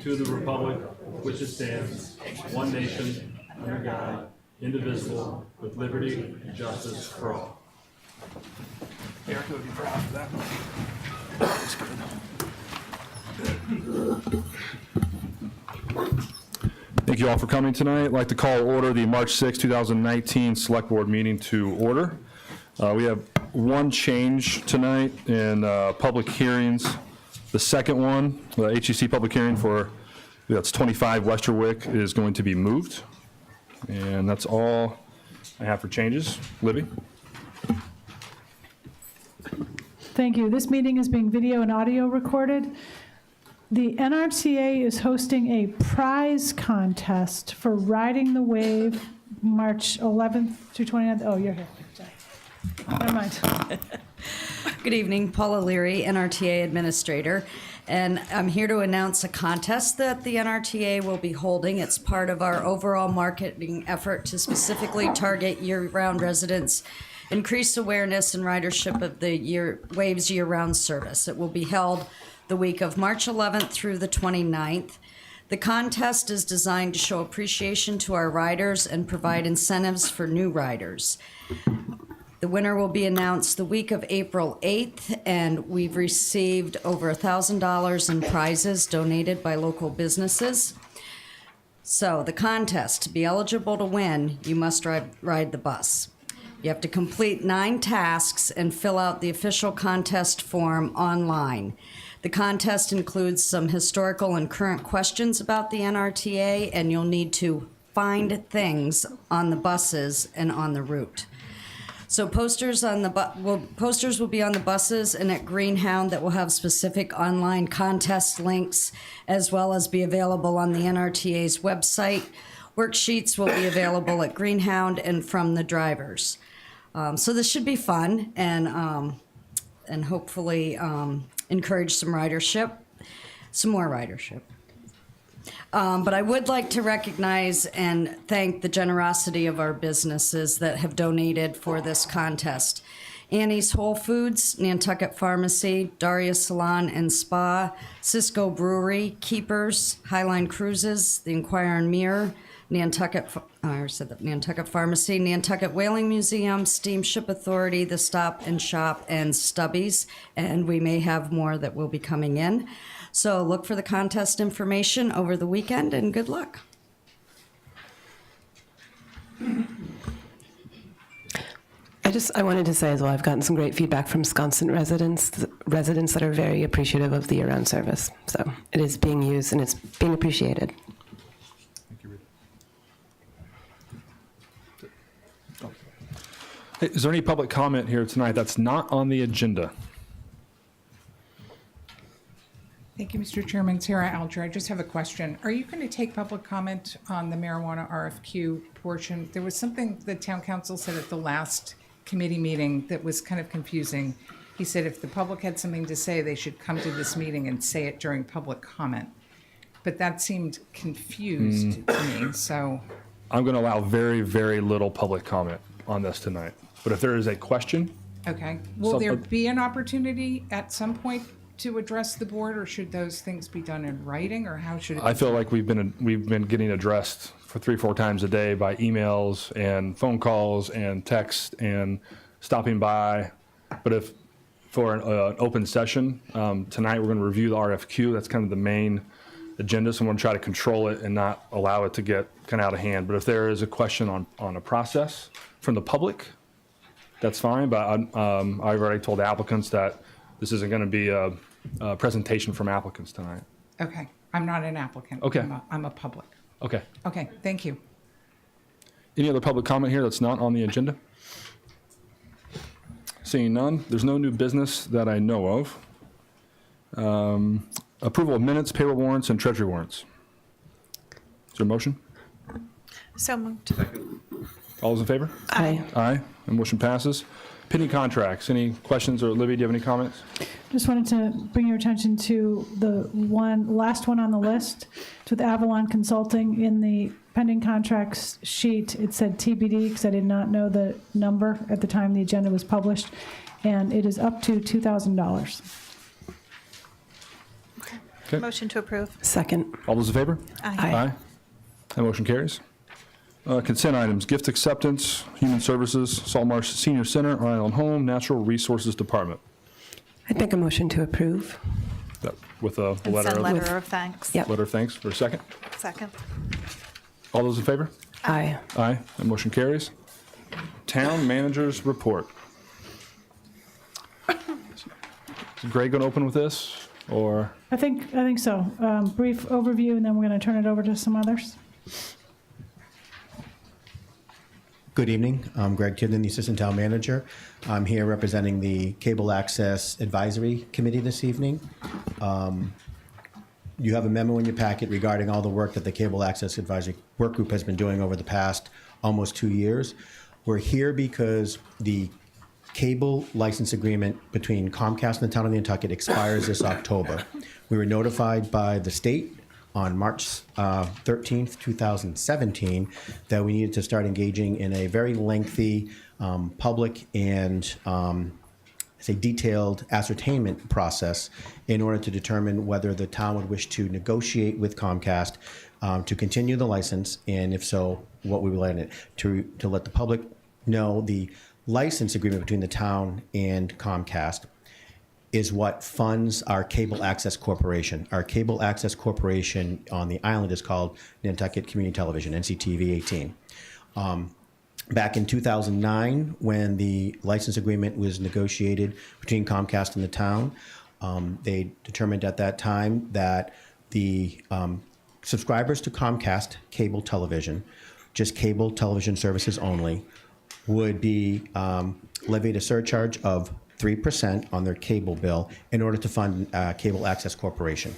to the republic which it stands, one nation, under God, indivisible, with liberty and justice for all. Erica would be proud of that. Thank you all for coming tonight. I'd like to call to order the March 6, 2019 Select Board meeting to order. We have one change tonight in public hearings. The second one, the HEC public hearing for, that's 25 Westerwick, is going to be moved. And that's all I have for changes. Libby? Thank you. This meeting is being video and audio recorded. The NRTA is hosting a prize contest for Riding the Wave, March 11th through 29th. Oh, you're here. Sorry. Never mind. Good evening, Paula Leary, NRTA Administrator, and I'm here to announce a contest that the NRTA will be holding. It's part of our overall marketing effort to specifically target year-round residents, increase awareness and ridership of the Waves year-round service. It will be held the week of March 11th through the 29th. The contest is designed to show appreciation to our riders and provide incentives for new riders. The winner will be announced the week of April 8th, and we've received over $1,000 in prizes donated by local businesses. So the contest, to be eligible to win, you must ride the bus. You have to complete 9 tasks and fill out the official contest form online. The contest includes some historical and current questions about the NRTA, and you'll need to find things on the buses and on the route. So posters will be on the buses and at Greenhound that will have specific online contest links, as well as be available on the NRTA's website. Worksheets will be available at Greenhound and from the drivers. So this should be fun and hopefully encourage some more ridership. But I would like to recognize and thank the generosity of our businesses that have donated for this contest. Annie's Whole Foods, Nantucket Pharmacy, Daria Salon and Spa, Cisco Brewery, Keepers, Highline Cruises, the Inquirer and Mirror, Nantucket Pharmacy, Nantucket Whaling Museum, Steamship Authority, the Stop and Shop, and Stubbies, and we may have more that will be coming in. So look for the contest information over the weekend, and good luck. I wanted to say as well, I've gotten some great feedback from Wisconsin residents that are very appreciative of the year-round service. So it is being used and it's being appreciated. Thank you, Rita. Hey, is there any public comment here tonight that's not on the agenda? Thank you, Mr. Chairman. Sarah Alger, I just have a question. Are you going to take public comment on the marijuana RFQ portion? There was something the town council said at the last committee meeting that was kind of confusing. He said if the public had something to say, they should come to this meeting and say it during public comment. But that seemed confused to me, so. I'm going to allow very, very little public comment on this tonight. But if there is a question. Okay. Will there be an opportunity at some point to address the board, or should those things be done in writing, or how should it be? I feel like we've been getting addressed for 3-4 times a day by emails and phone calls and text and stopping by. But if for an open session, tonight we're going to review the RFQ. That's kind of the main agenda, so I'm going to try to control it and not allow it to get kind of out of hand. But if there is a question on a process from the public, that's fine. But I've already told the applicants that this isn't going to be a presentation from applicants tonight. Okay. I'm not an applicant. Okay. I'm a public. Okay. Okay. Thank you. Any other public comment here that's not on the agenda? Seeing none, there's no new business that I know of. Approval of minutes, payroll warrants, and treasury warrants. Is there a motion? So moved. All those in favor? Aye. Aye. The motion passes. Pending contracts. Any questions, or Libby, do you have any comments? Just wanted to bring your attention to the last one on the list. It's with Avalon Consulting. In the pending contracts sheet, it said TBD because I did not know the number at the time the agenda was published, and it is up to $2,000. Okay. Motion to approve. Second. All those in favor? Aye. That motion carries. Consent items, gift acceptance, Human Services, Saltmarsh Senior Center, Island Home, Natural Resources Department. I'd make a motion to approve. With a And letter send of, letter of thanks. Yep. letter of thanks for a second. Second. All those in favor? Aye. Aye. That motion carries. Town Manager's Report. Is Greg going to open with this, or? I think so. Brief overview, and then we're going to turn it over to some others. Good evening. I'm Greg Kidden, the Assistant Town Manager. I'm here representing the Cable Access Advisory Committee this evening. You have a memo in your packet regarding all the work that the Cable Access Advisory Work Group has been doing over the past almost 2 years. We're here because the cable license agreement between Comcast and the town of Nantucket expires this October. We were notified by the state on March 13th, 2017, that we needed to start engaging in a very lengthy public and detailed ascertainment process in order to determine whether the town would wish to negotiate with Comcast to continue the license, and if so, what we would like it to let the public know. The license agreement between the town and Comcast is what funds our Cable Access Corporation. Our Cable Access Corporation on the island is called Nantucket Community Television, NCTV 18. Back in 2009, when the license agreement was negotiated between Comcast and the town, they determined at that time that the subscribers to Comcast cable television, just cable television services only, would be levied a surcharge of 3% on their cable bill in order to fund Cable Access Corporation.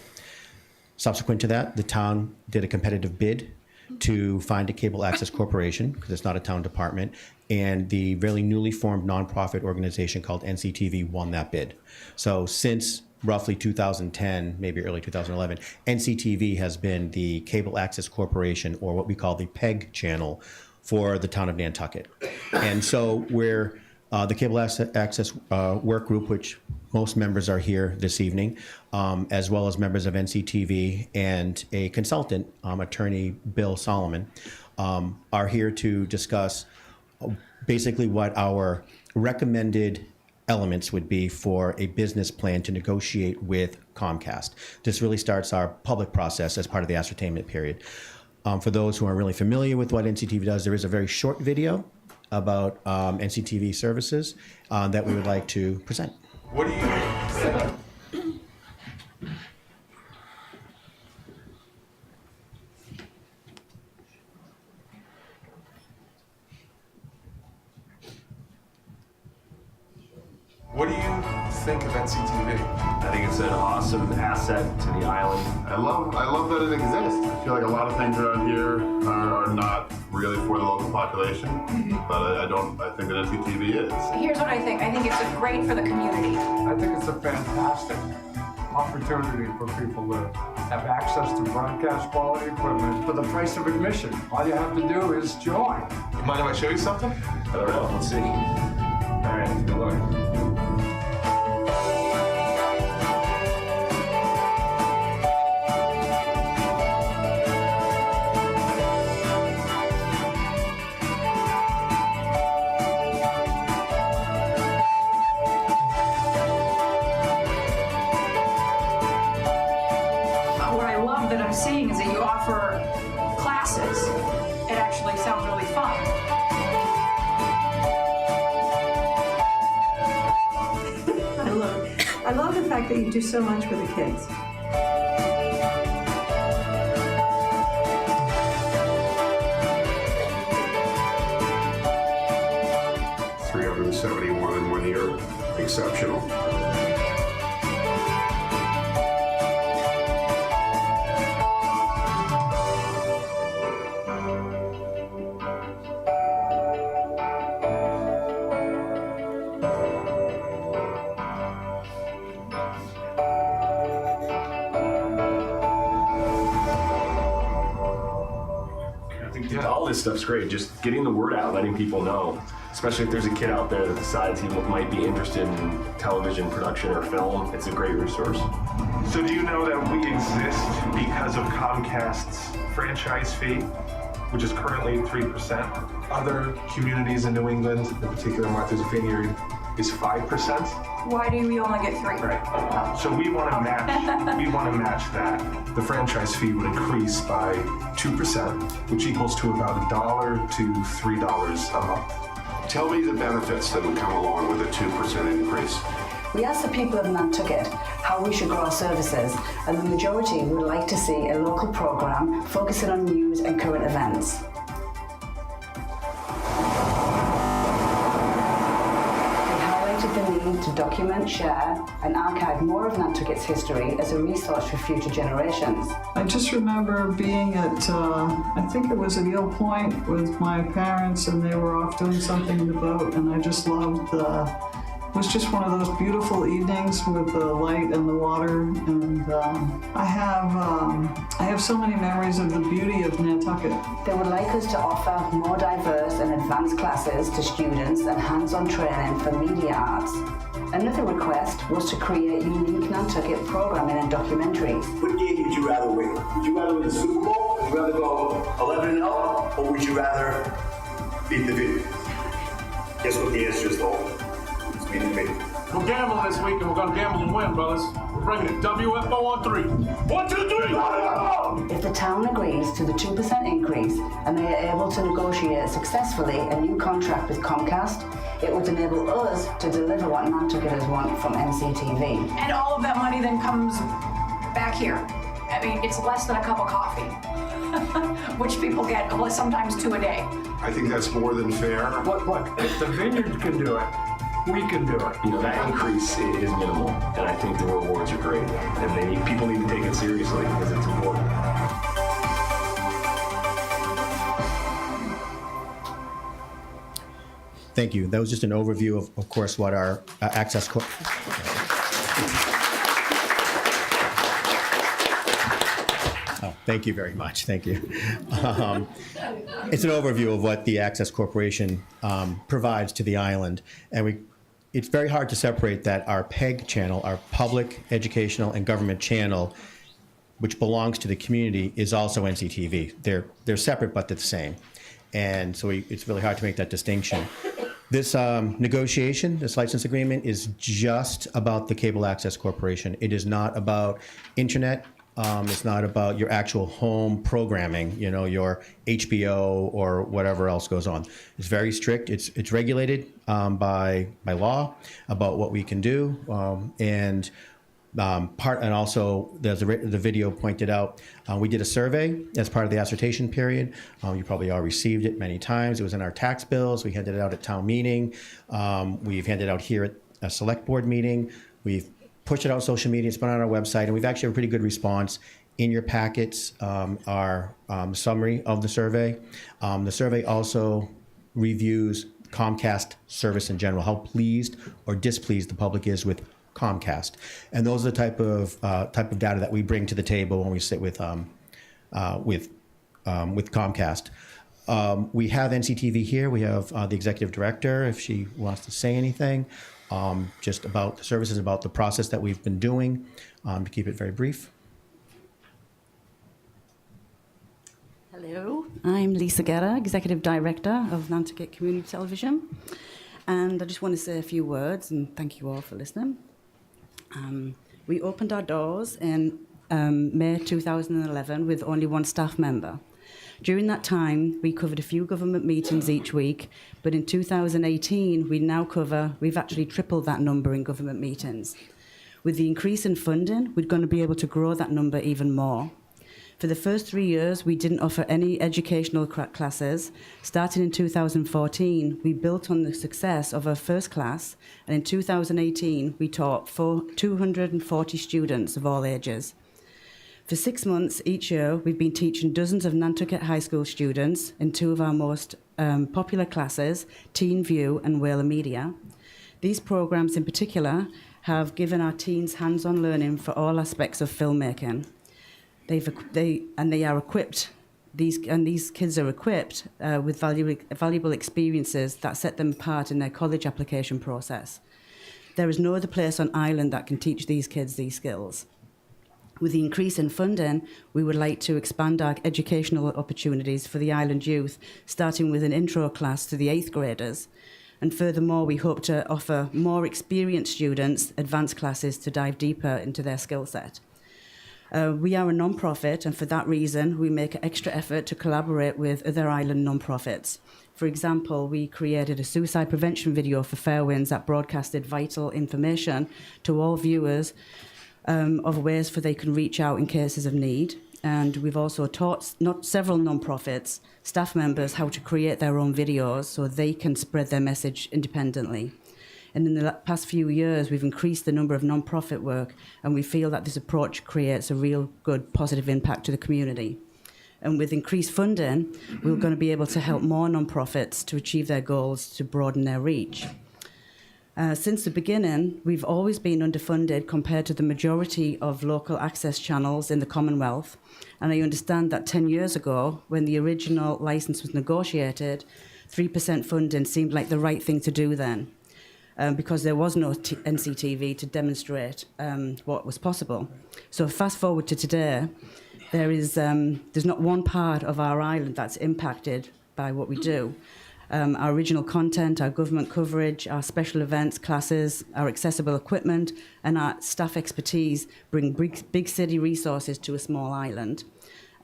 Subsequent to that, the town did a competitive bid to find a Cable Access Corporation, because it's not a town department, and the really newly formed nonprofit organization called NCTV won that bid. So since roughly 2010, maybe early 2011, NCTV has been the Cable Access Corporation, or what we call the PEG channel, for the town of Nantucket. And so we're the Cable Access Work Group, which most members are here this evening, as well as members of NCTV and a consultant, attorney Bill Solomon, are here to discuss basically what our recommended elements would be for a business plan to negotiate with Comcast. This really starts our public process as part of the ascertainment period. For those who are really familiar with what NCTV does, there is a very short video about NCTV services that we would like to present. What do you... What do you think of NCTV? I think it's an awesome asset to the island. I love that it exists. I feel like a lot of things around here are not really for the local population, but I think that NCTV is. Here's what I think. I think it's great for the community. I think it's a fantastic opportunity for people to have access to broadcast quality equipment for the price of admission. All you have to do is join. You mind if I show you something? I don't know. Let's see. All right, good luck. What I love that I'm seeing is that you offer classes. It actually sounds really fun. I love the fact that you do so much for the kids. $371 in 1 year. Exceptional. All this stuff's great. Just getting the word out, letting people know, especially if there's a kid out there that decides he might be interested in television production or film. It's a great resource. So do you know that we exist because of Comcast's franchise fee, which is currently 3%? Other communities in New England, in particular Martha's Vineyard, is 5%. Why do we only get 3? Right. So we want to match. We want to match that. The franchise fee would increase by 2%, which equals to about $1 to $3 a month. Tell me the benefits that would come along with a 2% increase. We asked the people of Nantucket how we should grow our services, and the majority would like to see a local program focusing on news and current events. The need to document, share, and archive more of Nantucket's history as a resource for future generations. I just remember being at, I think it was at Eel Point with my parents, and they were off doing something in the boat, and I just loved it was just one of those beautiful evenings with the light and the water, and I have so many memories of the beauty of Nantucket. They would like us to offer more diverse and advanced classes to students and hands-on training for media arts. Another request was to create unique Nantucket programming and documentaries. What game would you rather win? Would you rather win the Super Bowl? Would you rather go 11-0? Or would you rather beat the Vineyard? Guess what the answer is, though? It's beat the Vineyard. We're gambling this week, and we're going to gamble and win, brothers. We're bringing it WFO on 3. 1, 2, 3! If the town agrees to the 2% increase and they are able to negotiate successfully a new contract with Comcast, it would enable us to deliver what Nantucketers want from NCTV. And all of that money then comes back here. I mean, it's less than a cup of coffee, which people get sometimes 2 a day. I think that's more than fair. Look, if the Vineyard can do it, we can do it. You know, that increase is minimal, and I think the rewards are great. And people need to take it seriously because it's important. Thank you. That was just an overview of course, what our access. Oh, thank you very much. Thank you. It's an overview of what the Access Corporation provides to the island, and it's very hard to separate that our PEG channel, our public, educational, and government channel, which belongs to the community, is also NCTV. They're separate, but they're the same. And so it's really hard to make that distinction. This negotiation, this license agreement, is just about the Cable Access Corporation. It is not about internet. It's not about your actual home programming, you know, your HBO or whatever else goes on. It's very strict. It's regulated by law about what we can do, and also, as the video pointed out, we did a survey as part of the assertion period. You probably all received it many times. It was in our tax bills. We handed it out at town meeting. We've handed it out here at a select board meeting. We've pushed it out on social media. It's been on our website, and we've actually had a pretty good response. In your packets, our summary of the survey. The survey also reviews Comcast service in general, how pleased or displeased the public is with Comcast, and those are the type of data that we bring to the table when we sit with Comcast. We have NCTV here. We have the executive director, if she wants to say anything, just about the services, about the process that we've been doing, to keep it very brief. Hello, I'm Lisa Guerra, Executive Director of Nantucket Community Television, and I just want to say a few words and thank you all for listening. We opened our doors in May 2011 with only one staff member. During that time, we covered a few government meetings each week, but in 2018, we've actually tripled that number in government meetings. With the increase in funding, we're going to be able to grow that number even more. For the first 3 years, we didn't offer any educational classes. Starting in 2014, we built on the success of our first class, and in 2018, we taught 240 students of all ages. For 6 months each year, we've been teaching dozens of Nantucket High School students in two of our most popular classes, Teen View and Whaler Media. These programs in particular have given our teens hands-on learning for all aspects of filmmaking. They are equipped. These kids are equipped with valuable experiences that set them apart in their college application process. There is no other place on island that can teach these kids these skills. With the increase in funding, we would like to expand our educational opportunities for the island youth, starting with an intro class to the 8th graders. And furthermore, we hope to offer more experienced students advanced classes to dive deeper into their skill set. We are a non-profit, and for that reason, we make an extra effort to collaborate with other island non-profits. For example, we created a suicide prevention video for Fairwinds that broadcasted vital information to all viewers of ways for they can reach out in cases of need. And we've also taught several non-profits, staff members, how to create their own videos so they can spread their message independently. And in the past few years, we've increased the number of non-profit work, and we feel that this approach creates a real good positive impact to the community. And with increased funding, we're going to be able to help more non-profits to achieve their goals to broaden their reach. Since the beginning, we've always been underfunded compared to the majority of local access channels in the Commonwealth. And I understand that 10 years ago, when the original licence was negotiated, 3% funding seemed like the right thing to do then. Because there was no NCTV to demonstrate what was possible. So fast forward to today, there's not one part of our island that's impacted by what we do. Our original content, our government coverage, our special events, classes, our accessible equipment, and our staff expertise bring big city resources to a small island.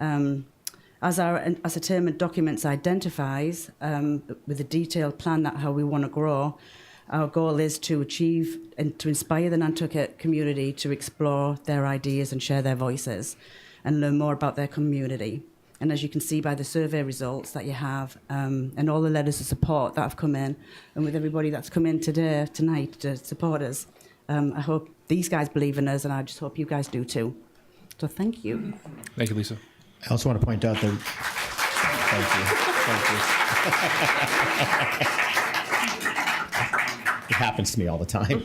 As a term and documents identifies, with a detailed plan that how we want to grow, our goal is to achieve and to inspire the Nantucket community to explore their ideas and share their voices and learn more about their community. And as you can see by the survey results that you have, and all the letters of support that have come in, and with everybody that's come in tonight to support us, I hope these guys believe in us, and I just hope you guys do too. So thank you. Thank you, Lisa. I also want to point out that. Thank you. It happens to me all the time.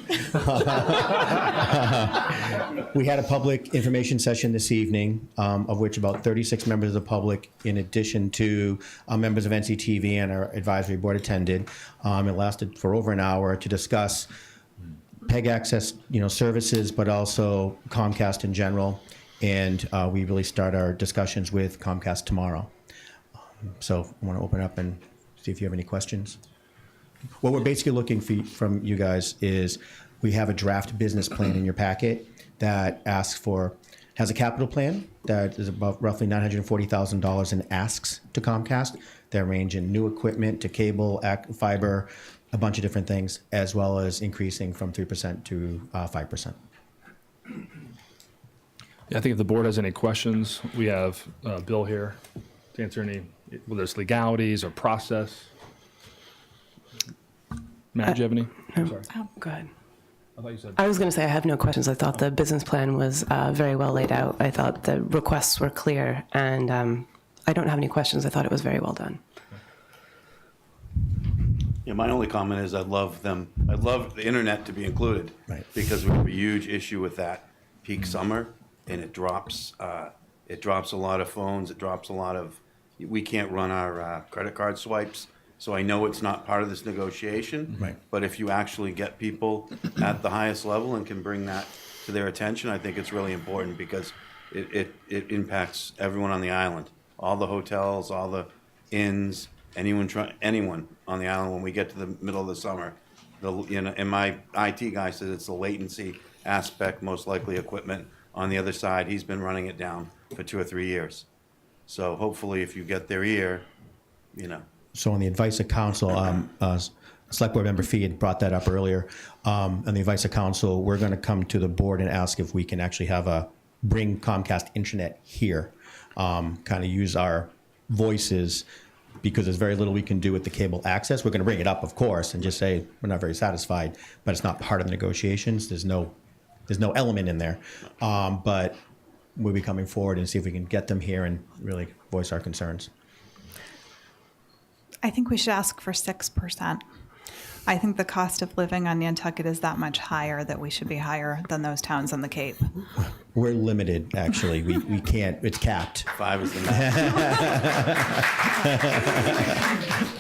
We had a public information session this evening, of which about 36 members of the public, in addition to members of NCTV and our advisory board, attended. It lasted for over an hour to discuss PEG access, services, but also Comcast in general. And we really start our discussions with Comcast tomorrow. So I want to open up and see if you have any questions. What we're basically looking from you guys is we have a draft business plan in your packet that has a capital plan that is about roughly $940,000 in asks to Comcast that range in new equipment to cable, fiber, a bunch of different things, as well as increasing from 3% to 5%. Yeah, I think if the board has any questions, we have Bill here to answer any, whether it's legalities or process. Matt, do you have any? I'm sorry. Oh, go ahead. I thought you said. I was going to say I have no questions. I thought the business plan was very well laid out. I thought the requests were clear, and I don't have any questions. I thought it was very well done. Yeah, my only comment is I'd love the internet to be included. Right. Because we have a huge issue with that peak summer, and it drops a lot of phones. It drops a lot of. We can't run our credit card swipes. So I know it's not part of this negotiation, right. But if you actually get people at the highest level and can bring that to their attention, I think it's really important because it impacts everyone on the island, all the hotels, all the inns, anyone on the island. When we get to the middle of the summer, and my IT guy says it's the latency aspect, most likely equipment on the other side. He's been running it down for 2 or 3 years. So hopefully, if you get their ear, So on the advice of council, Select Board Member Fee had brought that up earlier. On the advice of council, we're going to come to the board and ask if we can actually bring Comcast Internet here, kind of use our voices, because there's very little we can do with the cable access. We're going to bring it up, of course, and just say we're not very satisfied, but it's not part of the negotiations. There's no element in there. But we'll be coming forward and see if we can get them here and really voice our concerns. I think we should ask for 6%. I think the cost of living on Nantucket is that much higher that we should be higher than those towns on the Cape. We're limited, actually. We can't. It's capped. 5 is the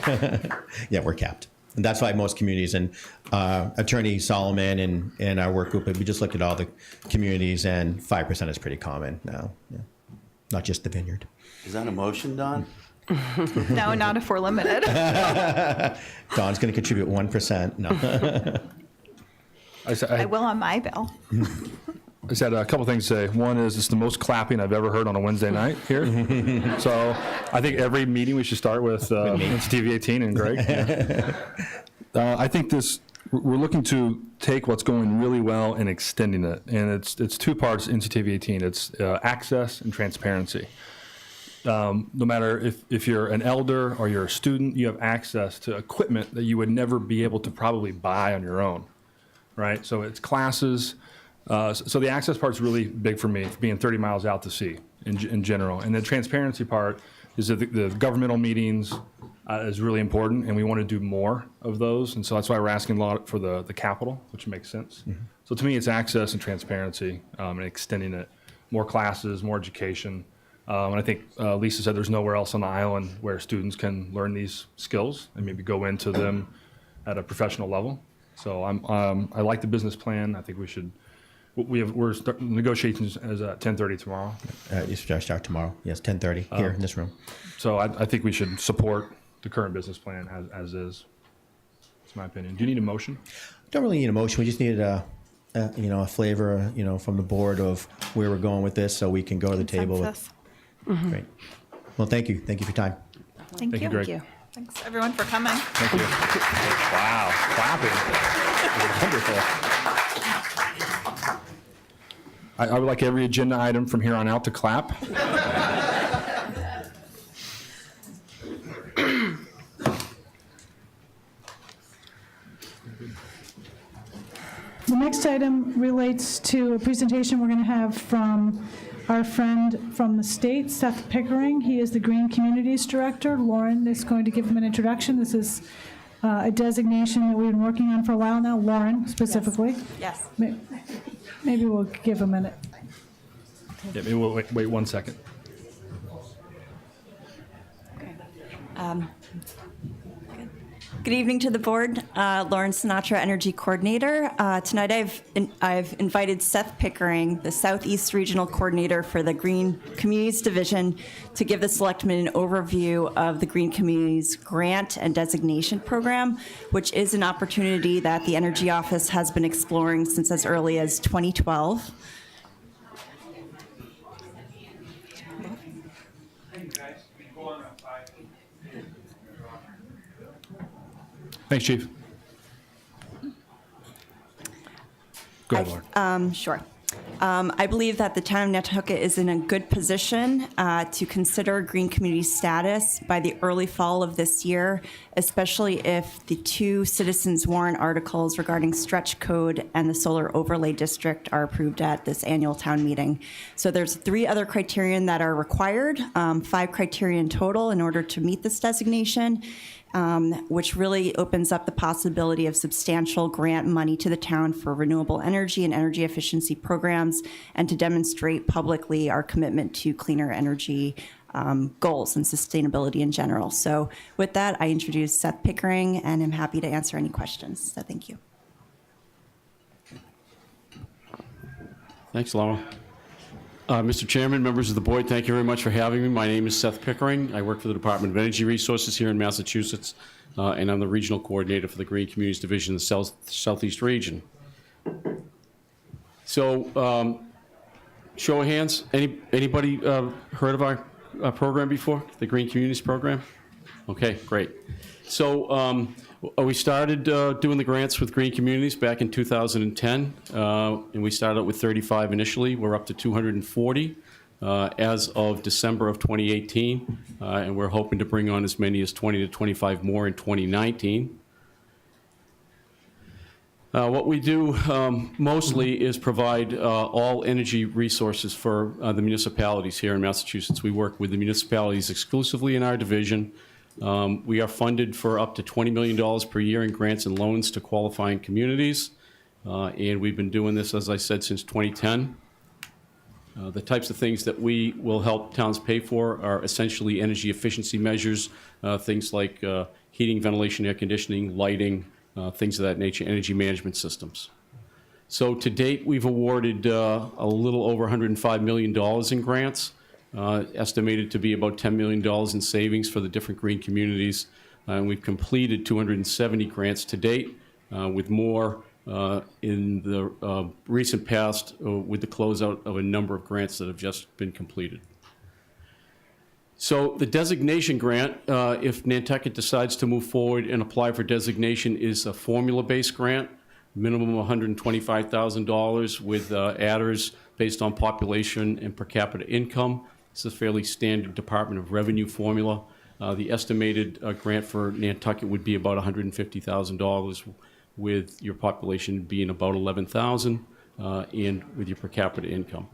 max. Yeah, we're capped. And that's why most communities, and Attorney Solomon and our work group, we just looked at all the communities, and 5% is pretty common now. Yeah. Not just the vineyard. Is that a motion, Don? No, not if we're limited. Dawn's going to contribute 1%. No. I will on my bill. I just had a couple things to say. One is it's the most clapping I've ever heard on a Wednesday night here. So I think every meeting we should start with TV 18 and Greg. Yeah. I think we're looking to take what's going really well and extending it. And it's two parts in TV 18. It's access and transparency. No matter if you're an elder or you're a student, you have access to equipment that you would never be able to probably buy on your own, right? So it's classes. So the access part's really big for me, for being 30 miles out to sea in general. And the transparency part is that the governmental meetings is really important, and we want to do more of those. And so that's why we're asking a lot for the capital, which makes sense. Mm-hmm. So to me, it's access and transparency and extending it. More classes, more education. And I think Lisa said there's nowhere else on the island where students can learn these skills and maybe go into them at a professional level. So I like the business plan. I think we should. We're starting negotiations as at 10:30 tomorrow. You start tomorrow. Yes, 10:30 here in this room. So I think we should support the current business plan as is. That's my opinion. Do you need a motion? Don't really need a motion. We just needed a flavor, from the board of where we're going with this, so we can go to the table. Mm-hmm. Great. Well, thank you. Thank you for your time. Thank you. Greg. Thank you. Thanks, everyone, for coming. Thank you. Wow, clapping. Wonderful. I would like every agenda item from here on out to clap. The next item relates to a presentation we're going to have from our friend from the state, Seth Pickering. He is the Green Communities Director. Lauren is going to give him an introduction. This is a designation that we've been working on for a while now. Lauren, specifically. Yes. Maybe we'll give a minute. Yeah, maybe we'll wait 1 second. Good evening to the board. Lauren Sinatra, Energy Coordinator. Tonight I've invited Seth Pickering, the Southeast Regional Coordinator for the Green Communities Division, to give the selectmen an overview of the Green Communities Grant and Designation Program, which is an opportunity that the Energy Office has been exploring since as early as 2012. Thanks, Chief. Go ahead, Lauren. Sure. I believe that the town of Nantucket is in a good position to consider green community status by the early fall of this year, especially if the 2 citizens warrant articles regarding stretch code and the solar overlay district are approved at this annual town meeting. So there's 3 other criterion that are required, 5 criteria in total in order to meet this designation. Which really opens up the possibility of substantial grant money to the town for renewable energy and energy efficiency programs, and to demonstrate publicly our commitment to cleaner energy goals and sustainability in general. So with that, I introduce Seth Pickering, and I'm happy to answer any questions. So thank you. Thanks, Laura. Mr. Chairman, members of the board, thank you very much for having me. My name is Seth Pickering. I work for the Department of Energy Resources here in Massachusetts, and I'm the Regional Coordinator for the Green Communities Division in the Southeast region. So, show of hands, anybody heard of our program before, the Green Communities Program? Okay, great. So we started doing the grants with Green Communities back in 2010, and we started with 35 initially. We're up to 240 as of December of 2018, and we're hoping to bring on as many as 20 to 25 more in 2019. What we do mostly is provide all energy resources for the municipalities here in Massachusetts. We work with the municipalities exclusively in our division. We are funded for up to $20 million per year in grants and loans to qualifying communities. And we've been doing this, as I said, since 2010. The types of things that we will help towns pay for are essentially energy efficiency measures, things like heating, ventilation, air conditioning, lighting, things of that nature, energy management systems. So to date, we've awarded a little over $105 million in grants, estimated to be about $10 million in savings for the different green communities. And we've completed 270 grants to date, with more in the recent past with the closeout of a number of grants that have just been completed. So the designation grant, if Nantucket decides to move forward and apply for designation, is a formula-based grant, minimum $125,000 with adders based on population and per capita income. It's a fairly standard Department of Revenue formula. The estimated grant for Nantucket would be about $150,000, with your population being about 11,000 and with your per capita income.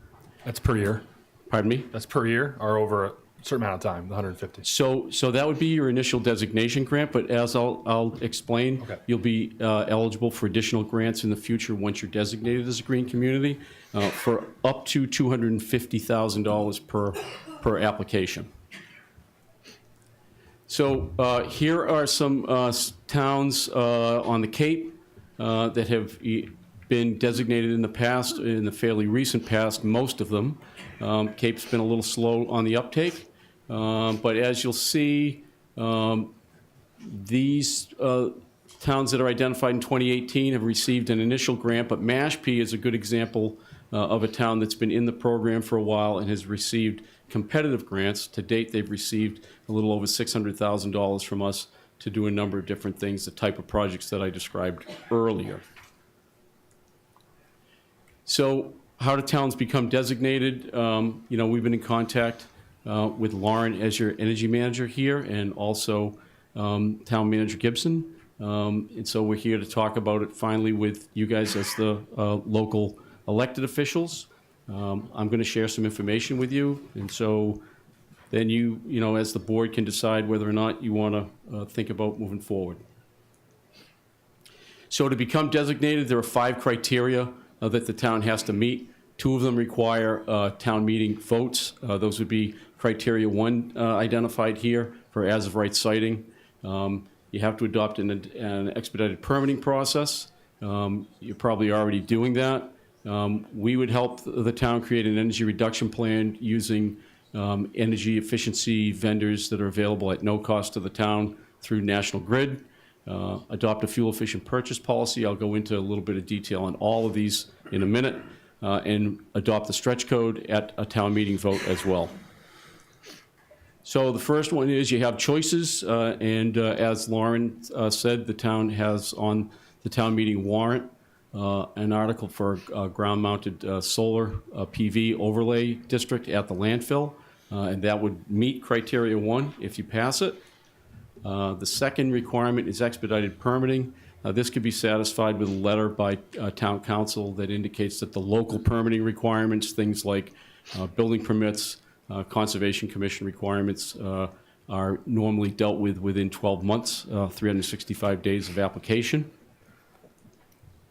That's per year? Pardon me? That's per year or over a certain amount of time, the 150? So that would be your initial designation grant, but as I'll explain, you'll be eligible for additional grants in the future once you're designated as a green community for up to $250,000 per application. So here are some towns on the Cape that have been designated in the past, in the fairly recent past, most of them. Cape's been a little slow on the uptake, but as you'll see, these towns that are identified in 2018 have received an initial grant, but Mashpee is a good example of a town that's been in the program for a while and has received competitive grants. To date, they've received a little over $600,000 from us to do a number of different things, the type of projects that I described earlier. So how do towns become designated? We've been in contact with Lauren as your energy manager here, and also Town Manager Gibson. And so we're here to talk about it finally with you guys as the local elected officials. I'm going to share some information with you, and so then you as the board can decide whether or not you want to think about moving forward. So to become designated, there are 5 criteria that the town has to meet. 2 of them require town meeting votes. Those would be criteria 1 identified here for as-of-right siting. You have to adopt an expedited permitting process. You're probably already doing that. We would help the town create an energy reduction plan using energy efficiency vendors that are available at no cost to the town through National Grid. Adopt a fuel-efficient purchase policy. I'll go into a little bit of detail on all of these in a minute. And adopt the stretch code at a town meeting vote as well. So the first one is you have choices, and as Lauren said, the town has on the town meeting warrant an article for ground-mounted solar PV overlay district at the landfill, and that would meet criteria 1 if you pass it. The second requirement is expedited permitting. This could be satisfied with a letter by town council that indicates that the local permitting requirements, things like building permits, Conservation Commission requirements, are normally dealt with within 12 months, 365 days of application.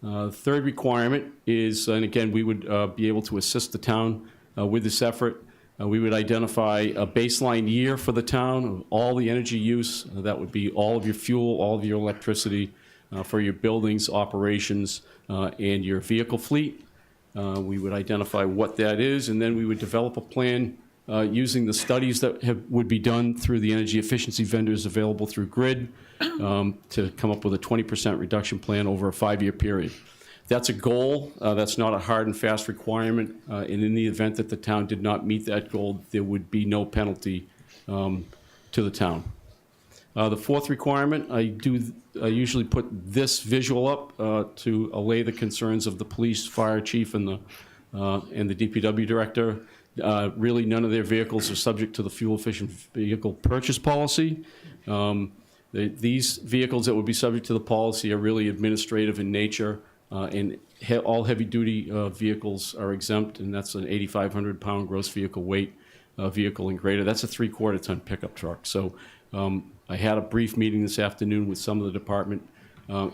The third requirement is, and again, we would be able to assist the town with this effort. We would identify a baseline year for the town of all the energy use. That would be all of your fuel, all of your electricity, for your buildings, operations, and your vehicle fleet. We would identify what that is, and then we would develop a plan using the studies that would be done through the energy efficiency vendors available through Grid to come up with a 20% reduction plan over a 5-year period. That's a goal. That's not a hard and fast requirement. And in the event that the town did not meet that goal, there would be no penalty to the town. The fourth requirement, I usually put this visual up to allay the concerns of the police, fire chief, and the DPW director. Really, none of their vehicles are subject to the fuel-efficient vehicle purchase policy. These vehicles that would be subject to the policy are really administrative in nature, and all heavy-duty vehicles are exempt, and that's an 8,500-pound gross vehicle weight vehicle and greater. That's a 3/4-ton pickup truck. So I had a brief meeting this afternoon with some of the department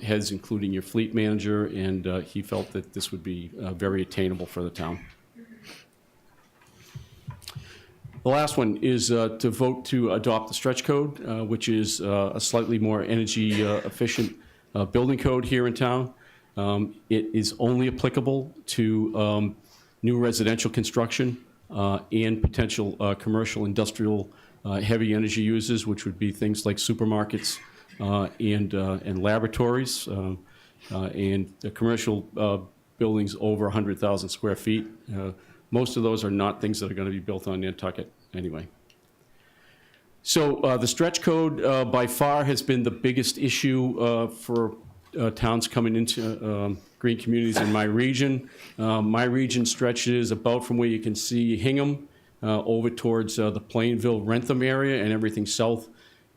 heads, including your fleet manager, and he felt that this would be very attainable for the town. The last one is to vote to adopt the stretch code, which is a slightly more energy efficient building code here in town. It is only applicable to new residential construction and potential commercial, industrial, heavy energy users, which would be things like supermarkets and laboratories, and the commercial buildings over 100,000 square feet. Most of those are not things that are going to be built on Nantucket anyway. So the stretch code by far has been the biggest issue for towns coming into green communities in my region. My region stretches about from where you can see Hingham over towards the Plainville-Rentham area and everything south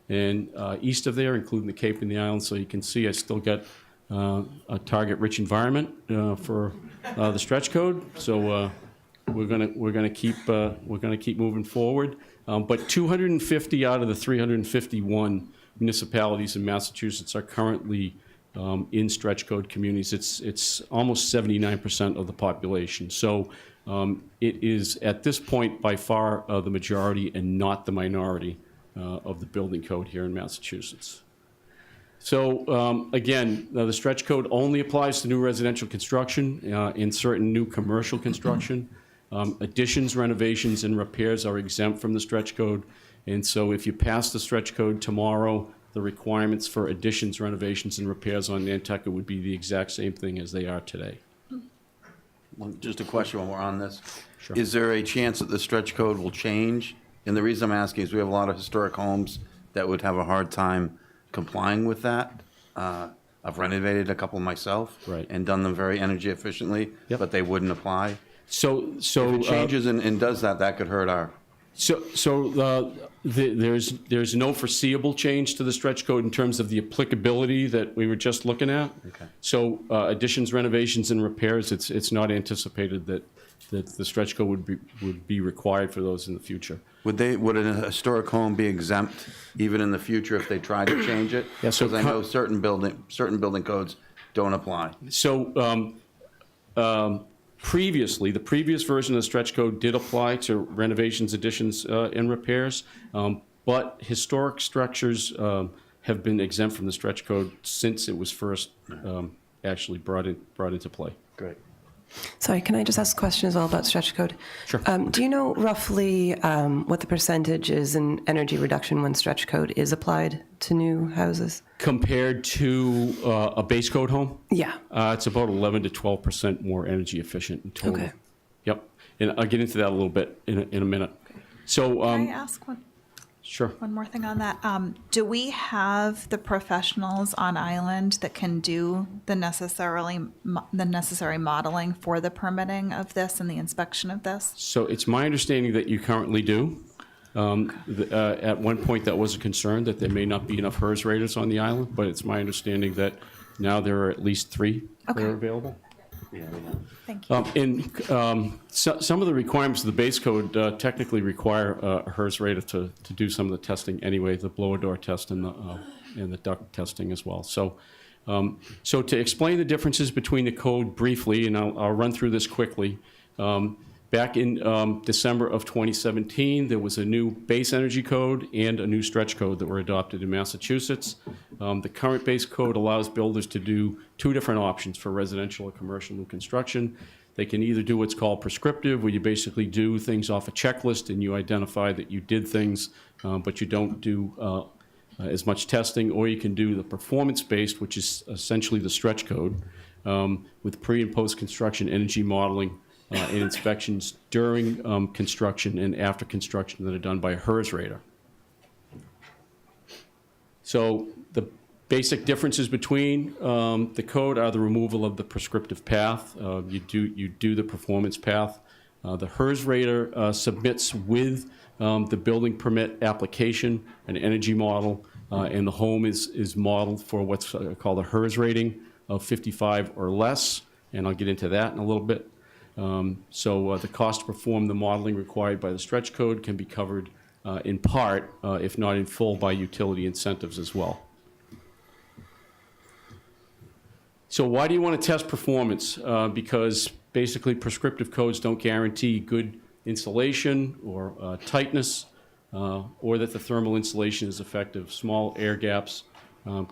and east of there, including the Cape and the Islands. So you can see I still get a target-rich environment for the stretch code. So we're gonna keep moving forward. But 250 out of the 351 municipalities in Massachusetts are currently in stretch code communities. It's almost 79% of the population. So it is at this point by far the majority and not the minority of the building code here in Massachusetts. So again, the stretch code only applies to new residential construction and certain new commercial construction. Additions, renovations, and repairs are exempt from the stretch code. And so if you pass the stretch code tomorrow, the requirements for additions, renovations, and repairs on Nantucket would be the exact same thing as they are today. Just a question while we're on this. Sure. Is there a chance that the stretch code will change? And the reason I'm asking is we have a lot of historic homes that would have a hard time complying with that. I've renovated a couple myself and done them very energy efficiently, but they wouldn't apply. So if it changes and does that, that could hurt our. There's no foreseeable change to the stretch code in terms of the applicability that we were just looking at. Okay. So additions, renovations, and repairs, it's not anticipated that the stretch code would be required for those in the future. Would a historic home be exempt even in the future if they tried to change it? Yeah, so because I know certain building codes don't apply. So previously, the previous version of the stretch code did apply to renovations, additions, and repairs, but historic structures have been exempt from the stretch code since it was first actually brought into play. Great. Sorry, can I just ask a question as well about stretch code? Sure. Do you know roughly what the percentage is in energy reduction when stretch code is applied to new houses? Compared to a base code home? Yeah. It's about 11 to 12% more energy efficient in total. Okay. Yep. And I'll get into that a little bit in a minute. So, Can I ask one? Sure. One more thing on that. Do we have the professionals on island that can do the necessary modeling for the permitting of this and the inspection of this? So it's my understanding that you currently do. At one point, that was a concern that there may not be enough HERS raters on the island, but it's my understanding that now there are at least 3 that are available. Thank you. Some of the requirements of the base code technically require a HERS rater to do some of the testing anyway, the blower door test and the duct testing as well. So to explain the differences between the code briefly, and I'll run through this quickly. Back in December of 2017, there was a new base energy code and a new stretch code that were adopted in Massachusetts. The current base code allows builders to do 2 different options for residential or commercial new construction. They can either do what's called prescriptive, where you basically do things off a checklist and you identify that you did things, but you don't do as much testing, or you can do the performance-based, which is essentially the stretch code, with pre- and post-construction energy modeling and inspections during construction and after construction that are done by a HERS rater. So the basic differences between the code are the removal of the prescriptive path. You do the performance path. The HERS rater submits with the building permit application an energy model, and the home is modeled for what's called a HERS rating of 55 or less, and I'll get into that in a little bit. So the cost to perform the modeling required by the stretch code can be covered in part, if not in full, by utility incentives as well. So why do you want to test performance? Because basically prescriptive codes don't guarantee good insulation or tightness, or that the thermal insulation is effective. Small air gaps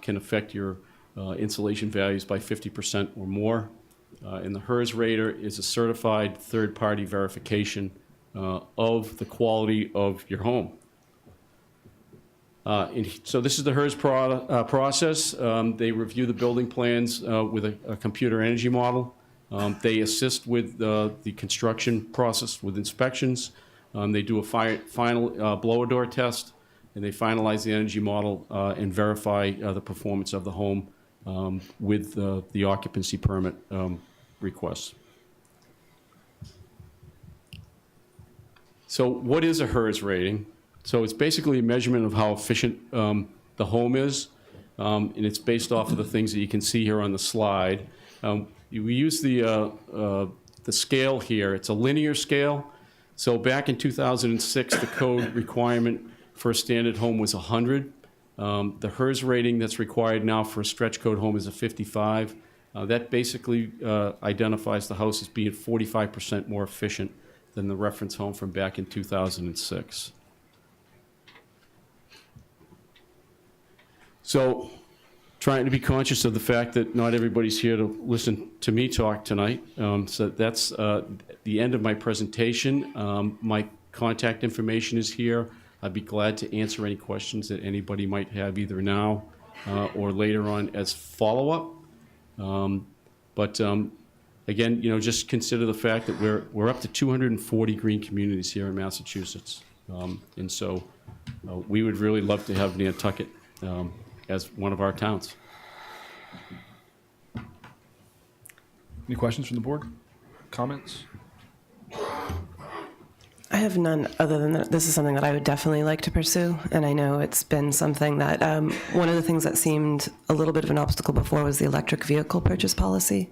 can affect your insulation values by 50% or more. And the HERS rater is a certified third-party verification of the quality of your home. So this is the HERS process. They review the building plans with a computer energy model. They assist with the construction process with inspections. They do a final blower door test, and they finalize the energy model and verify the performance of the home with the occupancy permit requests. So what is a HERS rating? So it's basically a measurement of how efficient the home is, and it's based off of the things that you can see here on the slide. We use the scale here. It's a linear scale. So back in 2006, the code requirement for a standard home was 100. The HERS rating that's required now for a stretch code home is a 55. That basically identifies the house as being 45% more efficient than the reference home from back in 2006. So, trying to be conscious of the fact that not everybody's here to listen to me talk tonight. So that's the end of my presentation. My contact information is here. I'd be glad to answer any questions that anybody might have either now or later on as follow-up. Again, just consider the fact that we're up to 240 green communities here in Massachusetts. And so we would really love to have Nantucket as one of our towns. Any questions from the board? Comments? I have none other than that this is something that I would definitely like to pursue, and I know it's been something that one of the things that seemed a little bit of an obstacle before was the electric vehicle purchase policy,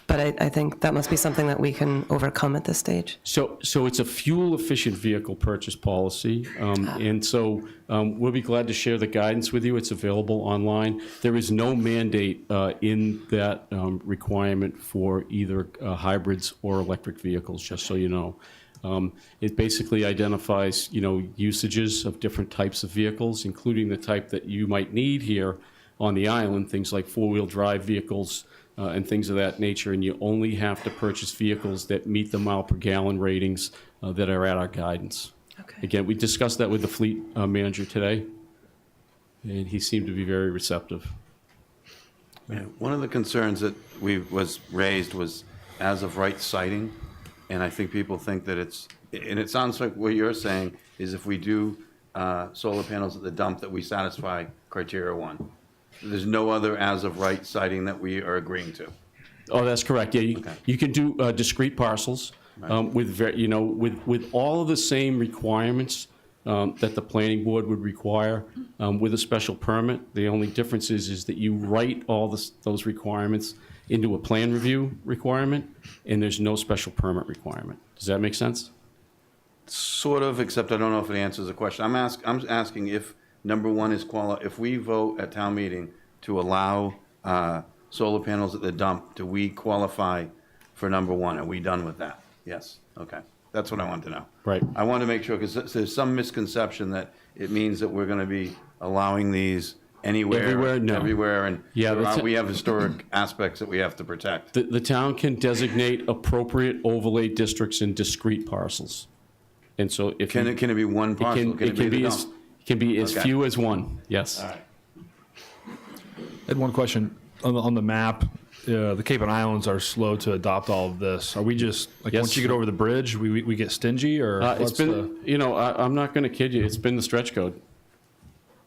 but I think that must be something that we can overcome at this stage. So it's a fuel-efficient vehicle purchase policy, and so we'll be glad to share the guidance with you. It's available online. There is no mandate in that requirement for either hybrids or electric vehicles, just so you know. It basically identifies, usages of different types of vehicles, including the type that you might need here on the island, things like four-wheel drive vehicles and things of that nature, and you only have to purchase vehicles that meet the mile per gallon ratings that are at our guidance. Okay. Again, we discussed that with the fleet manager today, and he seemed to be very receptive. Yeah, one of the concerns that was raised was as of right siting. And I think people think that and it sounds like what you're saying is if we do solar panels at the dump that we satisfy criteria 1. There's no other as of right siting that we are agreeing to. Oh, that's correct. Yeah, you can do discrete parcels with all of the same requirements that the planning board would require with a special permit. The only difference is that you write all those requirements into a plan review requirement, and there's no special permit requirement. Does that make sense? Sort of, except I don't know if it answers the question. I'm asking if number 1 is if we vote at town meeting to allow solar panels at the dump, do we qualify for number 1? Are we done with that? Yes. Okay. That's what I want to know. Right. I want to make sure, because there's some misconception that it means that we're going to be allowing these everywhere, no. Everywhere, and yeah, we have historic aspects that we have to protect. The town can designate appropriate overlay districts in discrete parcels. And so if can it be one parcel? It can be as few as one. Yes. All right. I had one question on the map. The Cape and Islands are slow to adopt all of this. Are we just once you get over the bridge, we get stingy, or it's been I'm not going to kid you. It's been the stretch code.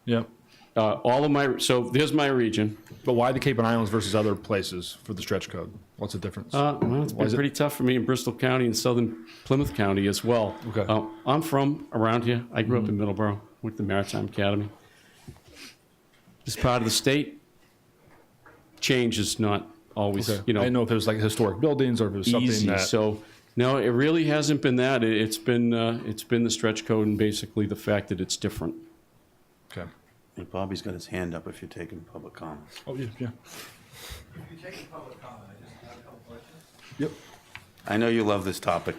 Yep. So there's my region. But why the Cape and Islands versus other places for the stretch code? What's the difference? Well, it's been pretty tough for me in Bristol County and southern Plymouth County as well. Okay. I'm from around here. I grew up in Middleborough, went to the Maritime Academy. This part of the state, change is not always, I didn't know if it was like historic buildings or if it was something easy. that... So, no, it really hasn't been that. It's been the stretch code and basically the fact that it's different. Okay. And Bobby's got his hand up if you're taking public comments. Oh, yeah. If you're taking public comment, I just have a couple questions. Yep. I know you love this topic.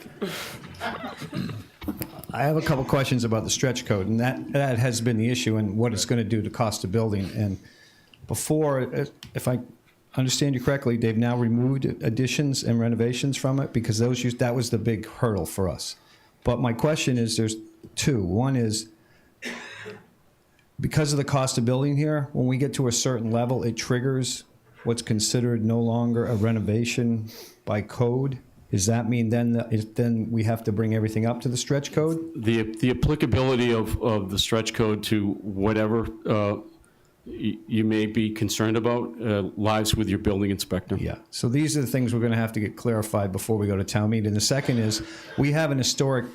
I have a couple questions about the stretch code, and that has been the issue and what it's going to do to cost of building. And before, if I understand you correctly, they've now removed additions and renovations from it because that was the big hurdle for us. But my question is, there's two. One is, because of the cost of building here, when we get to a certain level, it triggers what's considered no longer a renovation by code. Does that mean then we have to bring everything up to the stretch code? The applicability of the stretch code to whatever you may be concerned about lies with your building inspector. Yeah. So these are the things we're going to have to get clarified before we go to town meeting. The second is, we have an historic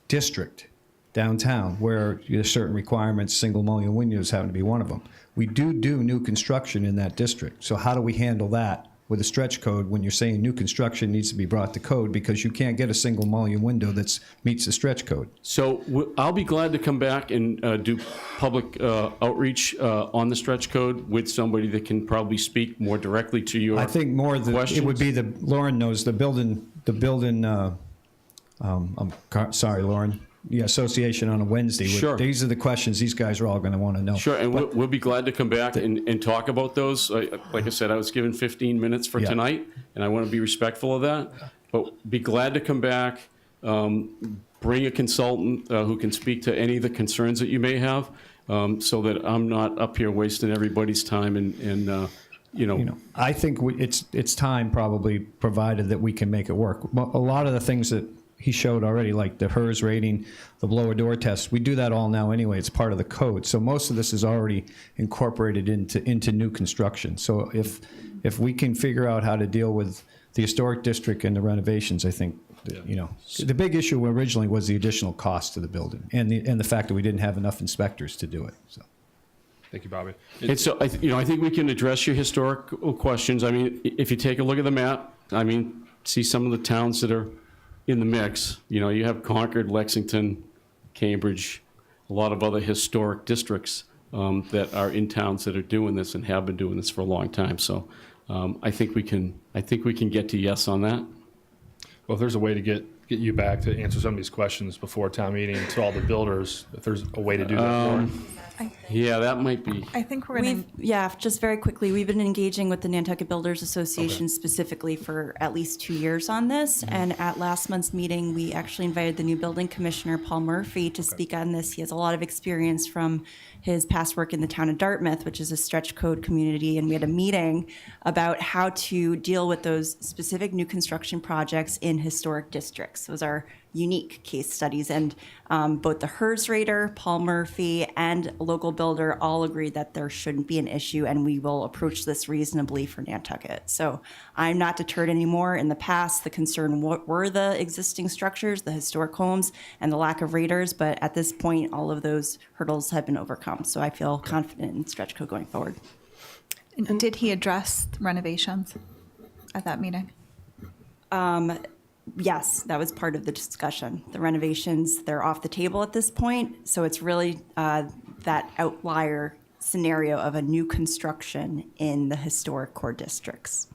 district downtown where there's certain requirements, single mullion windows happen to be one of them. We do new construction in that district. So how do we handle that with a stretch code when you're saying new construction needs to be brought to code because you can't get a single mullion window that meets the stretch code? So I'll be glad to come back and do public outreach on the stretch code with somebody that can probably speak more directly to your I think more questions. it would be Lauren knows the building. Sorry, Lauren. The association on a Wednesday. Sure. These are the questions these guys are all going to want to know. Sure, and we'll be glad to come back and talk about those. Like I said, I was given 15 minutes for tonight, and I want to be respectful of that. But be glad to come back, bring a consultant who can speak to any of the concerns that you may have, so that I'm not up here wasting everybody's time and I think it's time probably, provided that we can make it work. A lot of the things that he showed already, like the HERS rating, the blower door test, we do that all now anyway. It's part of the code. So most of this is already incorporated into new construction. So if we can figure out how to deal with the historic district and the renovations, I think, the big issue originally was the additional cost to the building and the fact that we didn't have enough inspectors to do it. So. Thank you, Bobby. And so, I think we can address your historical questions. I mean, if you take a look at the map, see some of the towns that are in the mix. You have Concord, Lexington, Cambridge, a lot of other historic districts that are in towns that are doing this and have been doing this for a long time. So I think we can get to yes on that. Well, if there's a way to get you back to answer some of these questions before town meeting to all the builders, if there's a way to do that, Lauren. Yeah, that might be. I think we're going to... just very quickly, we've been engaging with the Nantucket Builders Association specifically for at least 2 years on this. Mm-hmm. And at last month's meeting, we actually invited the new building commissioner, Paul Murphy, to speak on this. He has a lot of experience from his past work in the town of Dartmouth, which is a stretch code community. And we had a meeting about how to deal with those specific new construction projects in historic districts. Those are unique case studies. And both the HERS rater, Paul Murphy, and a local builder all agreed that there shouldn't be an issue, and we will approach this reasonably for Nantucket. So I'm not deterred anymore. In the past, the concern were the existing structures, the historic homes, and the lack of raters. But at this point, all of those hurdles have been overcome. So I feel confident in stretch code going forward. And did he address renovations at that meeting? Yes, that was part of the discussion. The renovations, they're off the table at this point. So it's really that outlier scenario of a new construction in the historic core districts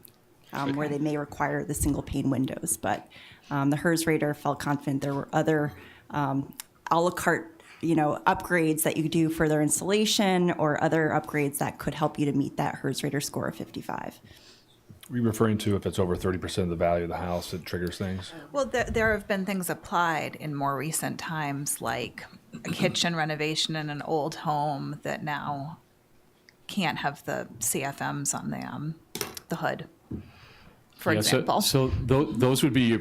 where they may require the single pane windows. But the HERS rater felt confident there were other a la carte upgrades that you do for their installation or other upgrades that could help you to meet that HERS rater score of 55. Are you referring to if it's over 30% of the value of the house, it triggers things? Well, there have been things applied in more recent times, like a kitchen renovation in an old home that now can't have the CFMs on the hood, for example. So those would be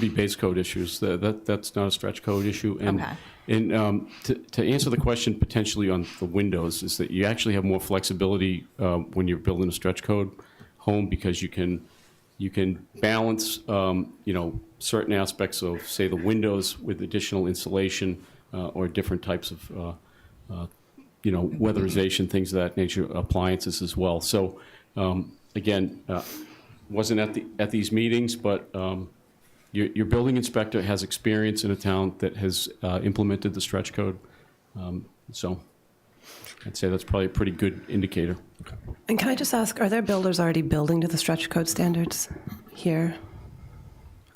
base code issues. That's not a stretch code issue. And, okay. And to answer the question potentially on the windows is that you actually have more flexibility when you're building a stretch code home because you can balance certain aspects of, say, the windows with additional insulation or different types of weatherization, things of that nature, appliances as well. So again, wasn't at these meetings, but your building inspector has experience in a town that has implemented the stretch code. So I'd say that's probably a pretty good indicator. Okay. And can I just ask, are there builders already building to the stretch code standards here?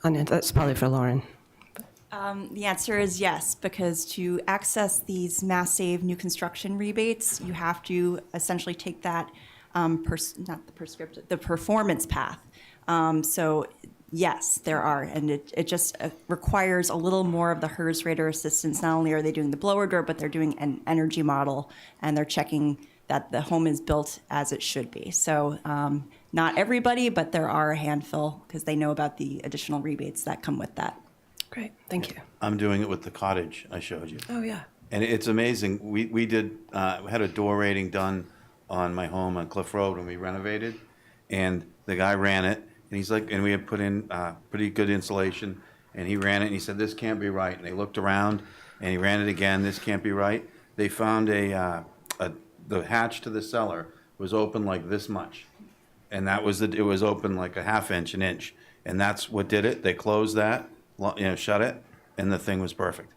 That's probably for Lauren. The answer is yes, because to access these Mass Save new construction rebates, you have to essentially take that, the performance path. So yes, there are, and it just requires a little more of the HERS rater assistance. Not only are they doing the blower door, but they're doing an energy model, and they're checking that the home is built as it should be. So not everybody, but there are a handful, because they know about the additional rebates that come with that. Great, thank you. I'm doing it with the cottage I showed you. Oh, yeah. And it's amazing. We did, we had a door rating done on my home on Cliff Road when we renovated, and the guy ran it, and he's like, and we had put in pretty good insulation, and he ran it, and he said, this can't be right. And they looked around, and he ran it again, this can't be right. They found the hatch to the cellar was open like this much, and that was it was open like a ½ inch, an inch, and that's what did it. They closed that, shut it, and the thing was perfect.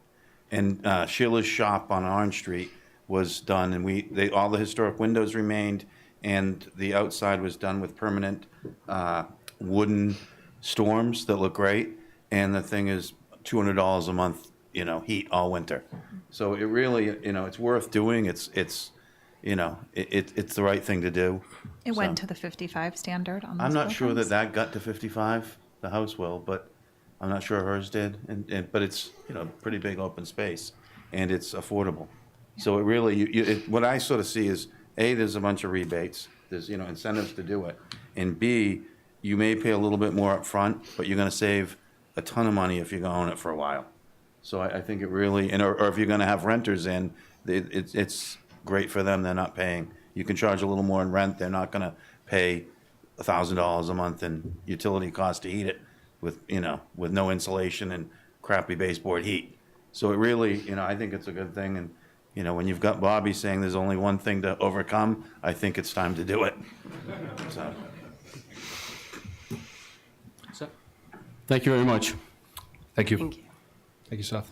And Sheila's shop on Orange Street was done, and all the historic windows remained, and the outside was done with permanent wooden storms that look great, and the thing is $200 a month, heat all winter. So it really, it's worth doing. It's the right thing to do. It went to the 55 standard on those I'm not sure buildings? that got to 55. The house will, but I'm not sure hers did. But it's pretty big open space, and it's affordable. So it really, what I sort of see is A, there's a bunch of rebates. There's incentives to do it, and B, you may pay a little bit more up front, but you're going to save a ton of money if you're going to own it for a while. So I think it really, or if you're going to have renters in, it's great for them. They're not paying. You can charge a little more in rent. They're not going to pay $1,000 a month in utility costs to heat it with no insulation and crappy baseboard heat. So it really, I think it's a good thing. And when you've got Bobby saying there's only one thing to overcome, I think it's time to do it. So. Thank you very much. Thank you. Thank you. Thank you, Seth.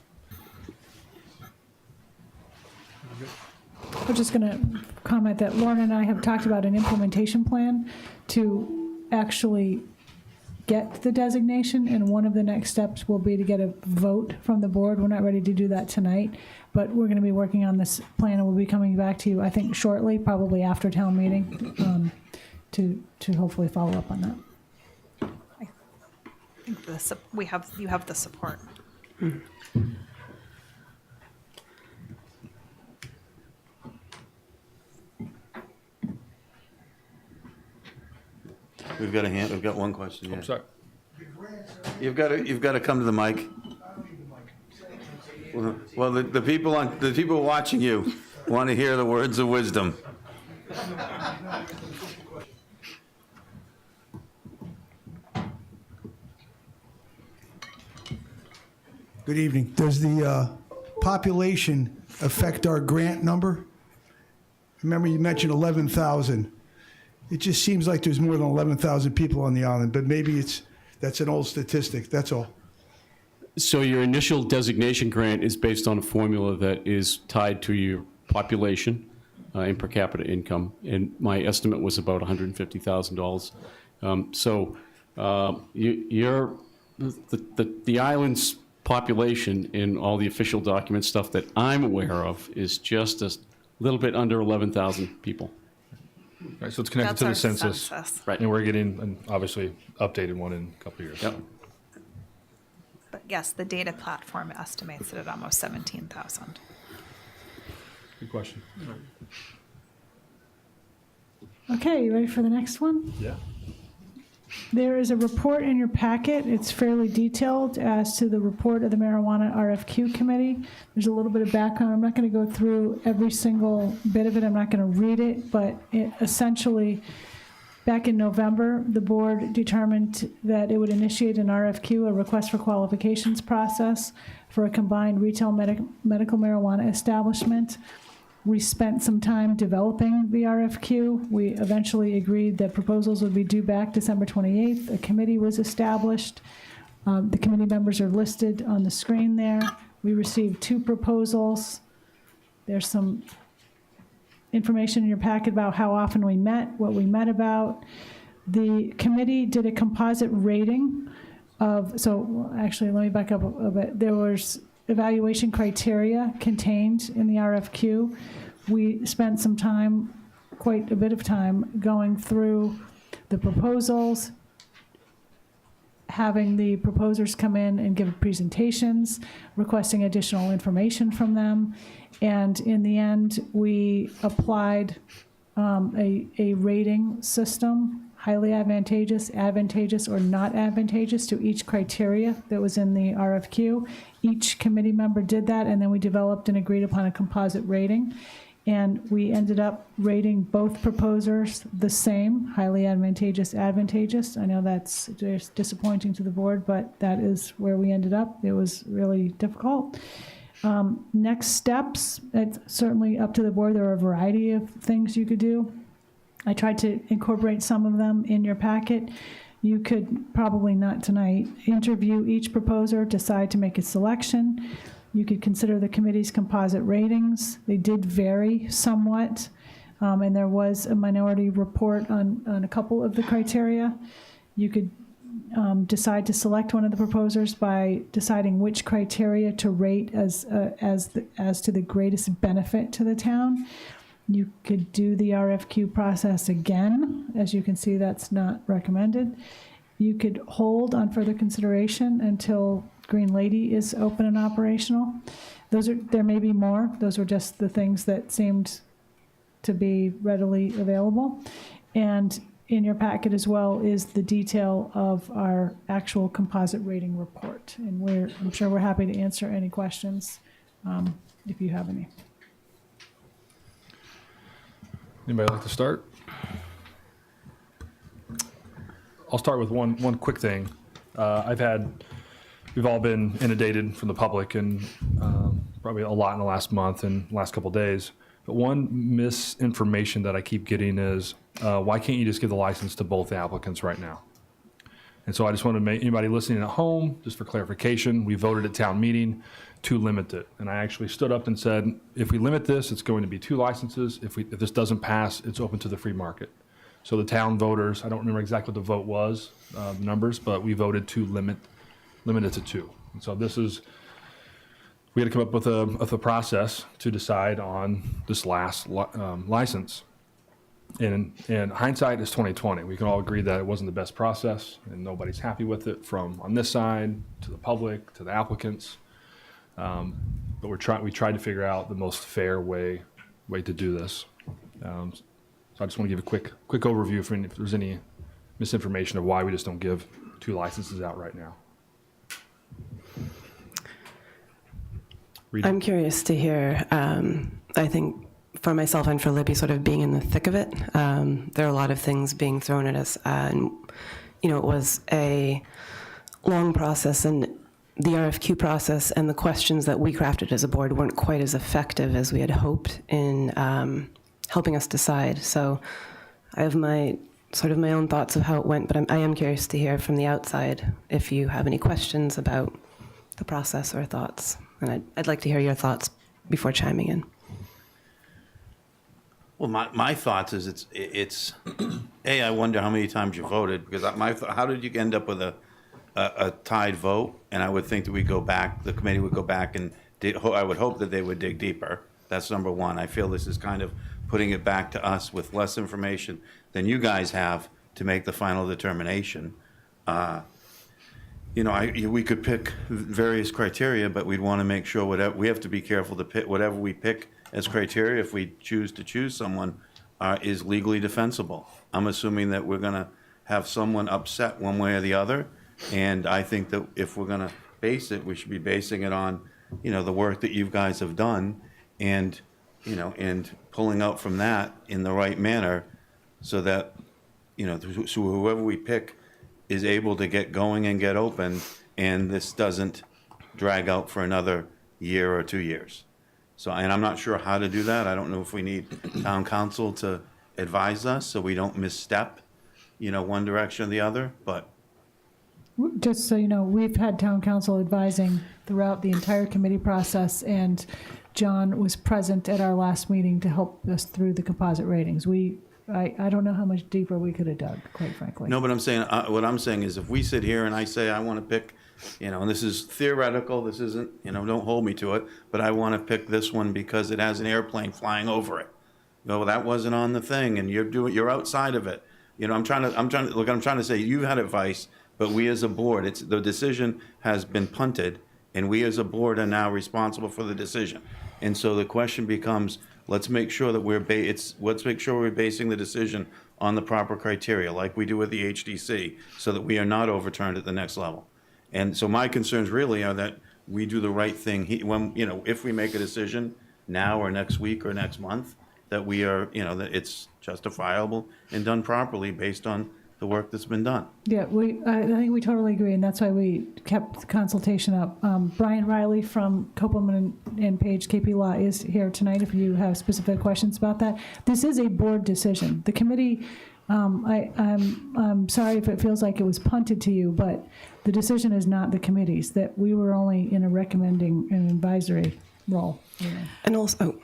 We're just going to comment that Lauren and I have talked about an implementation plan to actually get the designation, and one of the next steps will be to get a vote from the board. We're not ready to do that tonight, but we're going to be working on this plan, and we'll be coming back to you, I think, shortly, probably after town meeting, to hopefully follow up on that. I think you have the support. We've got a hand. We've got one question. Yeah. I'm sorry. You've got to come to the mic. Well, the people watching you want to hear the words of wisdom. Good evening. Does the population affect our grant number? Remember you mentioned 11,000. It just seems like there's more than 11,000 people on the island, but maybe that's an old statistic, that's all. So your initial designation grant is based on a formula that is tied to your population and per capita income, and my estimate was about $150,000. The island's population in all the official document stuff that I'm aware of is just a little bit under 11,000 people. Right, so it's connected to the census. Right. And we're getting an obviously updated one in a couple of years. Yep. But yes, the data platform estimates it at almost 17,000. Good question. Okay, you ready for the next one? Yeah. There is a report in your packet. It's fairly detailed as to the report of the Marijuana RFQ Committee. There's a little bit of background. I'm not going to go through every single bit of it. I'm not going to read it, but essentially, back in November, the board determined that it would initiate an RFQ, a request for qualifications process, for a combined retail medical marijuana establishment. We spent some time developing the RFQ. We eventually agreed that proposals would be due back December 28th. A committee was established. The committee members are listed on the screen there. We received 2 proposals. There's some information in your packet about how often we met, what we met about. The committee did a composite rating so actually, let me back up a bit. There was evaluation criteria contained in the RFQ. We spent some time, quite a bit of time, going through the proposals, having the proposers come in and give presentations, requesting additional information from them. And in the end, we applied a rating system, highly advantageous, advantageous, or not advantageous to each criteria that was in the RFQ. Each committee member did that, and then we developed and agreed upon a composite rating. And we ended up rating both proposers the same, highly advantageous, advantageous. I know that's just disappointing to the board, but that is where we ended up. It was really difficult. Next steps, it's certainly up to the board. There are a variety of things you could do. I tried to incorporate some of them in your packet. You could, probably not tonight, interview each proposer, decide to make a selection. You could consider the committee's composite ratings. They did vary somewhat, and there was a minority report on a couple of the criteria. You could decide to select one of the proposers by deciding which criteria to rate as to the greatest benefit to the town. You could do the RFQ process again. As you can see, that's not recommended. You could hold on further consideration until Green Lady is open and operational. There may be more. Those were just the things that seemed to be readily available. And in your packet as well is the detail of our actual composite rating report. And I'm sure we're happy to answer any questions if you have any. Anybody like to start? I'll start with one quick thing. We've all been inundated from the public, and probably a lot in the last month and last couple of days. But one misinformation that I keep getting is, why can't you just give the license to both applicants right now? And so I just want to make anybody listening at home, just for clarification, we voted at town meeting to limit it. And I actually stood up and said, if we limit this, it's going to be 2 licenses. If this doesn't pass, it's open to the free market. So the town voters, I don't remember exactly what the vote was, numbers, but we voted to limit it to 2. And so we had to come up with a process to decide on this last license. And hindsight is 2020. We can all agree that it wasn't the best process, and nobody's happy with it, from on this side to the public to the applicants. But we tried to figure out the most fair way to do this. So I just want to give a quick overview if there's any misinformation of why we just don't give 2 licenses out right now. I'm curious to hear, I think for myself and for Libby, sort of being in the thick of it, there are a lot of things being thrown at us. And, it was a long process, and the RFQ process and the questions that we crafted as a board weren't quite as effective as we had hoped in helping us decide. So I have my own thoughts of how it went, but I am curious to hear from the outside if you have any questions about the process or thoughts. And I'd like to hear your thoughts before chiming in. Well, my thoughts is it's I wonder how many times you voted, because how did you end up with a tied vote? And I would think that the committee would go back and I would hope that they would dig deeper. That's number one. I feel this is kind of putting it back to us with less information than you guys have to make the final determination. We could pick various criteria, but we'd want to make sure we have to be careful to pick whatever we pick as criteria. If we choose to choose someone, is legally defensible. I'm assuming that we're going to have someone upset one way or the other, and I think that if we're going to base it, we should be basing it on, the work that you guys have done, and pulling out from that in the right manner, so that so whoever we pick is able to get going and get open, and this doesn't drag out for another year or 2 years. So, and I'm not sure how to do that. I don't know if we need town council to advise us so we don't misstep, one direction or the other, but. Just so you know, we've had town council advising throughout the entire committee process, and John was present at our last meeting to help us through the composite ratings. We I don't know how much deeper we could have dug, quite frankly. No, but I'm saying, what I'm saying is if we sit here and I say I want to pick, and this is theoretical, this isn't, don't hold me to it, but I want to pick this one because it has an airplane flying over it. No, that wasn't on the thing, and you're outside of it. I'm trying to say you've had advice, but we as a board, the decision has been punted, and we as a board are now responsible for the decision. And so the question becomes, let's make sure that we're basing the decision on the proper criteria, like we do with the HDC, so that we are not overturned at the next level. And so my concerns really are that we do the right thing if we make a decision now or next week or next month, that we are, that it's justifiable and done properly based on the work that's been done. Yeah, I think we totally agree, and that's why we kept the consultation up. Brian Riley from Copeland and Page KP Law is here tonight if you have specific questions about that. This is a board decision. The committee, I'm sorry if it feels like it was punted to you, but the decision is not the committee's, that we were only in a recommending and advisory role. And also,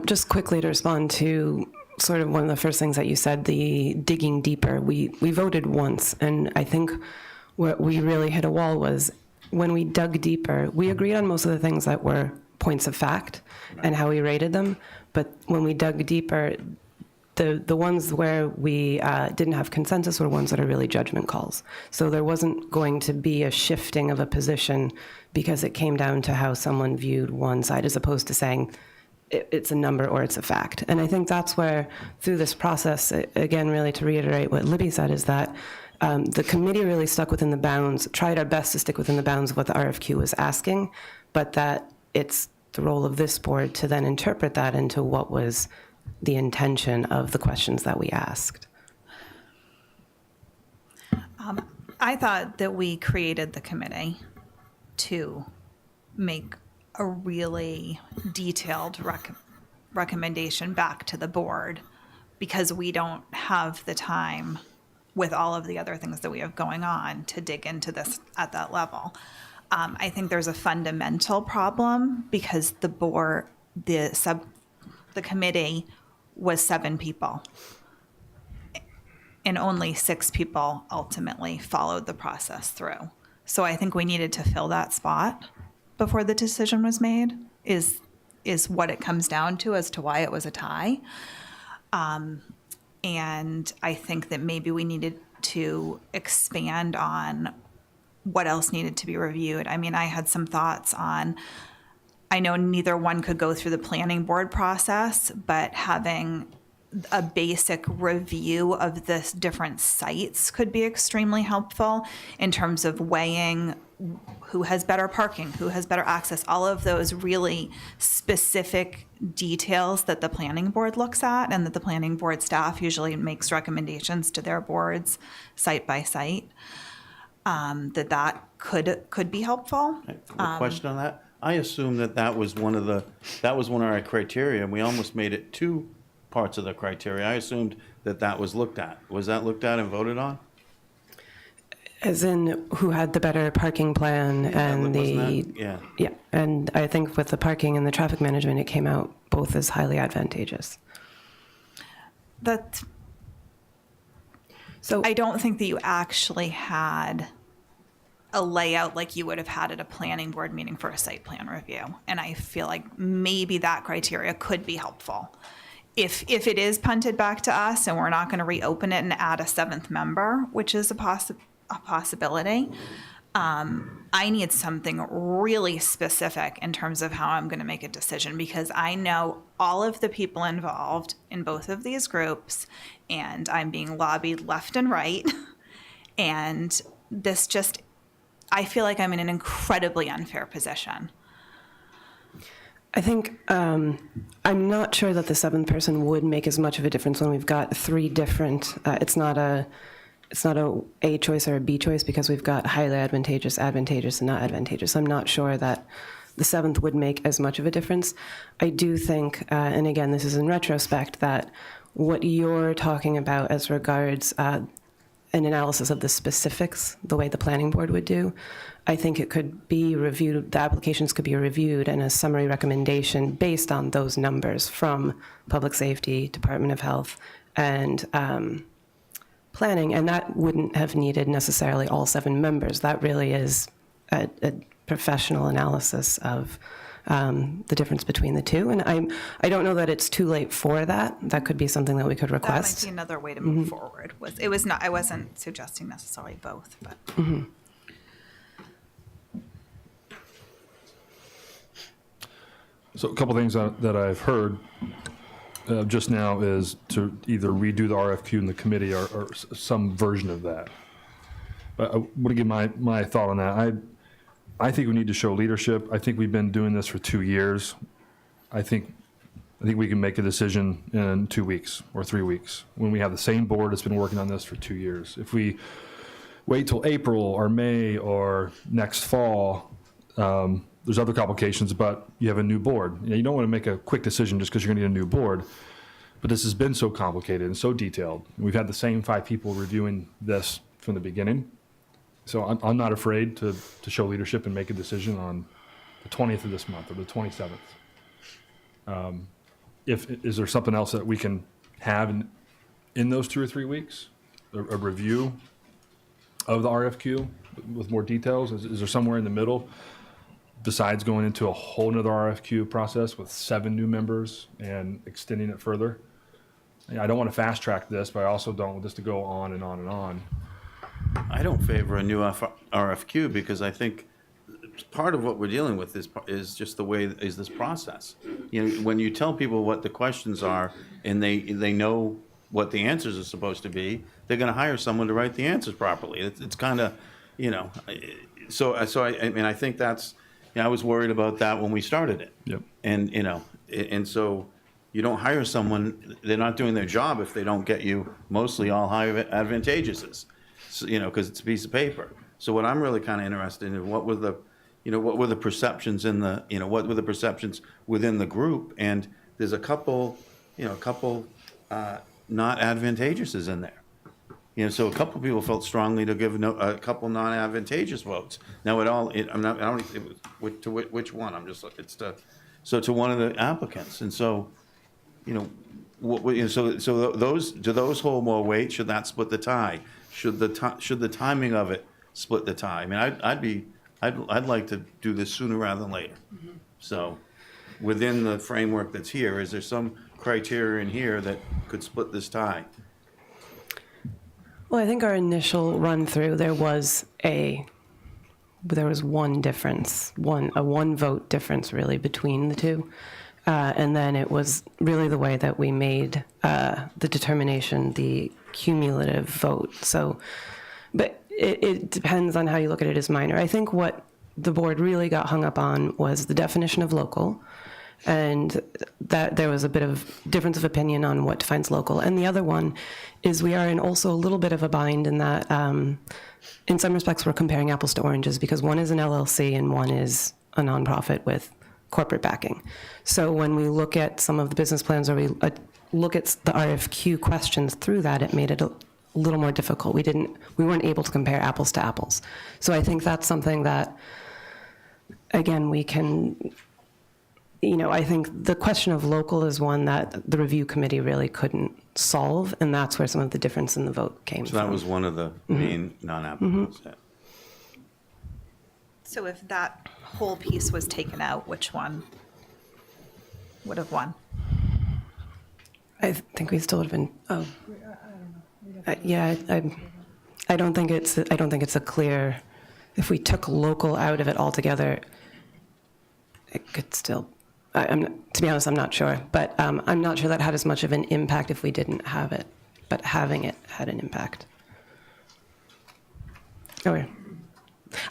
just quickly to respond to sort of one of the first things that you said, the digging deeper. We voted once, and I think what we really hit a wall was when we dug deeper, we agreed on most of the things that were points of fact and how we rated them, but when we dug deeper, the ones where we didn't have consensus were ones that are really judgment calls. So there wasn't going to be a shifting of a position because it came down to how someone viewed one side as opposed to saying, it's a number or it's a fact. And I think that's where, through this process, again, really to reiterate what Libby said, is that the committee really stuck within the bounds, tried our best to stick within the bounds of what the RFQ was asking, but that it's the role of this board to then interpret that into what was the intention of the questions that we asked. I thought that we created the committee to make a really detailed recommendation back to the board because we don't have the time with all of the other things that we have going on to dig into this at that level. I think there's a fundamental problem because the committee was 7 people and only 6 people ultimately followed the process through. So I think we needed to fill that spot before the decision was made is what it comes down to as to why it was a tie. And I think that maybe we needed to expand on what else needed to be reviewed. I mean, I had some thoughts on, I know neither one could go through the planning board process, but having a basic review of the different sites could be extremely helpful in terms of weighing who has better parking, who has better access, all of those really specific details that the planning board looks at and that the planning board staff usually makes recommendations to their boards site by site, that could be helpful. A question on that? I assume that was one of our criteria, and we almost made it 2 parts of the criteria. I assumed that was looked at. Was that looked at and voted on? As in who had the better parking plan and yeah. And I think with the parking and the traffic management, it came out both as highly advantageous. So I don't think that you actually had a layout like you would have had at a planning board meeting for a site plan review. And I feel like maybe that criteria could be helpful. If it is punted back to us and we're not going to reopen it and add a 7th member, which is a possibility, I need something really specific in terms of how I'm going to make a decision because I know all of the people involved in both of these groups and I'm being lobbied left and right. And I feel like I'm in an incredibly unfair position. I think I'm not sure that the 7th person would make as much of a difference when we've got 3 different. It's not a choice or a B choice because we've got highly advantageous, and not advantageous. I'm not sure that the 7th would make as much of a difference. I do think, and again, this is in retrospect, that what you're talking about as regards an analysis of the specifics, the way the planning board would do, I think it could be reviewed, the applications could be reviewed and a summary recommendation based on those numbers from Public Safety, Department of Health, and Planning, and that wouldn't have needed necessarily all 7 members. That really is a professional analysis of the difference between the two. And I don't know that it's too late for that. That could be something that we could request. That might be another way to move forward. I wasn't suggesting necessarily both, but. So a couple things that I've heard just now is to either redo the RFQ in the committee or some version of that. But I want to give my thought on that. I think we need to show leadership. I think we've been doing this for 2 years. I think we can make a decision in 2 weeks or 3 weeks when we have the same board that's been working on this for 2 years. If we wait till April or May or next fall, there's other complications, but you have a new board. You don't want to make a quick decision just because you're going to need a new board. But this has been so complicated and so detailed. We've had the same 5 people reviewing this from the beginning. So I'm not afraid to show leadership and make a decision on the 20th of this month or the 27th. Is there something else that we can have in those 2 or 3 weeks? A review of the RFQ with more details? Is there somewhere in the middle besides going into a whole nother RFQ process with 7 new members and extending it further? I don't want to fast track this, but I also don't want this to go on and on and on. I don't favor a new RFQ because I think part of what we're dealing with is just the way is this process. You know, when you tell people what the questions are and they know what the answers are supposed to be, they're going to hire someone to write the answers properly. It's kind of, you know, so I mean I think that's. I was worried about that when we started it. Yep. And, you know, and so you don't hire someone, they're not doing their job if they don't get you mostly all high advantageouses, so, you know, because it's a piece of paper. So what I'm really kind of interested in is what were the perceptions what were the perceptions within the group? And there's a couple not advantageouses in there. You know, so a couple people felt strongly to give a couple non-advantageous votes. Now, which one? To one of the applicants, and so, you know, so those hold more weight? Should that split the tie? Should the timing of it split the tie? I mean, I'd like to do this sooner rather than later. So, within the framework that's here, is there some criteria in here that could split this tie? Well, I think our initial run through, there was one difference, a one vote difference really between the two. And then it was really the way that we made the determination, the cumulative vote. So, but it depends on how you look at it as minor. I think what the board really got hung up on was the definition of local, and that there was a bit of difference of opinion on what defines local. And the other one is we are in also a little bit of a bind in that in some respects we're comparing apples to oranges because one is an LLC and one is a nonprofit with corporate backing. So when we look at some of the business plans or we look at the RFQ questions through that, it made it a little more difficult. We weren't able to compare apples to apples. So I think that's something that, again, we can, you know, I think the question of local is one that the review committee really couldn't solve, and that's where some of the difference in the vote came from. So that was one of the main non-applicants. Yeah. So if that whole piece was taken out, which one would have won? I think we still would have been. Oh, yeah. I don't think it's a clear. If we took local out of it altogether, it could still. To be honest, I'm not sure, but I'm not sure that had as much of an impact if we didn't have it, but having it had an impact. Okay.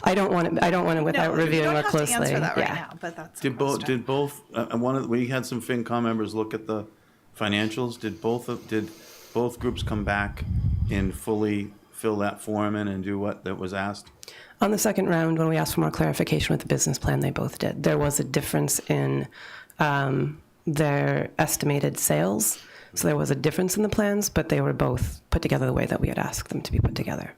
I don't want to without reviewing more closely. You don't have to answer that right now, but that's Did both? We had some FinCom members look at the financials. Did both groups come back and fully fill that form in and do what that was asked? On the second round, when we asked for more clarification with the business plan, they both did. There was a difference in their estimated sales. So there was a difference in the plans, but they were both put together the way that we had asked them to be put together.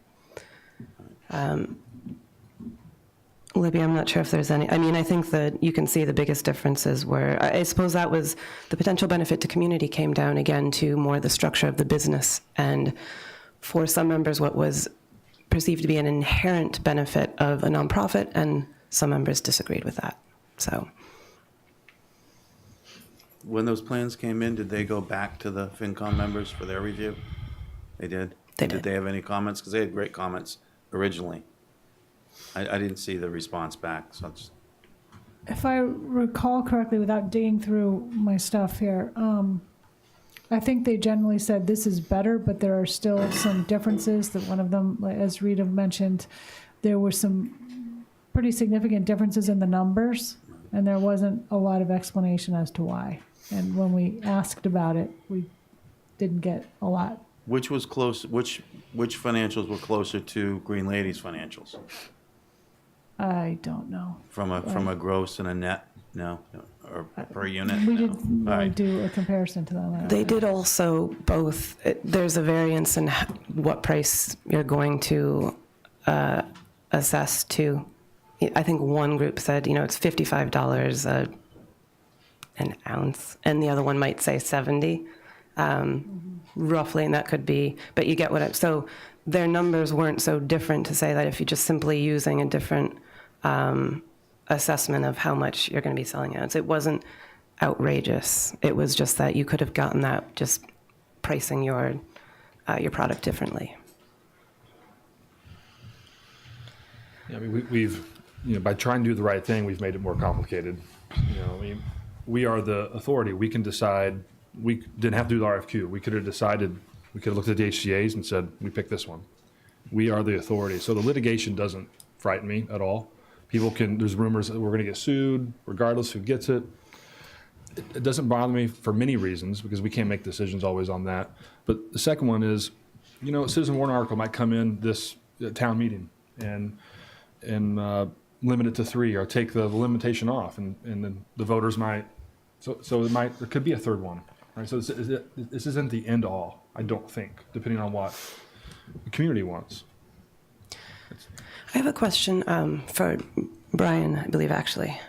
Libby, I'm not sure if there's any, I mean, I think that you can see the biggest differences were, I suppose that was, the potential benefit to community came down again to more the structure of the business. And for some members, what was perceived to be an inherent benefit of a nonprofit, and some members disagreed with that, so. When those plans came in, did they go back to the FinCom members for their review? They did? They did. Did they have any comments? Because they had great comments originally. I didn't see the response back, so it's, If I recall correctly, without digging through my stuff here, I think they generally said this is better, but there are still some differences. That one of them, as Rita mentioned, there were some pretty significant differences in the numbers, and there wasn't a lot of explanation as to why. And when we asked about it, we didn't get a lot. which was close, which financials were closer to Green Lady's financials? I don't know. From a gross and a net, no, or per unit? We No. didn't All really right. do a comparison to them. They did also both, there's a variance in what price you're going to assess to. I think one group said, it's $55 an ounce, and the other one might say 70, roughly, and that could be, but you get so their numbers weren't so different to say that if you're just simply using a different assessment of how much you're going to be selling out. It wasn't outrageous. It was just that you could have gotten that just pricing your product differently. Yeah, I mean, we've, by trying to do the right thing, we've made it more complicated. We are the authority. We can decide. We didn't have to do the RFQ. We could have decided, we could have looked at the HCA's and said, we picked this one. We are the authority. So the litigation doesn't frighten me at all. There's rumors that we're going to get sued, regardless who gets it. It doesn't bother me for many reasons, because we can't make decisions always on that. But the second one is, a citizen warrant article might come in this town meeting and limit it to 3, or take the limitation off, and then the voters might, so there could be a third one, right? So this isn't the end all, I don't think, depending on what the community wants. I have a question for Brian, I believe, actually.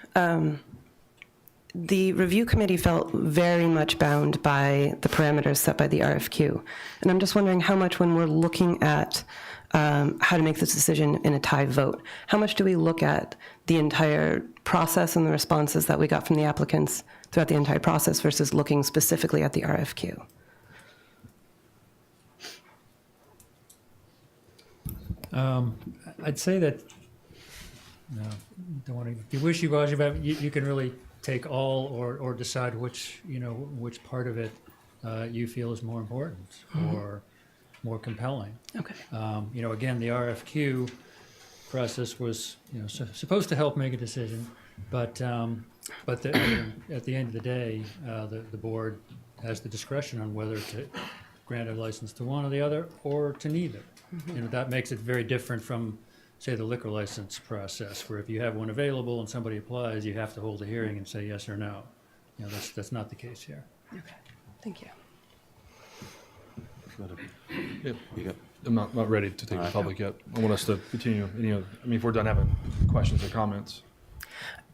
The review committee felt very much bound by the parameters set by the RFQ. And I'm just wondering how much, when we're looking at how to make this decision in a tie vote, how much do we look at the entire process and the responses that we got from the applicants throughout the entire process versus looking specifically at the RFQ? I'd say that, don't want to be wishy-washy, but you can really take all or decide which part of it you feel is more important or more compelling. Okay. Again, the RFQ process was supposed to help make a decision, but at the end of the day, the board has the discretion on whether to grant a license to one or the other, or to neither. That makes it very different from, say, the liquor license process, where if you have one available and somebody applies, you have to hold a hearing and say yes or no. That's not the case here. Okay, thank you. Yep. I'm not ready to take the public yet. I want us to continue. If we're done having questions or comments.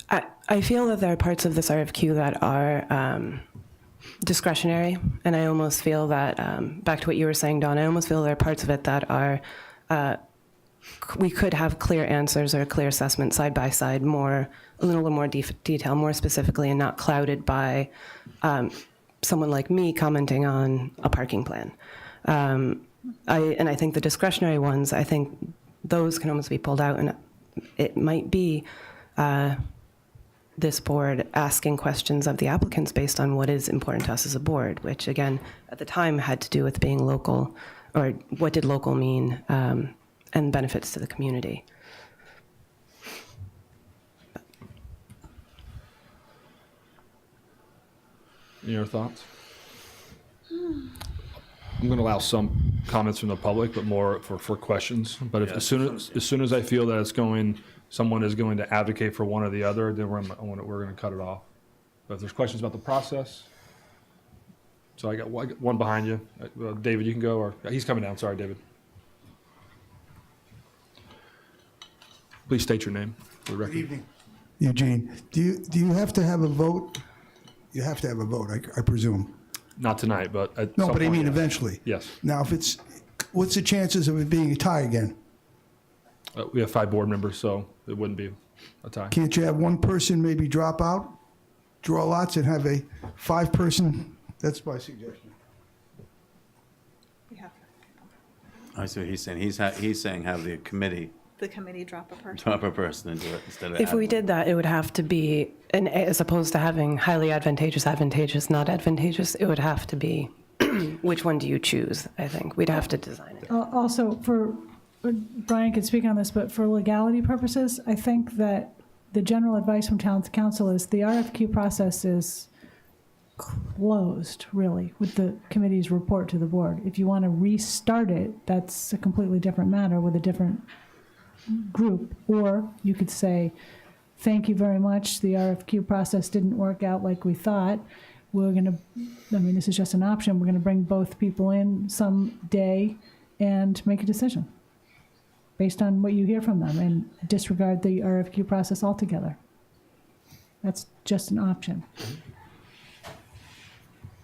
I feel that there are parts of this RFQ that are discretionary, and I almost feel that, back to what you were saying, Dawn, I almost feel there are parts of it that are, we could have clear answers or a clear assessment side by side, a little more detail, more specifically, and not clouded by someone like me commenting on a parking plan. I think the discretionary ones, I think those can almost be pulled out, and it might be this board asking questions of the applicants based on what is important to us as a board, which again, at the time had to do with being local, or what did local mean, and benefits to the community. Your thoughts? I'm going to allow some comments from the public, but more for questions. But as soon as I feel that someone is going to advocate for one or the other, then we're going to cut it off. But if there's questions about the process, so I got one behind you. David, you can go, or he's coming down. Sorry, David. Please state your name. for the record. Good evening. Eugene, do you have to have a vote? You have to have a vote, I presume. Not tonight, but at No, some but I point, mean yes. eventually. Yes. Now, what's the chances of it being a tie again? We have 5 board members, so it wouldn't be a tie. Can't you have one person maybe drop out, draw lots, and have a 5-person? That's my suggestion. I see what he's saying. He's saying have the committee The committee drop a person. drop a person and do it instead of. If we admin. did that, it would have to be, and as opposed to having highly advantageous, not advantageous, it would have to be, which one do you choose, I think. We'd have to design it. Also, Brian could speak on this, but for legality purposes, I think that the general advice from town council is the RFQ process is closed, really, with the committee's report to the board. If you want to restart it, that's a completely different matter with a different group. Or you could say, thank you very much, the RFQ process didn't work out like we thought. We're going to, this is just an option, we're going to bring both people in someday and make a decision based on what you hear from them and disregard the RFQ process altogether. That's just an option.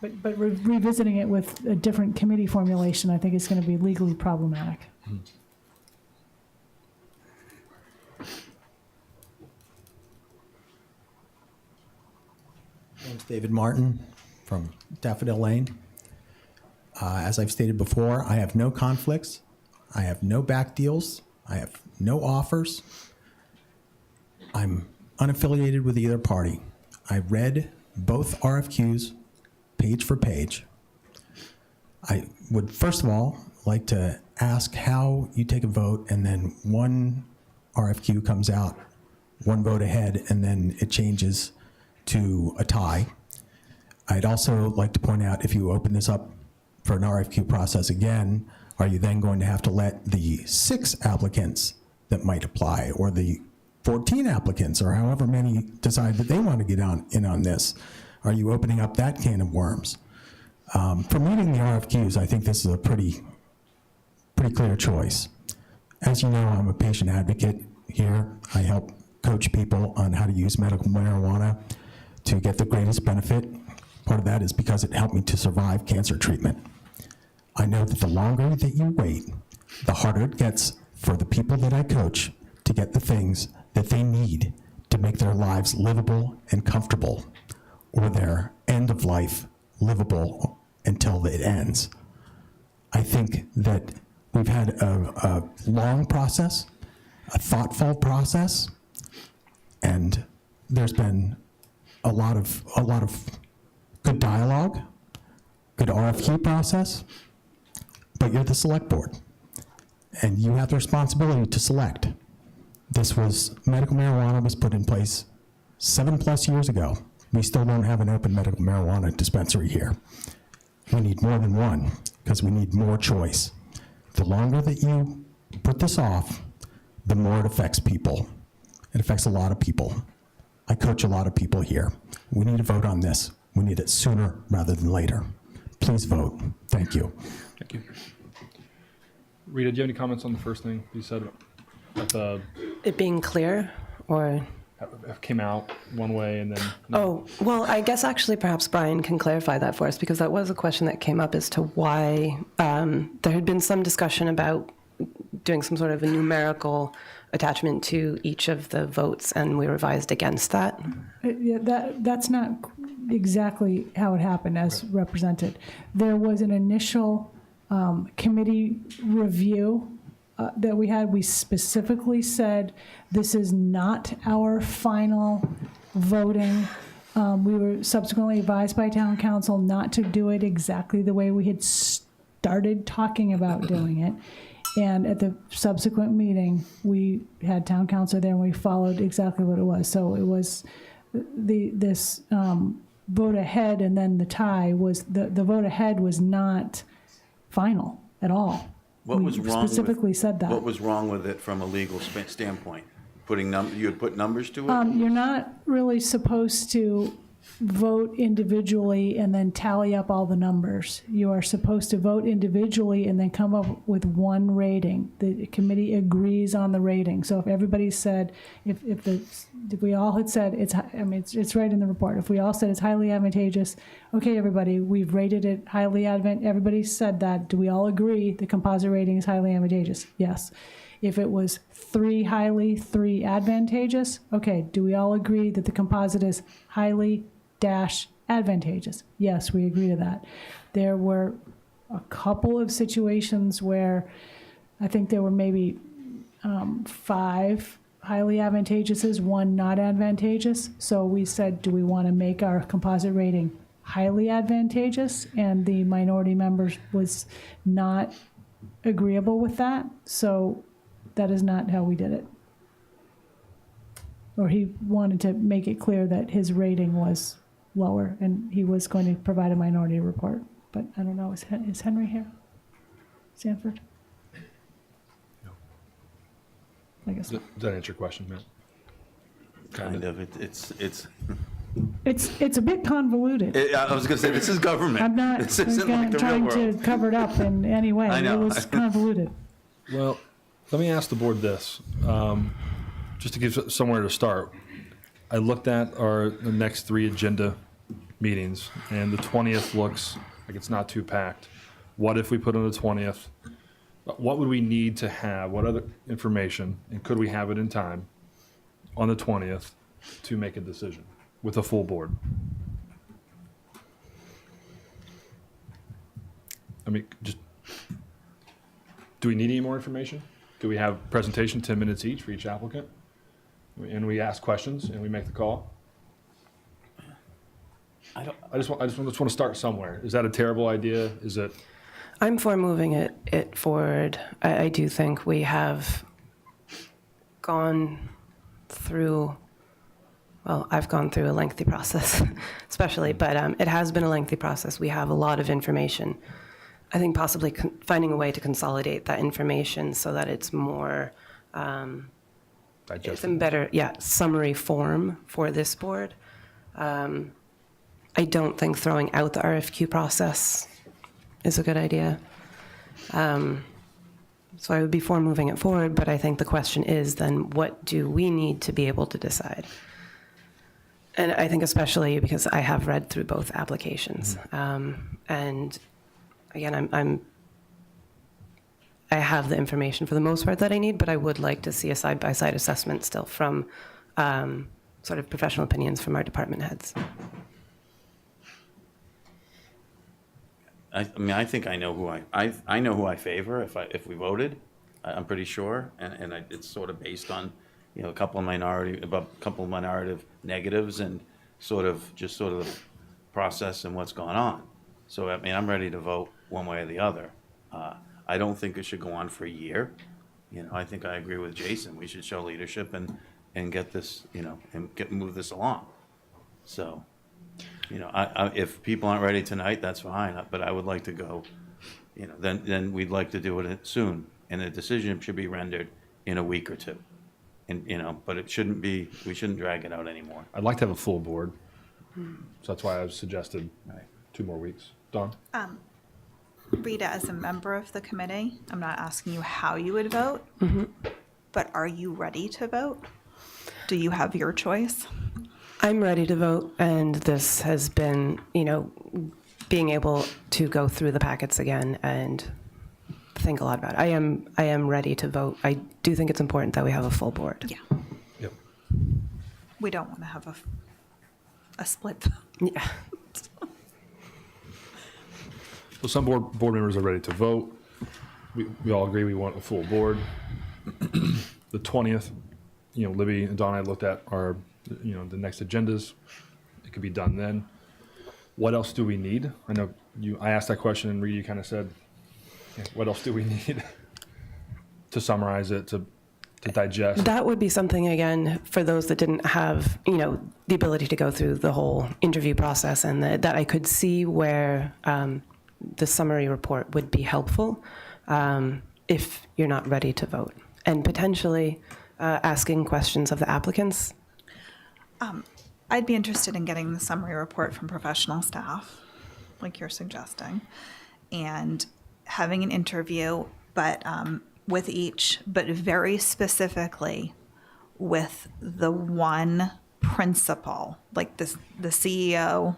But revisiting it with a different committee formulation, I think is going to be legally problematic. Name's David Martin from Daffodil Lane. As I've stated before, I have no conflicts. I have no back deals. I have no offers. I'm unaffiliated with either party. I read both RFQs page for page. I would first of all like to ask how you take a vote and then one RFQ comes out, one vote ahead, and then it changes to a tie. I'd also like to point out, if you open this up for an RFQ process again, are you then going to have to let the 6 applicants that might apply, or the 14 applicants, or however many decide that they want to get in on this? Are you opening up that can of worms? For meeting the RFQs, I think this is a pretty clear choice. As you know, I'm a patient advocate here. I help coach people on how to use medical marijuana to get the greatest benefit. Part of that is because it helped me to survive cancer treatment. I know that the longer that you wait, the harder it gets for the people that I coach to get the things that they need to make their lives livable and comfortable, or their end of life livable until it ends. I think that we've had a long process, a thoughtful process, and there's been a lot of good dialogue, good RFQ process, but you're the select board, and you have the responsibility to select. Medical marijuana was put in place 7+ years ago. We still don't have an open medical marijuana dispensary here. We need more than one, because we need more choice. The longer that you put this off, the more it affects people. It affects a lot of people. I coach a lot of people here. We need to vote on this. We need it sooner rather than later. Please vote. Thank you. Thank you. Rita, do you have any comments on the first thing you said about It being clear, or? it came out one way and then... Oh, well, I guess actually perhaps Brian can clarify that for us, because that was a question that came up as to why there had been some discussion about doing some sort of a numerical attachment to each of the votes, and we revised against that. Yeah, that's not exactly how it happened as represented. There was an initial committee review that we had. We specifically said, this is not our final voting. We were subsequently advised by town council not to do it exactly the way we had started talking about doing it. And at the subsequent meeting, we had town council there and we followed exactly what it was. So it was this vote ahead, and then the tie was, the vote ahead was not final at all. What We was wrong specifically with, said that. What was wrong with it from a legal standpoint? You had put numbers to it? You're not really supposed to vote individually and then tally up all the numbers. You are supposed to vote individually and then come up with one rating. The committee agrees on the rating. So if everybody said, if we all had said, it's right in the report. If we all said it's highly advantageous, okay, everybody, we've rated it highly advantageous. Everybody said that. Do we all agree the composite rating is highly advantageous? Yes. If it was 3 highly, 3 advantageous, okay, do we all agree that the composite is highly advantageous? Yes, we agree to that. There were a couple of situations where I think there were maybe 5 highly advantageouses, 1 not advantageous. So we said, do we want to make our composite rating highly advantageous? And the minority members was not agreeable with that. So that is not how we did it. Or he wanted to make it clear that his rating was lower, and he was going to provide a minority report. But I don't know, is Henry here? Sanford? I guess Does that answer your question, Matt? Kind of. it's a bit convoluted. I was going to say, this is government. I'm not This isn't like the real trying to world. cover it up in any way. I know. It was convoluted. Well, let me ask the board this, just to give somewhere to start. I looked at the next 3 agenda meetings, and the 20th looks like it's not too packed. What if we put on the 20th? What would we need to have? What other information, and could we have it in time on the 20th to make a decision with a full board? I mean, just, do we need any more information? Do we have presentation 10 minutes each for each applicant? And we ask questions and we make the call? I just want to start somewhere. Is that a terrible idea? Is it? I'm for moving it forward. I do think we have gone through, well, I've gone through a lengthy process, especially, but it has been a lengthy process. We have a lot of information. I think possibly finding a way to consolidate that information so that it's more, it's in better, summary form for this board. I don't think throwing out the RFQ process is a good idea. So I would be for moving it forward, but I think the question is then what do we need to be able to decide? And I think especially because I have read through both applications. And again, I have the information for the most part that I need, but I would like to see a side-by-side assessment still from sort of professional opinions from our department heads. I mean, I think I know who I know who I favor if we voted. I'm pretty sure, and it's sort of based on, a couple of minority negatives and sort of the process and what's going on. So I mean, I'm ready to vote one way or the other. I don't think it should go on for a year. I think I agree with Jason. We should show leadership and get this, and move this along. So. If people aren't ready tonight, that's fine, but I would like to go, then we'd like to do it soon. And a decision should be rendered in a week or 2. And, but we shouldn't drag it out anymore. I'd like to have a full board. So that's why I've suggested 2 more weeks. Dawn? Rita, as a member of the committee, I'm not asking you how you would vote, but are you ready to vote? Do you have your choice? I'm ready to vote, and this has been, being able to go through the packets again and think a lot about it. I am ready to vote. I do think it's important that we have a full board. Yeah. Yep. We don't want to have a split vote. Yeah. So some board members are ready to vote. We all agree we want a full board. The 20th, Libby and Dawn and I looked at our the next agendas. It could be done then. What else do we need? I know I asked that question, and Rita, you kind of said, what else do we need to summarize it, to digest? That would be something, again, for those that didn't have, the ability to go through the whole interview process, and that I could see where the summary report would be helpful if you're not ready to vote. And potentially asking questions of the applicants. I'd be interested in getting the summary report from professional staff, like you're suggesting, and having an interview, but with each, but very specifically with the one principal, like the CEO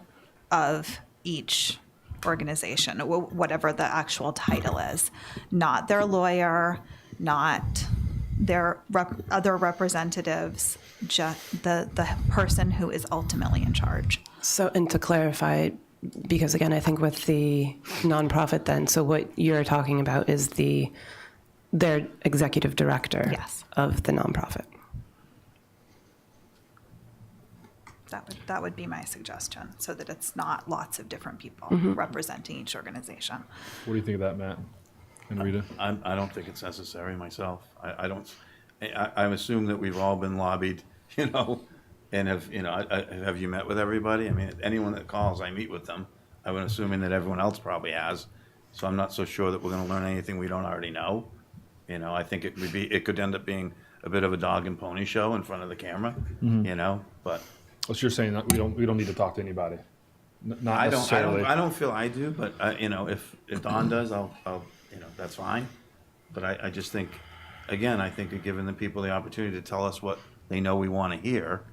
of each organization, whatever the actual title is, not their lawyer, not their other representatives, just the person who is ultimately in charge. So, and to clarify, because again, I think with the nonprofit then, so what you're talking about is their executive director of the nonprofit. That would be my suggestion, so that it's not lots of different people representing each organization. What do you think of that, Matt and Rita? I don't think it's necessary myself. I assume that we've all been lobbied, and have you met with everybody? I mean, anyone that calls, I meet with them. I'm assuming that everyone else probably has. So I'm not so sure that we're going to learn anything we don't already know. I think it could end up being a bit of a dog and pony show in front of the camera, but. So you're saying that we don't need to talk to anybody? Not necessarily. I don't feel I do, but if Don does, I'll that's fine. But I just think, again, I think giving the people the opportunity to tell us what they know we want to hear,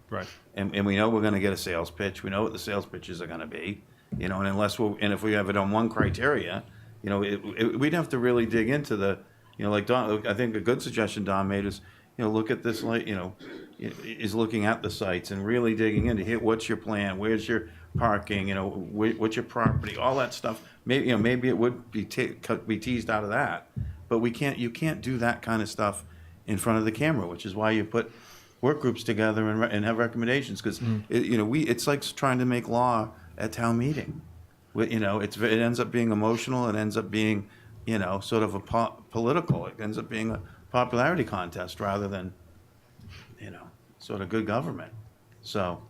right? And we know we're going to get a sales pitch. We know what the sales pitches are going to be, and if we have it on one criteria, we'd have to really dig into the, like Don. I think a good suggestion Don made is, look at this, is looking at the sites and really digging into here. What's your plan? Where's your parking? What's your property? All that stuff. Maybe it would be teased out of that, but you can't do that kind of stuff in front of the camera, which is why you put work groups together and have recommendations, because it's like trying to make law at town meeting. It ends up being emotional. It ends up being sort of a political. It ends up being a popularity contest rather than sort of good government. So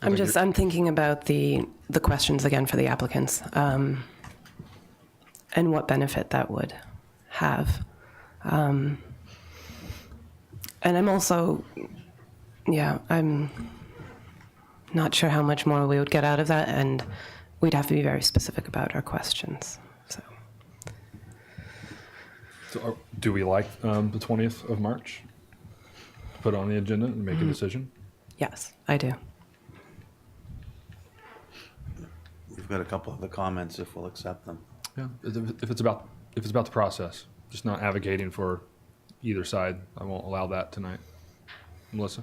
I'm thinking about the questions again for the applicants, and what benefit that would have. And I'm also, I'm not sure how much more we would get out of that, and we'd have to be very specific about our questions. So do we like the 20th of March? Put on the agenda and make a decision? Yes, I do. We've got a couple of the comments if we'll accept them. Yeah, if it's about the process, just not advocating for either side, I won't allow that tonight. Melissa?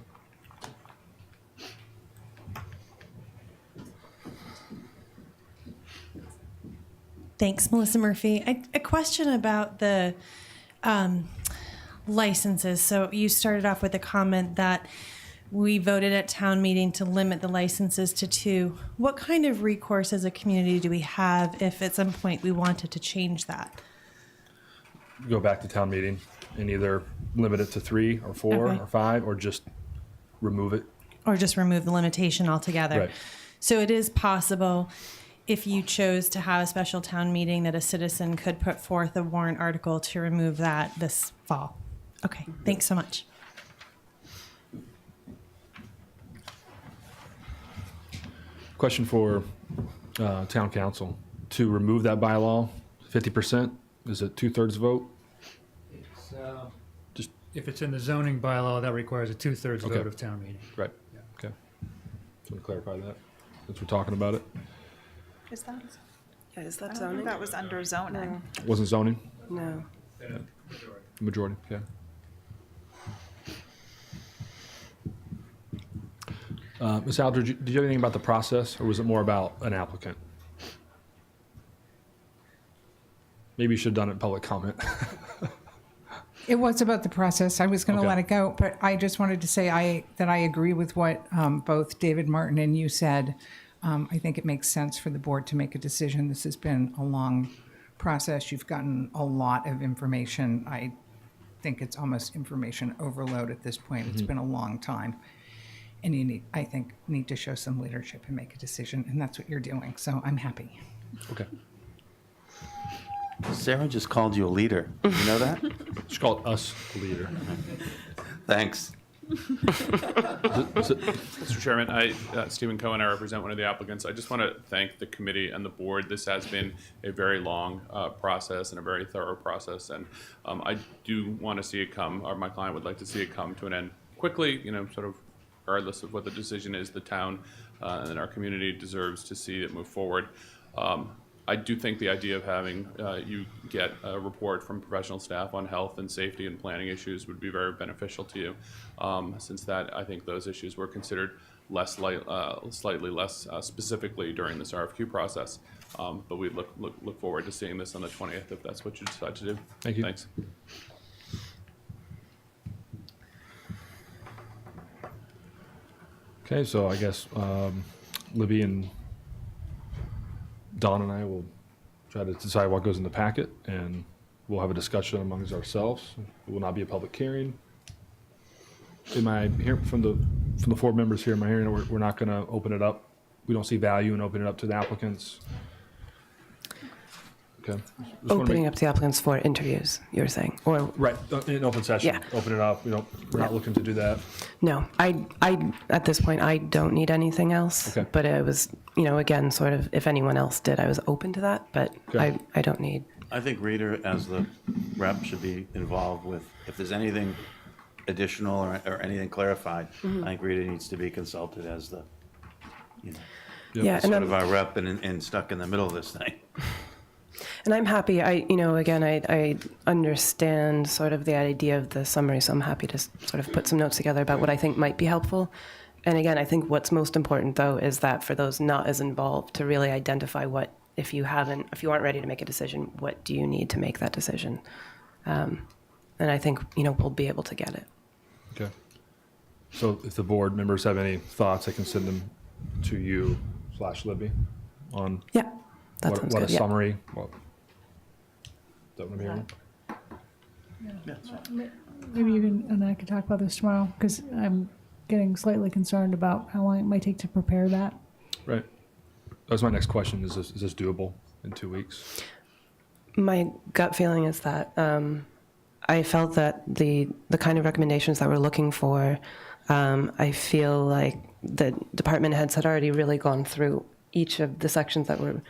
Thanks, Melissa Murphy. A question about the licenses. So you started off with a comment that we voted at town meeting to limit the licenses to 2. What kind of recourse as a community do we have if at some point we wanted to change that? Go back to town meeting and either limit it to 3 or 4 Okay. or 5, or just remove it. Or just remove the limitation altogether? Right. So it is possible, if you chose to have a special town meeting, that a citizen could put forth a warrant article to remove that this fall. Okay, thanks so much. Question for town council. To remove that bylaw, 50%, is it 2/3 vote? It's, if it's in the zoning bylaw, that requires a 2/3 Okay. vote of town meeting. Right, okay. So to clarify that, since we're talking about it. Is that? Yeah, is I that don't zoning? think that was under zoning. Wasn't zoning? No. Yeah. Majority, okay. Ms. Aldridge, did you have anything about the process, or was it more about an applicant? Maybe you should have done it in public comment. It was about the process. I was going to Okay. let it go, but I just wanted to say that I agree with what both David Martin and you said. I think it makes sense for the board to make a decision. This has been a long process. You've gotten a lot of information. I think it's almost information overload at this point. It's been a long time. And you need to show some leadership and make a decision, and that's what you're doing. So I'm happy. Okay. Sarah just called you a leader. You know that? She called us a leader. Thanks. Mr. Chairman, Stephen Cohen, I represent one of the applicants. I just want to thank the committee and the board. This has been a very long process and a very thorough process, and I do want to see it come, or my client would like to see it come to an end quickly, sort of regardless of what the decision is, the town and our community deserves to see it move forward. I do think the idea of having you get a report from professional staff on health and safety and planning issues would be very beneficial to you, since that I think those issues were considered slightly less specifically during this RFQ process. But we look forward to seeing this on the 20th if that's what you decide to do. Thank you. Thanks. Okay, so I guess Libby and Don and I will try to decide what goes in the packet, and we'll have a discussion amongst ourselves. It will not be a public hearing. Am I hearing from the 4 members here? Am I hearing that we're not going to open it up? We don't see value in opening it up to the applicants. Okay. Opening up to the applicants for interviews, you're saying, or right in open session. Yeah. Open it up. We're not looking to do that. No, I at this point I don't need anything else. Okay. But it was, again, sort of if anyone else did, I was open to that. But Okay. I don't need. I think Rita, as the rep, should be involved with, if there's anything additional or anything clarified, Mhm. I think Rita needs to be consulted as the, Yeah, and sort I'm- of our rep and stuck in the middle of this thing. And I'm happy. I understand sort of the idea of the summary, so I'm happy to sort of put some notes together about what I think might be helpful. And again, I think what's most important though is that for those not as involved to really identify what, if you aren't ready to make a decision, what do you need to make that decision? And I think we'll be able to get it. Okay. So if the board members have any thoughts, I can send them to you / Libby on that what sounds a good, yeah. summary. Is that what I'm hearing? Maybe you and I could talk about this tomorrow, because I'm getting slightly concerned about how long it might take to prepare that. Right. That was my next question. Is this doable in 2 weeks? My gut feeling is that I felt that the kind of recommendations that we're looking for, I feel like the department heads had already really gone through each of the sections that were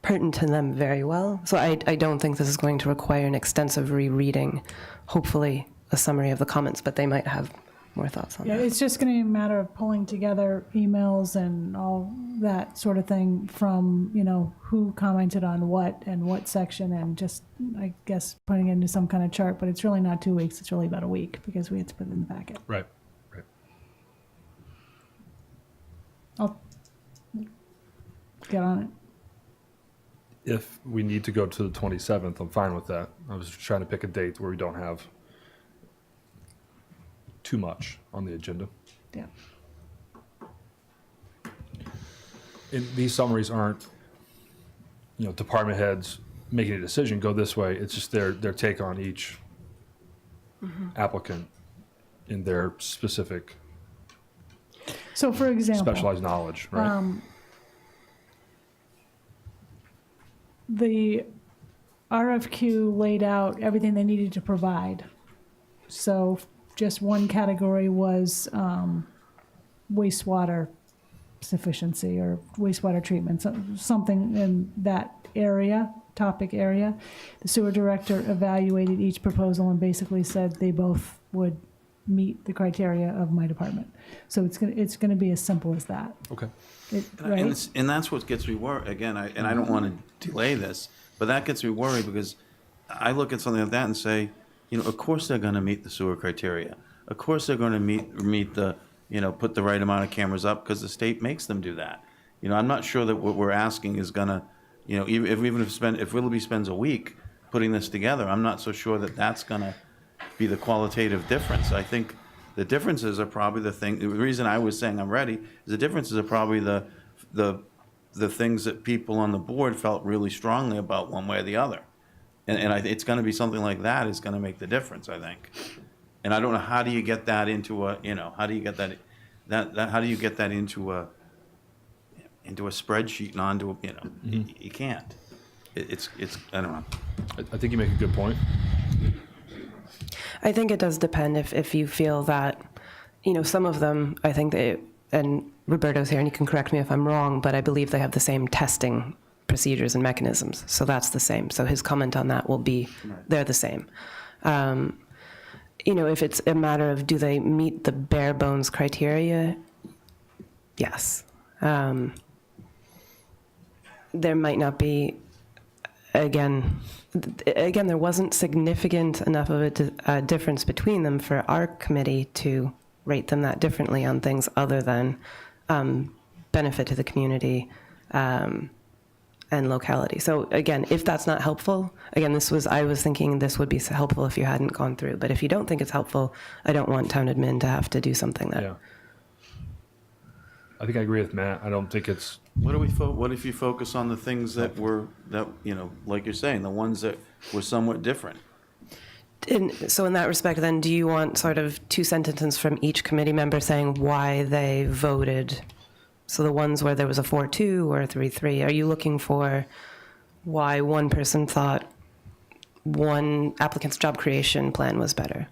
pertinent to them very well. So I don't think this is going to require an extensive rereading, hopefully a summary of the comments, but they might have more thoughts on Yeah, that. it's just going to be a matter of pulling together emails and all that sort of thing from, who commented on what and what section, and just, I guess, putting it into some kind of chart. But it's really not 2 weeks. It's really about a week, because we had to put it in the packet. Right. I'll get on it. If we need to go to the 27th, I'm fine with that. I was trying to pick a date where we don't have too much on the agenda. Yeah. And these summaries aren't, department heads making a decision, go this way. It's just their take on each applicant in their specific So, for example, specialized knowledge, right? The RFQ laid out everything they needed to provide. So just one category was wastewater sufficiency or wastewater treatment, something in that topic area. The sewer director evaluated each proposal and basically said they both would meet the criteria of my department. So it's gonna be as simple as that. Okay. Right? And that's what gets me worried. Again, I don't want to delay this, but that gets me worried because I look at something like that and say, of course they're going to meet the sewer criteria. Of course they're going to meet the, put the right amount of cameras up because the state makes them do that. I'm not sure that what we're asking is going to, if Willoughby spends a week putting this together, I'm not so sure that that's going to be the qualitative difference. I think the differences are probably the reason I was saying I'm ready is the differences are probably the things that people on the board felt really strongly about one way or the other. And it's going to be something like that is going to make the difference, I think. And I don't know, how do you get that into a, how do you get that into into a spreadsheet and onto, you can't. It's, I don't know. I think you make a good point. I think it does depend if you feel that, some of them, I think and Roberto's here and you can correct me if I'm wrong, but I believe they have the same testing procedures and mechanisms. So that's the same. So his comment on that will be, they're the same. If it's a matter of do they meet the bare bones criteria, yes. There might not be, again, there wasn't significant enough of a difference between them for our committee to rate them that differently on things other than benefit to the community and locality. So again, if that's not helpful, again, I was thinking this would be helpful if you hadn't gone through. But if you don't think it's helpful, I don't want town admin to have to do something that. Yeah. I think I agree with Matt. I don't think it's. What if you focus on the things that like you're saying, the ones that were somewhat different? So in that respect, then, do you want sort of 2 sentences from each committee member saying why they voted? So the ones where there was a 4-2 or a 3-3, are you looking for why one person thought one applicant's job creation plan was better?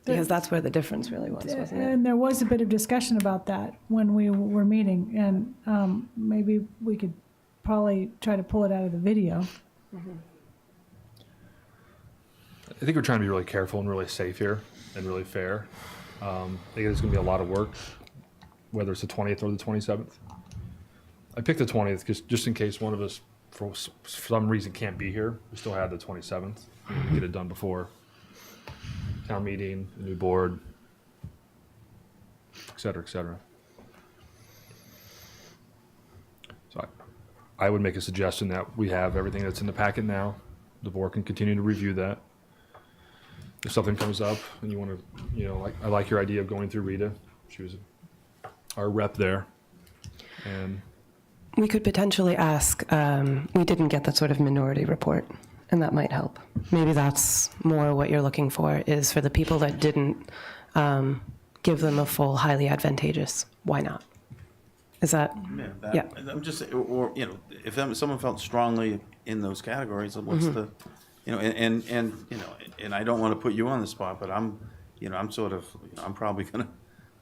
Because that's where the difference really was, wasn't it? And there was a bit of discussion about that when we were meeting, and maybe we could probably try to pull it out of the video. Mm-hmm. I think we're trying to be really careful and really safe here and really fair. I think there's going to be a lot of work, whether it's the 20th or the 27th. I picked the 20th because just in case one of us, for some reason, can't be here, we still have the 27th. We get it done before town meeting, the new board, et cetera, et cetera. So I would make a suggestion that we have everything that's in the packet now. The board can continue to review that. If something comes up and you want to, I like your idea of going through Rita. She was our rep there. And we could potentially ask, we didn't get that sort of minority report, and that might help. Maybe that's more what you're looking for, is for the people that didn't give them a full highly advantageous. Why not? Is that? Yeah. I'm just, or if someone felt strongly in those categories, what's the, and I don't want to put you on the spot, but I'm sort of, I'm probably going to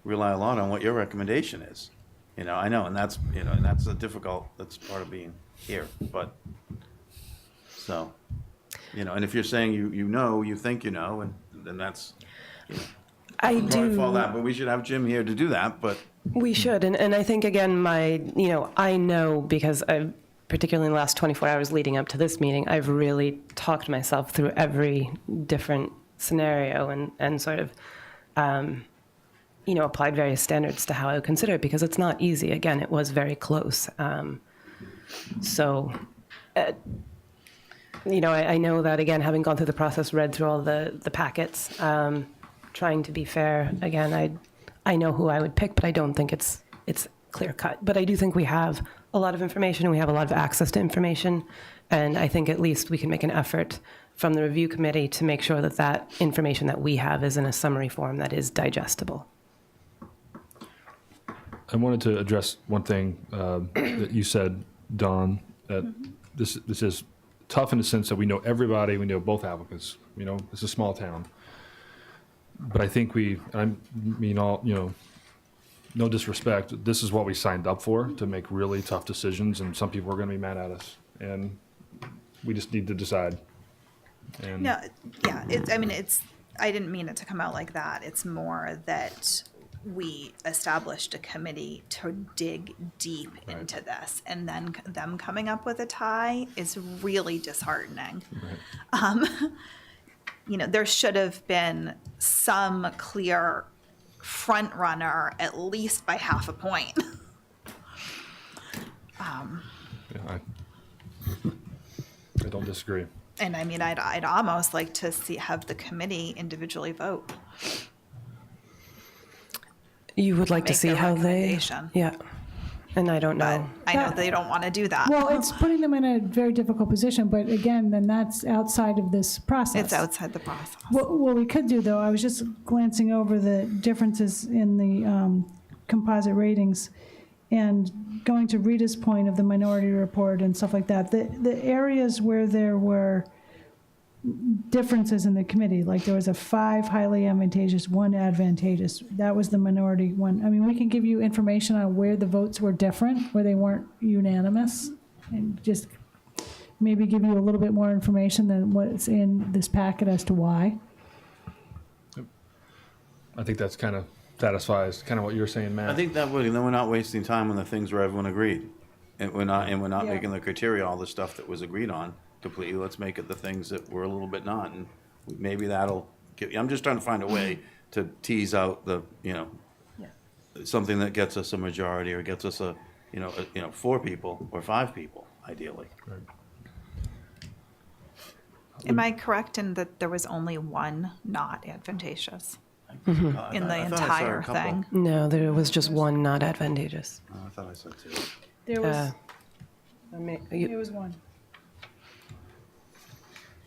rely a lot on what your recommendation is. I know, and that's, and that's that's part of being here, but, so, and if you're saying you think and then that's, I do. Fall that, but we should have Jim here to do that, but. We should, and I think, again, I know because I've, particularly in the last 24 hours leading up to this meeting, I've really talked myself through every different scenario and sort of, applied various standards to how I would consider it, because it's not easy. Again, it was very close. I know that, again, having gone through the process, read through all the packets, trying to be fair, again, I know who I would pick, but I don't think it's clear cut. But I do think we have a lot of information, and we have a lot of access to information, and I think at least we can make an effort from the review committee to make sure that information that we have is in a summary form that is digestible. I wanted to address one thing that you said, Dawn, that this is tough in the sense that we know everybody, we know both applicants, it's a small town. But I think no disrespect, this is what we signed up for, to make really tough decisions, and some people are going to be mad at us, and we just need to decide. And No, yeah, I didn't mean it to come out like that. It's more that we established a committee to dig deep into this, and then them coming up with a tie is really disheartening. There should have been some clear front runner, at least by half a point. I don't disagree. And I'd almost like to have the committee individually vote. You would like to Make see their how they, recommendation. yeah, and I don't know. I know they don't want to do that. Well, it's putting them in a very difficult position, but again, then that's outside of this process. It's outside the process. What we could do, though, I was just glancing over the differences in the composite ratings, And going to Rita's point of the minority report and stuff like that, the areas where there were differences in the committee, like there was a 5 highly advantageous, 1 advantageous, that was the minority one. I mean, we can give you information on where the votes were different, where they weren't unanimous, and just maybe give you a little bit more information than what's in this packet as to why. I think that's kind of satisfies kind of what you're saying, Matt. I think that would, and then we're not wasting time on the things where everyone agreed. And we're not Yeah. making the criteria all the stuff that was agreed on completely. Let's make it the things that were a little bit not, and maybe that'll I'm just trying to find a way to tease out the, something that gets us a majority or gets us 4 people or 5 people, ideally. Right. Am I correct in that there was only 1 not advantageous in the I thought I saw a entire couple. thing? No, there was just 1 not advantageous. I thought I said 2. There was, You- there was 1.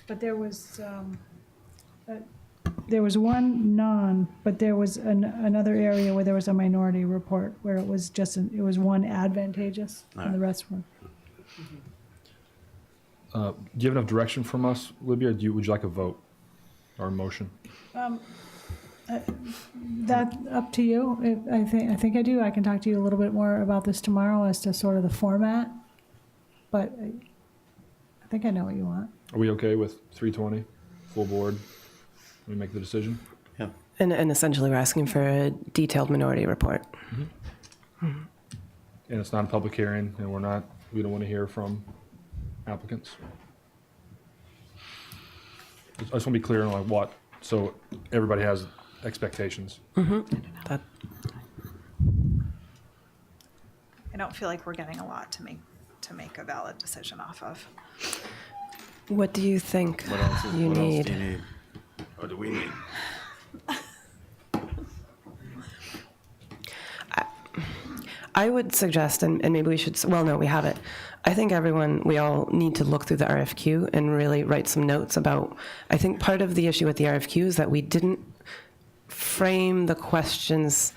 But there was 1 non, but there was another area where there was a minority report where it was just, it was 1 advantageous and the rest were. Do you have enough direction from us, Libby, or would you like a vote or a motion? That up to you. I think I do. I can talk to you a little bit more about this tomorrow as to sort of the format, but I think I know what you want. Are we okay with 320, full board? We make the decision? Yeah. And essentially, we're asking for a detailed minority report. And it's not a public hearing, and we don't want to hear from applicants. I just want to be clear on like what, so everybody has expectations. That, I don't feel like we're getting a lot to make a valid decision off of. what do you think What else do you need? you need? Or do we need? I would suggest, and maybe we should, well, no, we have it. I think we all need to look through the RFQ and really write some notes about, I think part of the issue with the RFQ is that we didn't frame the questions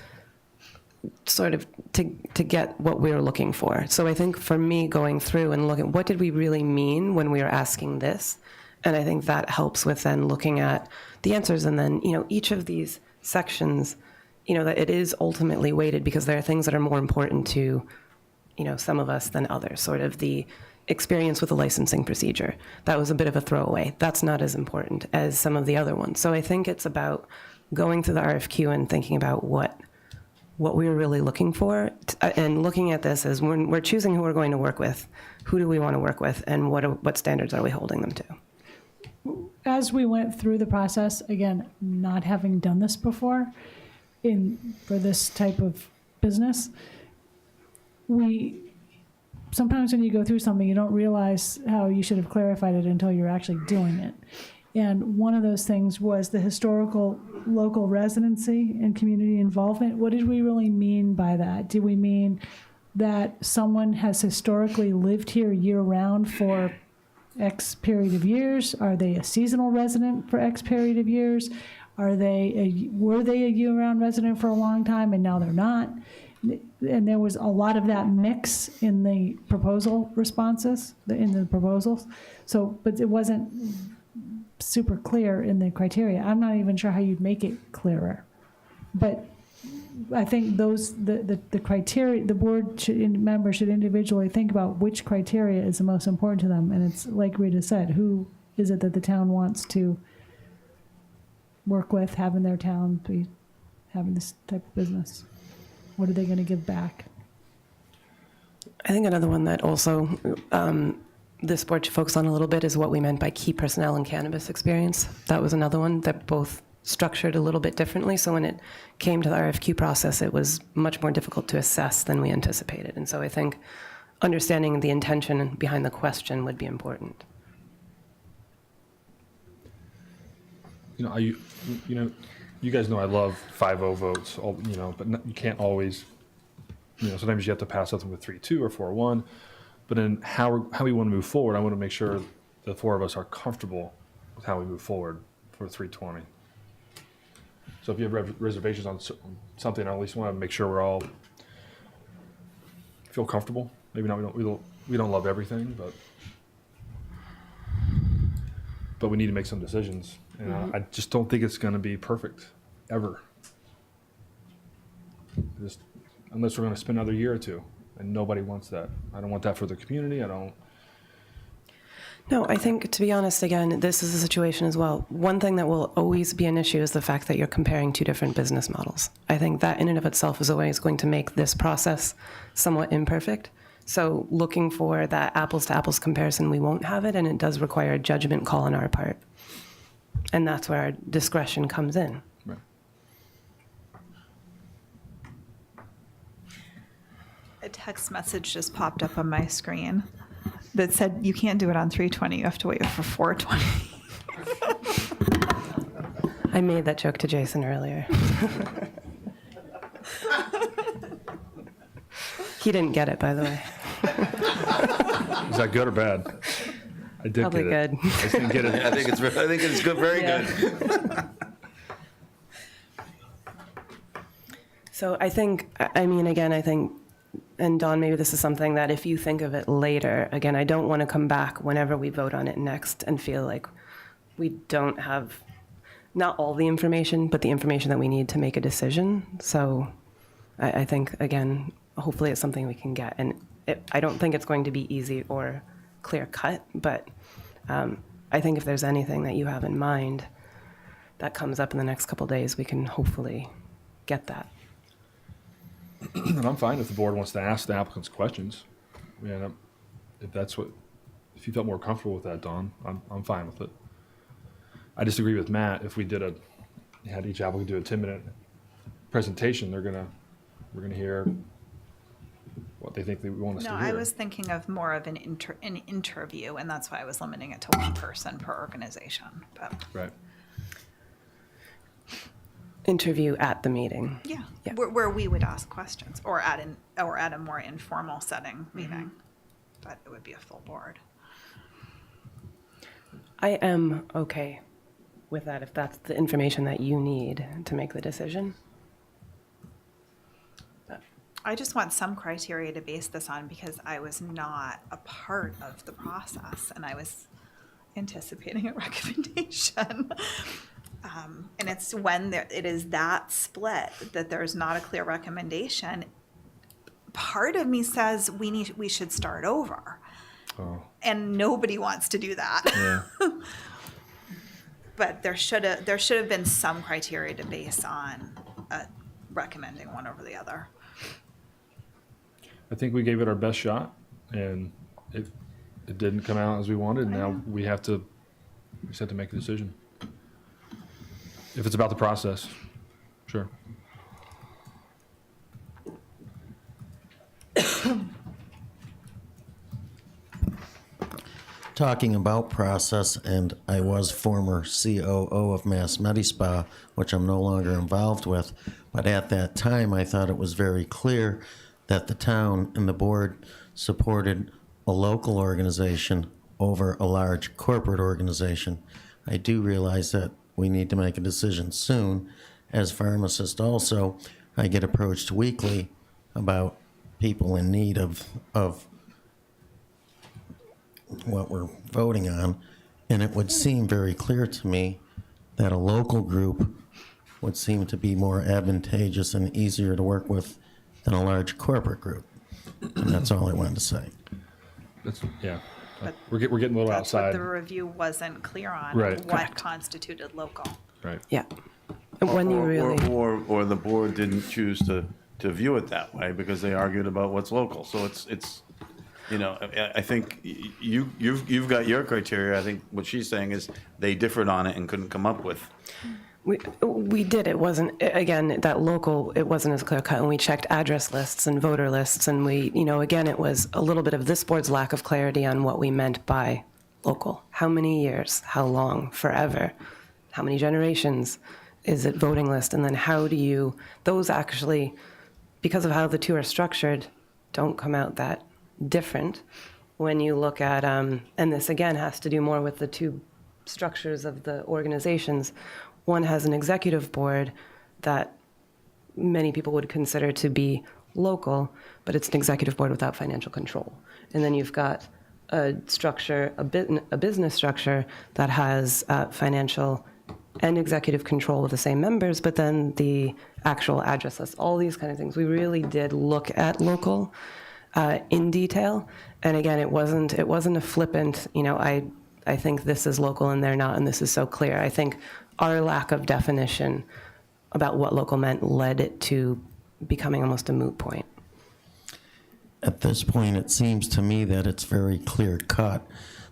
sort of to get what we were looking for. So I think for me, going through and looking, what did we really mean when we were asking this? And I think that helps with then looking at the answers. And then, each of these sections, that it is ultimately weighted because there are things that are more important to, some of us than others. Sort of the experience with the licensing procedure. That was a bit of a throwaway. That's not as important as some of the other ones. So I think it's about going through the RFQ and thinking about what we're really looking for, and looking at this as when we're choosing who we're going to work with, who do we want to work with, and what standards are we holding them to? As we went through the process, again, not having done this before for this type of business, sometimes when you go through something, you don't realize how you should have clarified it until you're actually doing it. And one of those things was the historical local residency and community involvement. What did we really mean by that? Do we mean that someone has historically lived here year-round for X period of years? Are they a seasonal resident for X period of years? Were they a year-round resident for a long time and now they're not? And there was a lot of that mix in the proposal responses, in the proposals. So, but it wasn't super clear in the criteria. I'm not even sure how you'd make it clearer. But I think the criteria, the board members should individually think about which criteria is the most important to them. And it's like Rita said, who is it that the town wants to work with, have in their town, be having this type of business? What are they going to give back? I think another one that also this board should focus on a little bit is what we meant by key personnel and cannabis experience. That was another one that both structured a little bit differently. So when it came to the RFQ process, it was much more difficult to assess than we anticipated. And so I think understanding the intention behind the question would be important. You guys know I love 5-0 votes, but you can't always, sometimes you have to pass something with 3-2 or 4-1. But in how we want to move forward, I want to make sure the 4 of us are comfortable with how we move forward for 320. So if you have reservations on something, I at least want to make sure we're all feel comfortable. Maybe not, we don't love everything, but we need to make some decisions. And I just don't think it's going to be perfect, ever. Unless we're going to spend another year or two, and nobody wants that. I don't want that for the community. No, I think, to be honest, again, this is a situation as well. One thing that will always be an issue is the fact that you're comparing two different business models. I think that in and of itself is always going to make this process somewhat imperfect. So looking for that apples to apples comparison, we won't have it, and it does require a judgment call on our part. And that's where our discretion comes in. Right. A text message just popped up on my screen that said, you can't do it on 320, you have to wait for 420. I made that joke to Jason earlier. He didn't get it, by the way. Is that good or bad? I did Probably get it. good. I just didn't get it. I think it's good, very Yeah. good. So I think, and Dawn, maybe this is something that if you think of it later, again, I don't want to come back whenever we vote on it next and feel like we don't have, not all the information, but the information that we need to make a decision. So I think, again, hopefully it's something we can get. And I don't think it's going to be easy or clear cut, but I think if there's anything that you have in mind that comes up in the next couple of days, we can hopefully get that. And I'm fine if the board wants to ask the applicants questions. And if you felt more comfortable with that, Dawn, I'm fine with it. I disagree with Matt. If we had each applicant do a 10-minute presentation, we're gonna hear what they think they want us to No, hear. I was thinking of more of an interview, and that's why I was limiting it to one person per organization. But Right. Interview at the meeting. yeah, where we would ask questions, or at a more informal setting meeting, but it would be a full board. I am okay with that if that's the information that you need to make the decision. I just want some criteria to base this on because I was not a part of the process and I was anticipating a recommendation. And it's when it is that split that there's not a clear recommendation. Part of me says we should start over. Oh. And nobody wants to do that. Yeah. But there should have been some criteria to base on recommending one over the other. I think we gave it our best shot, and it didn't come out as we wanted. And now we just have to make a decision. If it's about the process, sure. Talking about process, and I was former COO of Mass Medispa, which I'm no longer involved with, but at that time I thought it was very clear that the town and the board supported a local organization over a large corporate organization. I do realize that we need to make a decision soon. As pharmacist also, I get approached weekly about people in need of what we're voting on, and it would seem very clear to me that a local group would seem to be more advantageous and easier to work with than a large corporate group. And that's all I wanted to say. Yeah. We're getting a little That's outside. what the review wasn't clear on. Right. What Correct. constituted local. Right. Yeah. And when you really... Or the board didn't choose to view it that way because they argued about what's local. So it's I think you've got your criteria. I think what she's saying is they differed on it and couldn't come up with. We did. It wasn't, again, that local, it wasn't as clear cut. And we checked address lists and voter lists. And again, it was a little bit of this board's lack of clarity on what we meant by local. How many years? How long? Forever? How many generations? Is it voting list? And then how do you, those actually, because of how the two are structured, don't come out that different when you look at, and this again has to do more with the two structures of the organizations. One has an executive board that many people would consider to be local, but it's an executive board without financial control. And then you've got a structure, a business structure that has financial and executive control of the same members, but then the actual address list, all these kind of things. We really did look at local in detail. And again, it wasn't a flippant, I think this is local and they're not, and this is so clear. I think our lack of definition about what local meant led it to becoming almost a moot point. At this point, it seems to me that it's very clear cut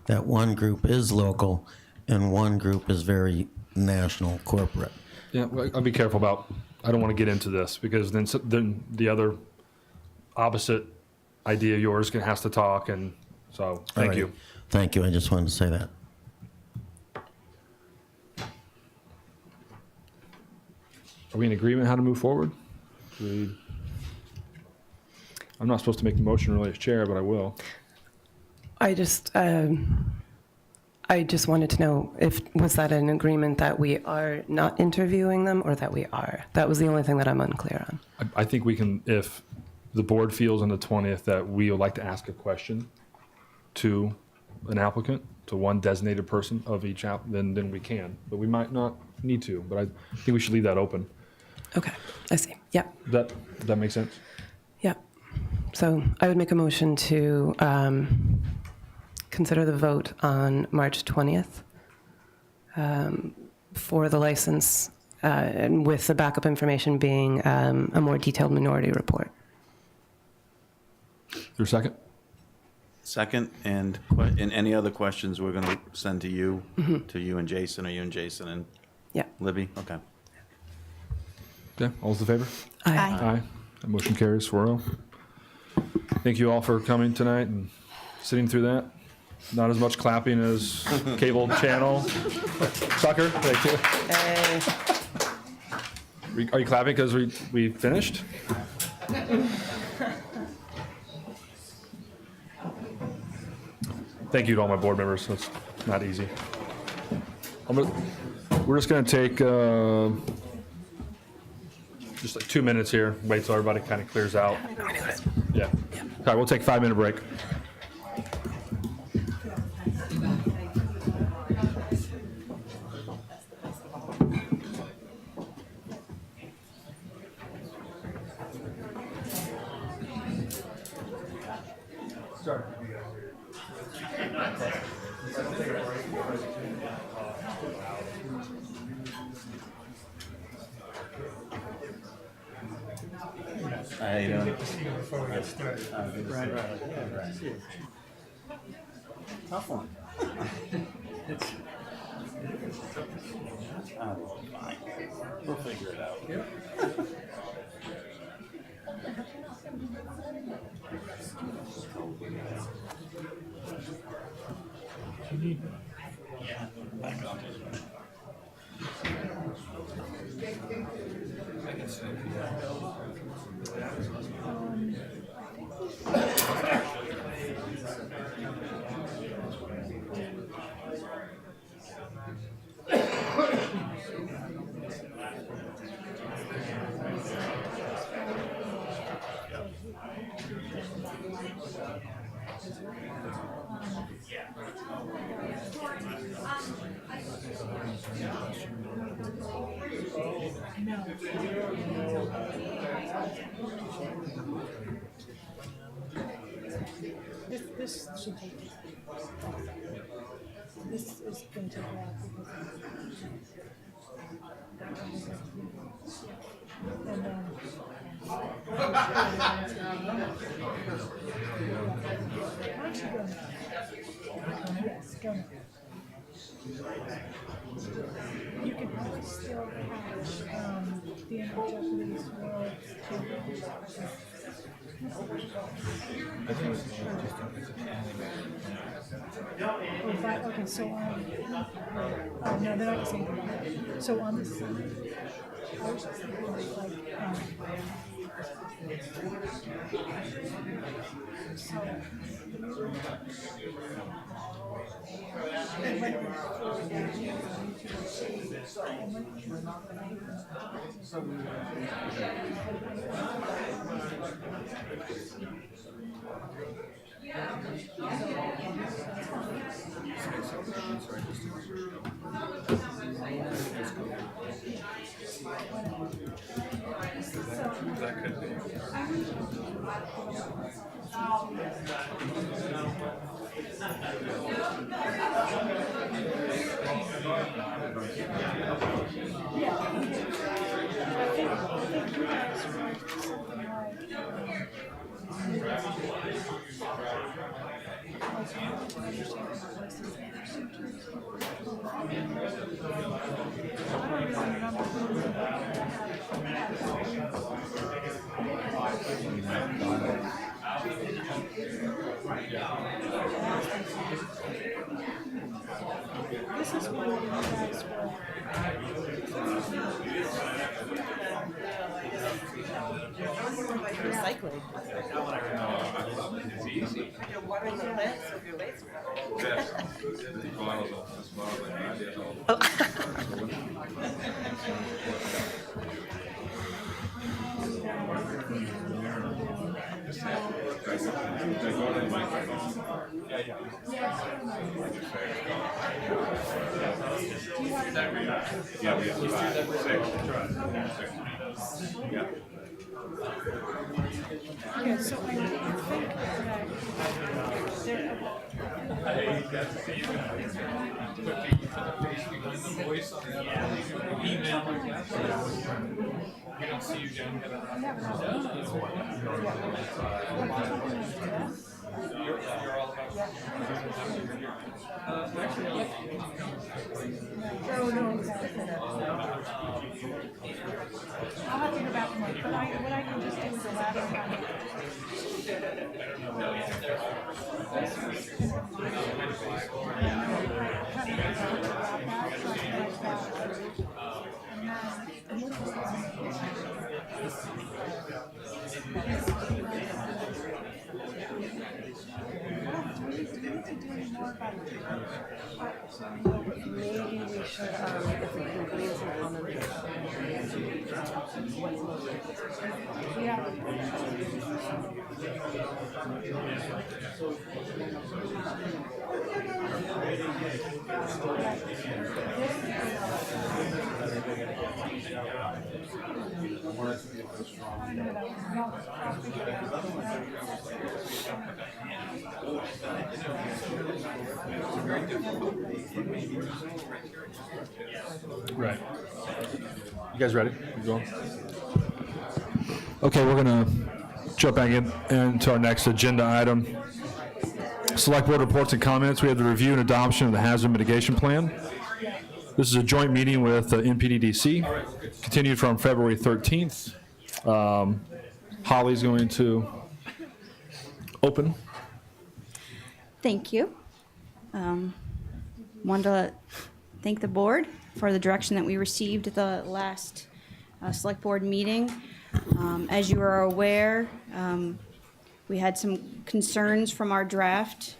that one group is local and one group is very national corporate. Yeah, well, I'll be careful about, I don't want to get into this because then the other opposite idea of yours has to talk, and so thank you. Thank you. I just wanted to say that. Are we in agreement how to move forward? I'm not supposed to make the motion really as chair, but I will. I just wanted to know was that an agreement that we are not interviewing them or that we are? That was the only thing that I'm unclear on. I think we can, if the board feels on the 20th that we would like to ask a question to an applicant, to one designated person of each app, then we can. But we might not need to, but I think we should leave that open. Okay, I see. Yeah. Does that make sense? Yeah. So I would make a motion to consider the vote on March 20th for the license, and with the backup information being a more detailed minority report. Your second? Second, and any other questions we're going to send to you, to you and Jason, or you and Jason and Libby? Okay. Okay, all's in favor? Aye. Aye. That motion carries 4-0. Thank you all for coming tonight and sitting through that. Not as much clapping as cable channel. Tucker, thank you. Are you clapping because we finished? Thank you to all my board members. That's not easy. We're just going to take just like 2 minutes here. Wait till everybody kind of clears out. Yeah. All right, we'll take a 5-minute break. Tough one. We'll figure it out. This should take. This is going to take a while and then. Yes, go now. You can always still have the Japanese world okay, so no, they're not the same. So on this. This is one that you guys were. Recycling. It's easy. Yeah, we have 6. Yeah. Okay, so I think We don't see you down here. You're all about. I'll have to go back and look, but what I can just do is a ladder kind Maybe we should, if we can bring some comments. Right. You guys ready? You going? Okay, we're gonna jump back into our next agenda item. Select Board reports and comments. We have the review and adoption of the hazard mitigation plan. This is a joint meeting with NPDDC, continued from February 13th. Holly's going to open. Thank you. Wanted to thank the board for the direction that we received at the last select board meeting. As you are aware, we had some concerns from our draft.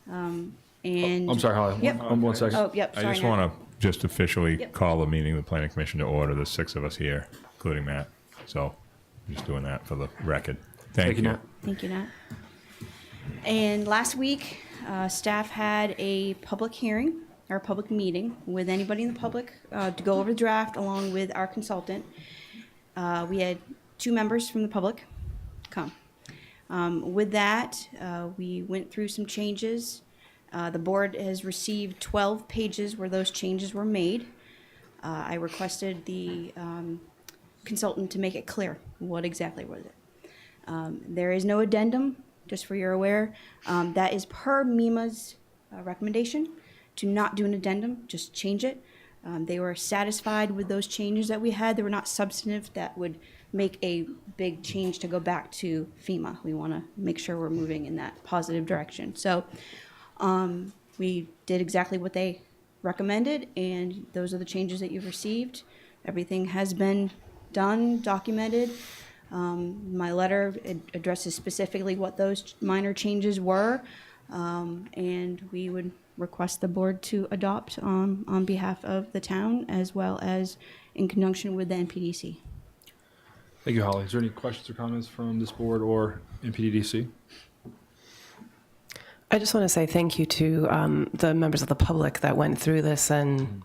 And I'm sorry, Holly. Yep. One second. Oh, yep. I Sorry, just Nat. want to just officially Yep. call the meeting of the Planning Commission to order. There's 6 of us here, including Matt. So I'm just doing that for the record. Thank you. Matt. Thank you, Nat. And last week, staff had a public hearing, or a public meeting with anybody in the public to go over the draft along with our consultant. We had 2 members from the public come. With that, we went through some changes. The board has received 12 pages where those changes were made. I requested the consultant to make it clear what exactly was it. There is no addendum, just for your aware. That is per MEMA's recommendation to not do an addendum, just change it. They were satisfied with those changes that we had. They were not substantive that would make a big change to go back to FEMA. We want to make sure we're moving in that positive direction. So we did exactly what they recommended, and those are the changes that you've received. Everything has been done, documented. My letter addresses specifically what those minor changes were, and we would request the board to adopt on behalf of the town as well as in conjunction with the NPDC. Thank you, Holly. Is there any questions or comments from this board or NPDDC? I just want to say thank you to the members of the public that went through this and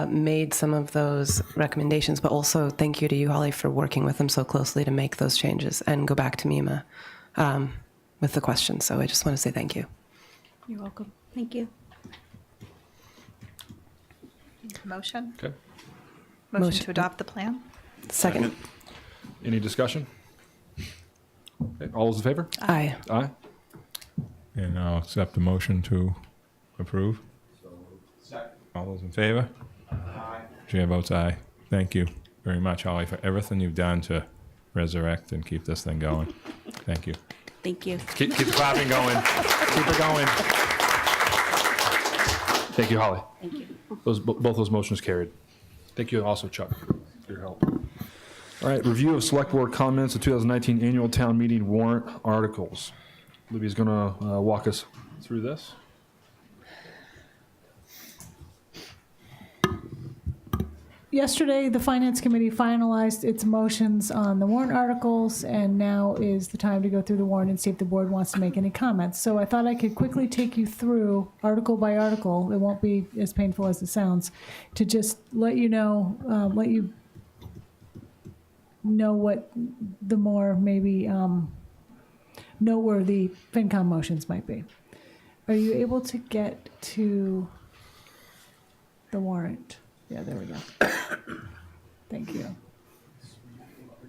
made some of those recommendations, but also thank you to you, Holly, for working with them so closely to make those changes and go back to Mima with the questions. So I just want to say thank you. You're welcome. Thank you. Motion? Okay. Motion to adopt the plan? Second. Any discussion? Okay, all those in favor? Aye. Aye. And I'll accept the motion to approve. All those in favor? Aye. Chair votes aye. Thank you very much, Holly, for everything you've done to resurrect and keep this thing going. Thank you. Thank you. Keep the clapping going. Keep it going. Thank you, Holly. Thank you. Both those motions carried. Thank you also, Chuck, for your help. All right, review of select board comments, the 2019 annual town meeting warrant articles. Libby's going to walk us through this. Yesterday, the Finance Committee finalized its motions on the warrant articles, and now is the time to go through the warrant and see if the board wants to make any comments. So I thought I could quickly take you through article by article. It won't be as painful as it sounds, to just let you know what the more maybe noteworthy FinCom motions might be. Are you able to get to the warrant? Yeah, there we go. Thank you.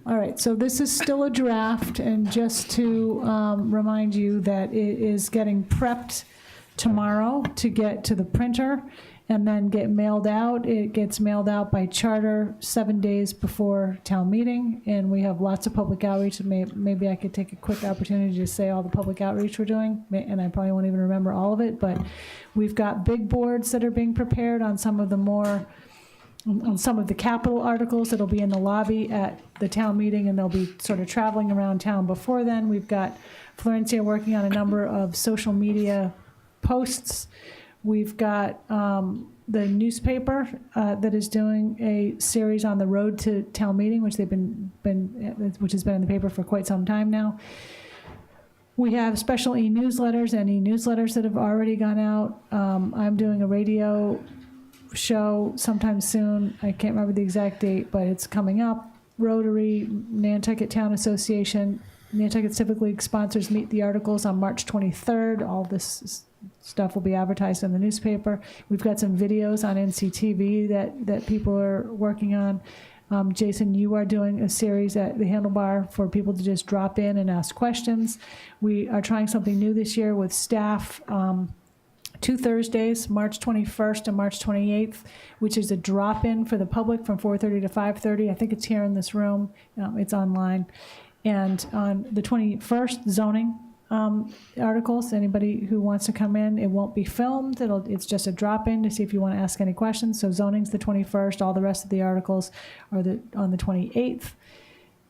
All right, so this is still a draft, and just to remind you that it is getting prepped tomorrow to get to the printer and then get mailed out. It gets mailed out by charter 7 days before town meeting, and we have lots of public outreach. Maybe I could take a quick opportunity to say all the public outreach we're doing, and I probably won't even remember all of it, but we've got big boards that are being prepared on some of the capital articles that'll be in the lobby at the town meeting, and they'll be sort of traveling around town before then. We've got Florencia working on a number of social media posts. We've got the newspaper that is doing a series on the road to town meeting, which has been in the paper for quite some time now. We have special e-newsletters and e-newsletters that have already gone out. I'm doing a radio show sometime soon. I can't remember the exact date, but it's coming up. Rotary, Nantucket Town Association, Nantucket Civic League sponsors Meet the Articles on March 23rd. All this stuff will be advertised in the newspaper. We've got some videos on NCTV that people are working on. Jason, you are doing a series at the Handlebar for people to just drop in and ask questions. We are trying something new this year with staff. 2 Thursdays, March 21st and March 28th, which is a drop-in for the public from 4:30 to 5:30. I think it's here in this room. It's online. And on the 21st, zoning articles. Anybody who wants to come in, it won't be filmed. It's just a drop-in to see if you want to ask any questions. So zoning's the 21st. All the rest of the articles are on the 28th.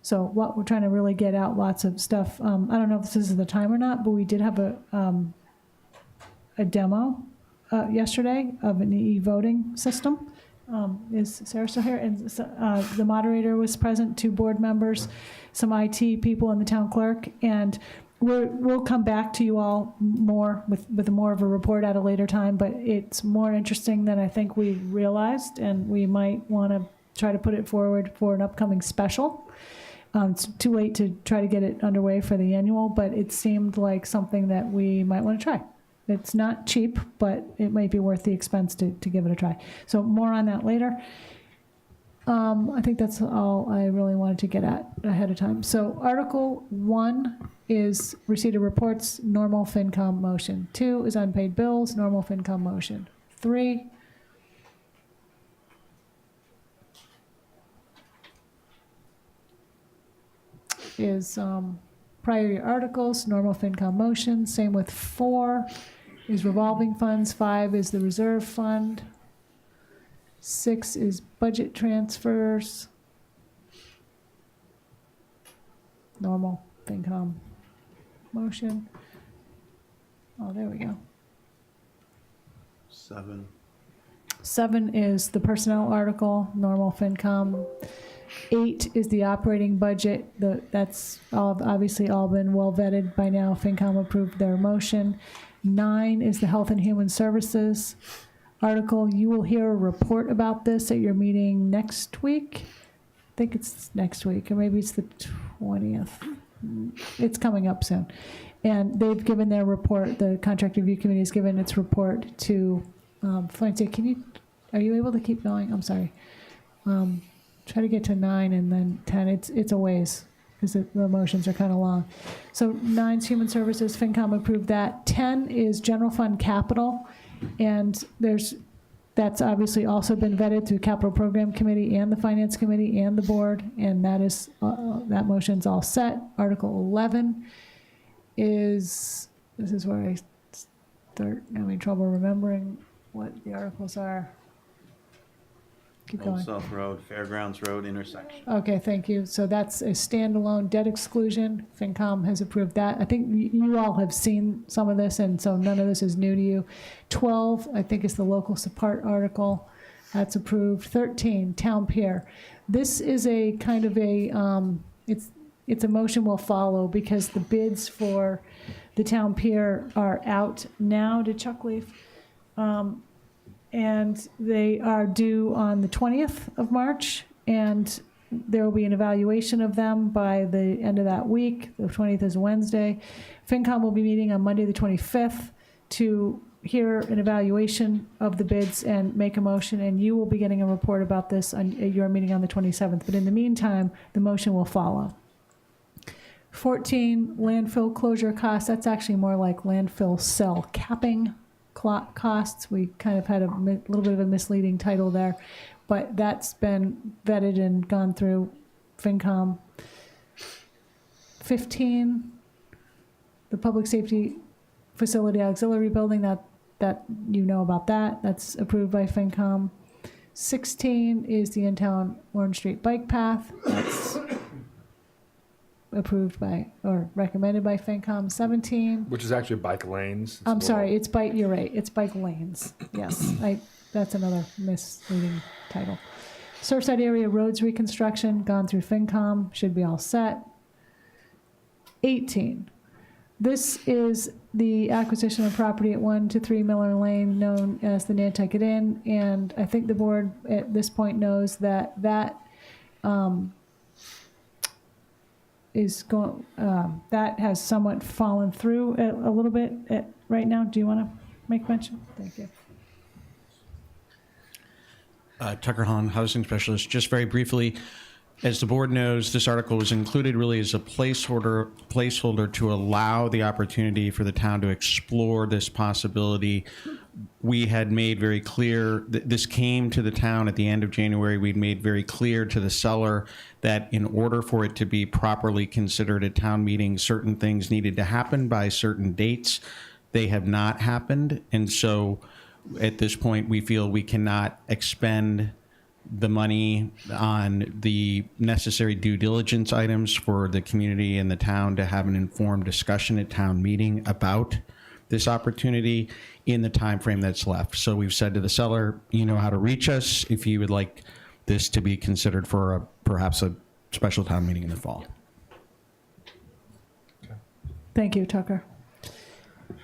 So what we're trying to really get out lots of stuff. I don't know if this is the time or not, but we did have a demo yesterday of an e-voting system. Is Sarah still here? And the moderator was present, 2 board members, some IT people, and the town clerk. And we'll come back to you all more with more of a report at a later time. But it's more interesting than I think we realized, and we might want to try to put it forward for an upcoming special. It's too late to try to get it underway for the annual, but it seemed like something that we might want to try. It's not cheap, but it might be worth the expense to give it a try. So more on that later. I think that's all I really wanted to get at ahead of time. So Article 1 is receipt of reports, normal FinCom motion. 2 is unpaid bills, normal FinCom motion. 3 is priority articles, normal FinCom motion. Same with 4 is revolving funds. 5 is the reserve fund. 6 is budget transfers. Normal FinCom motion. Oh, there we go. 7. 7 is the personnel article, normal FinCom. 8 is the operating budget. That's all obviously all been well vetted by now. FinCom approved their motion. 9 is the Health and Human Services article. You will hear a report about this at your meeting next week. I think it's next week, or maybe it's the 20th. It's coming up soon. And they've given their report, the Contract Review Committee has given its report to Florence. Are you able to keep going? I'm sorry. Try to get to 9 and then 10. It's a ways because the motions are kind of long. So 9's Human Services, FinCom approved that. 10 is General Fund Capital, and that's obviously also been vetted through Capital Program Committee and the Finance Committee and the board, and that motion's all set. Article 11 this is where I start having trouble remembering what the articles are. Keep Old going. South Road, Fairgrounds Road intersection. Okay, thank you. So that's a standalone debt exclusion. FinCom has approved that. I think you all have seen some of this, and so none of this is new to you. 12, I think, is the local support article. That's approved. 13, Town Pier. This is a kind of it's a motion we'll follow because the bids for the Town Pier are out now. Did Chuck leave? And they are due on the 20th of March, and there will be an evaluation of them by the end of that week. The 20th is Wednesday. FinCom will be meeting on Monday, the 25th, to hear an evaluation of the bids and make a motion, and you will be getting a report about this at your meeting on the 27th. But in the meantime, the motion will follow. 14, landfill closure costs. That's actually more like landfill cell capping costs. We kind of had a little bit of a misleading title there, but that's been vetted and gone through FinCom. 15, the public safety facility auxiliary building, that you know about that. That's approved by FinCom. 16 is the in-town Orange Street bike path. That's approved by or recommended by FinCom. 17, Which is actually bike lanes. I'm sorry, it's bike, you're right, it's bike lanes. Yes, that's another misleading title. Surfside area roads reconstruction, gone through FinCom, should be all set. 18, this is the acquisition of property at 1 to 3 Miller Lane, known as the Nantucket Inn, and I think the board at this point knows that that has somewhat fallen through a little bit right now. Do you want to make mention? Thank you. Tucker Hahn, housing specialist. Just very briefly, as the board knows, this article was included really as a placeholder to allow the opportunity for the town to explore this possibility. We had made very clear that this came to the town at the end of January. We'd made very clear to the seller that in order for it to be properly considered at town meeting, certain things needed to happen by certain dates. They have not happened. And so at this point, we feel we cannot expend the money on the necessary due diligence items for the community and the town to have an informed discussion at town meeting about this opportunity in the time frame that's left. So we've said to the seller, you know how to reach us if you would like this to be considered for perhaps a special town meeting in the fall. Thank you, Tucker.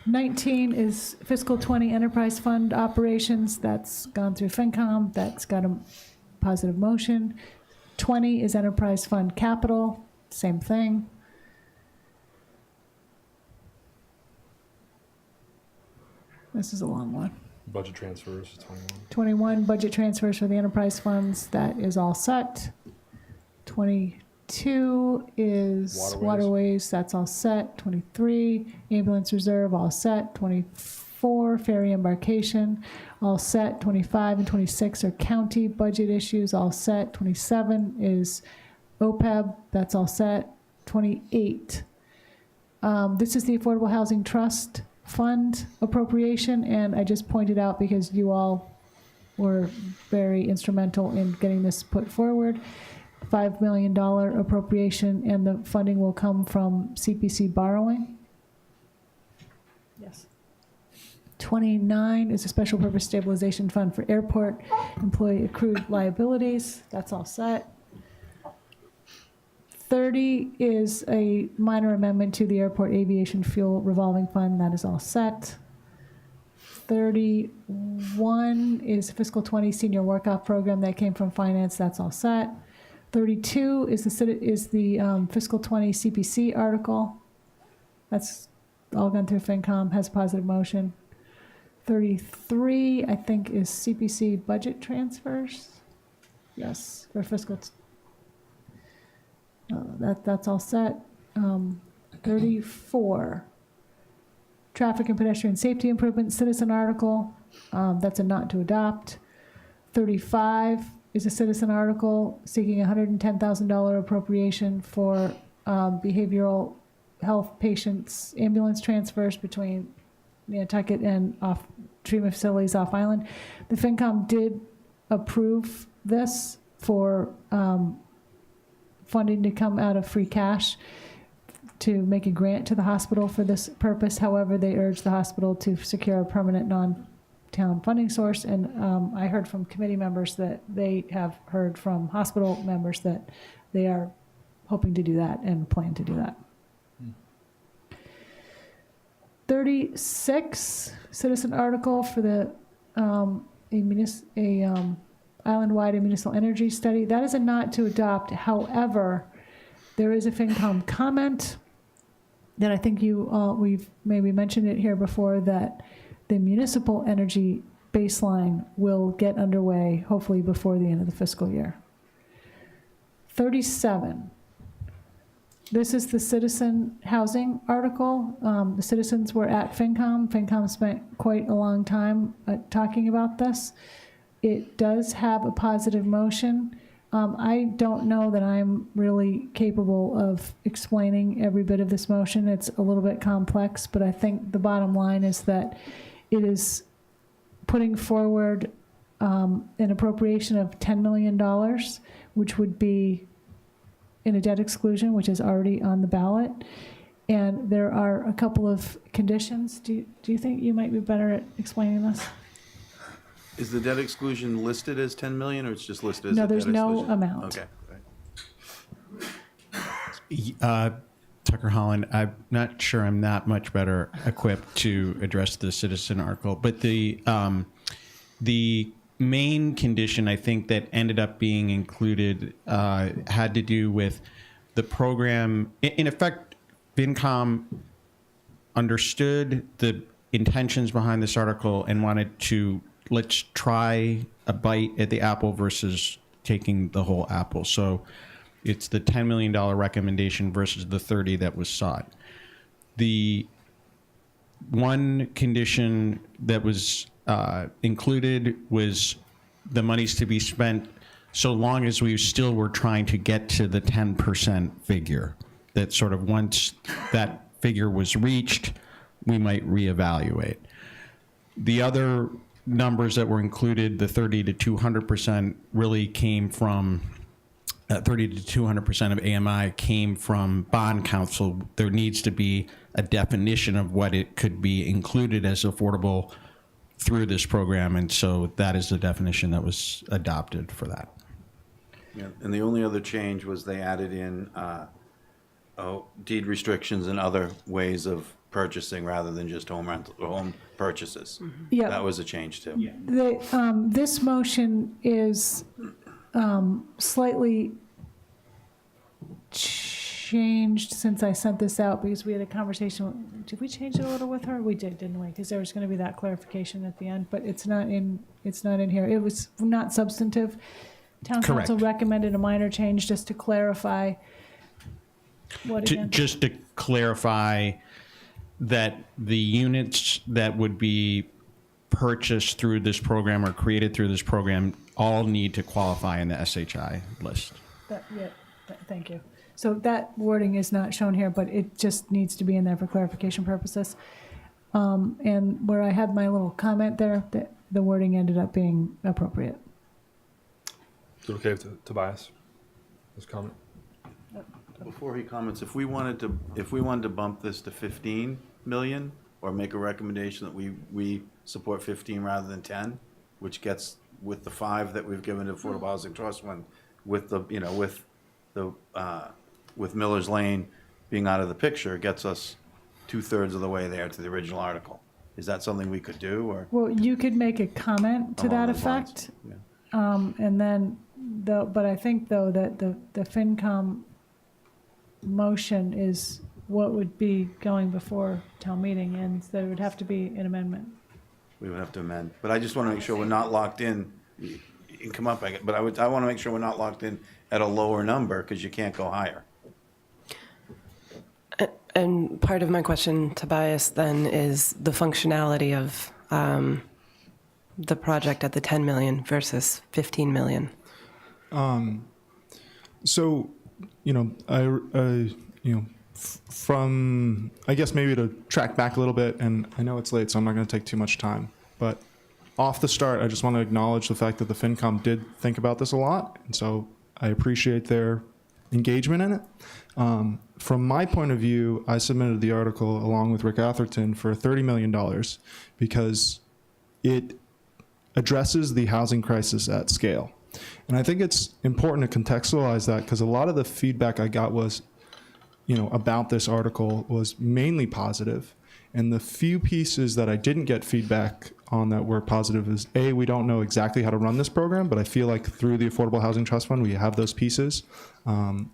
19 is fiscal 20 enterprise fund operations. That's gone through FinCom. That's got a positive motion. 20 is enterprise fund capital. Same thing. This is a long one. Budget transfers, 21. 21, budget transfers for the enterprise funds. That is all set. 22 is waterways. That's all set. 23, ambulance reserve, all set. 24, ferry embarkation, all set. 25 and 26 are county budget issues, all set. 27 is OPEB, that's all set. 28, this is the Affordable Housing Trust Fund appropriation, and I just pointed out because you all were very instrumental in getting this put forward. $5 million appropriation, and the funding will come from CPC borrowing. Yes. 29 is a special purpose stabilization fund for airport employee accrued liabilities. That's all set. 30 is a minor amendment to the airport aviation fuel revolving fund. That is all set. 31 is fiscal 20 senior workout program that came from finance. That's all set. 32 is the fiscal 20 CPC article. That's all gone through FinCom, has a positive motion. 33, I think, is CPC budget transfers. Yes, for fiscal. That's all set. 34, traffic and pedestrian safety improvement citizen article. That's a not to adopt. 35 is a citizen article seeking $110,000 appropriation for behavioral health patients ambulance transfers between Nantucket and off treatment facilities off island. The FinCom did approve this for funding to come out of free cash to make a grant to the hospital for this purpose. However, they urged the hospital to secure a permanent non-town funding source, and I heard from committee members that they have heard from hospital members that they are hoping to do that and plan to do that. 36, citizen article for the island-wide and municipal energy study. That is a not to adopt. However, there is a FinCom comment that I think we've maybe mentioned it here before, that the municipal energy baseline will get underway hopefully before the end of the fiscal year. 37. This is the citizen housing article. The citizens were at FinCom. FinCom spent quite a long time talking about this. It does have a positive motion. I don't know that I'm really capable of explaining every bit of this motion. It's a little bit complex, but I think the bottom line is that it is putting forward an appropriation of $10 million, which would be in a debt exclusion, which is already on the ballot. And there are a couple of conditions. Do you think you might be better at explaining this? Is the debt exclusion listed as 10 million, or it's just listed as No, a debt there's no exclusion? amount. Okay. Tucker Holland, I'm not sure I'm that much better equipped to address the citizen article, but the main condition I think that ended up being included had to do with the program. In effect, FinCom understood the intentions behind this article and wanted to, let's try a bite at the apple versus taking the whole apple. So it's the $10 million recommendation versus the 30 that was sought. The one condition that was included was the monies to be spent so long as we still were trying to get to the 10% figure. That sort of once that figure was reached, we might reevaluate. The other numbers that were included, the 30 to 200%, really came from 30 to 200% of AMI came from bond council. There needs to be a definition of what it could be included as affordable through this program, and so that is the definition that was adopted for that. Yeah, and the only other change was they added in deed restrictions and other ways of purchasing rather than just home rental or home purchases. Yeah. That was a change too. Yeah. This motion is slightly changed since I sent this out because we had a conversation. Did we change it a little with her? We did, didn't we? Because there was going to be that clarification at the end, but it's not in here. It was not substantive. Town council recommended a minor change just to clarify. What again? Just to clarify that the units that would be purchased through this program or created through this program all need to qualify in the SHI list. Thank you. So that wording is not shown here, but it just needs to be in there for clarification purposes. And where I had my little comment there, that the wording ended up being appropriate. Is it okay with Tobias? His comment? Before he comments, if we wanted to bump this to 15 million, or make a recommendation that we support 15 rather than 10, which gets with the 5 that we've given to Affordable Housing Trust Fund, with the, you know, with Miller's Lane being out of the picture, it gets us 2/3 of the way there to the original article. Is that something we could do, or? Well, you could make a comment to Along that those lines, effect. yeah. And then, but I think though that the FinCom motion is what would be going before town meeting, and there would have to be an amendment. We would have to amend, but I just want to make sure we're not locked in. You can come up, but I want to make sure we're not locked in at a lower number, because you can't go higher. And part of my question, Tobias, then is the functionality of the project at the 10 million versus 15 million. So, you know, from, I guess maybe to track back a little bit, and I know it's late, so I'm not going to take too much time, but off the start, I just want to acknowledge the fact that the FinCom did think about this a lot, and so I appreciate their engagement in it. From my point of view, I submitted the article along with Rick Atherton for $30 million because it addresses the housing crisis at scale. And I think it's important to contextualize that, because a lot of the feedback I got was, you know, about this article was mainly positive. And the few pieces that I didn't get feedback on that were positive is, A, we don't know exactly how to run this program, but I feel like through the Affordable Housing Trust Fund, we have those pieces.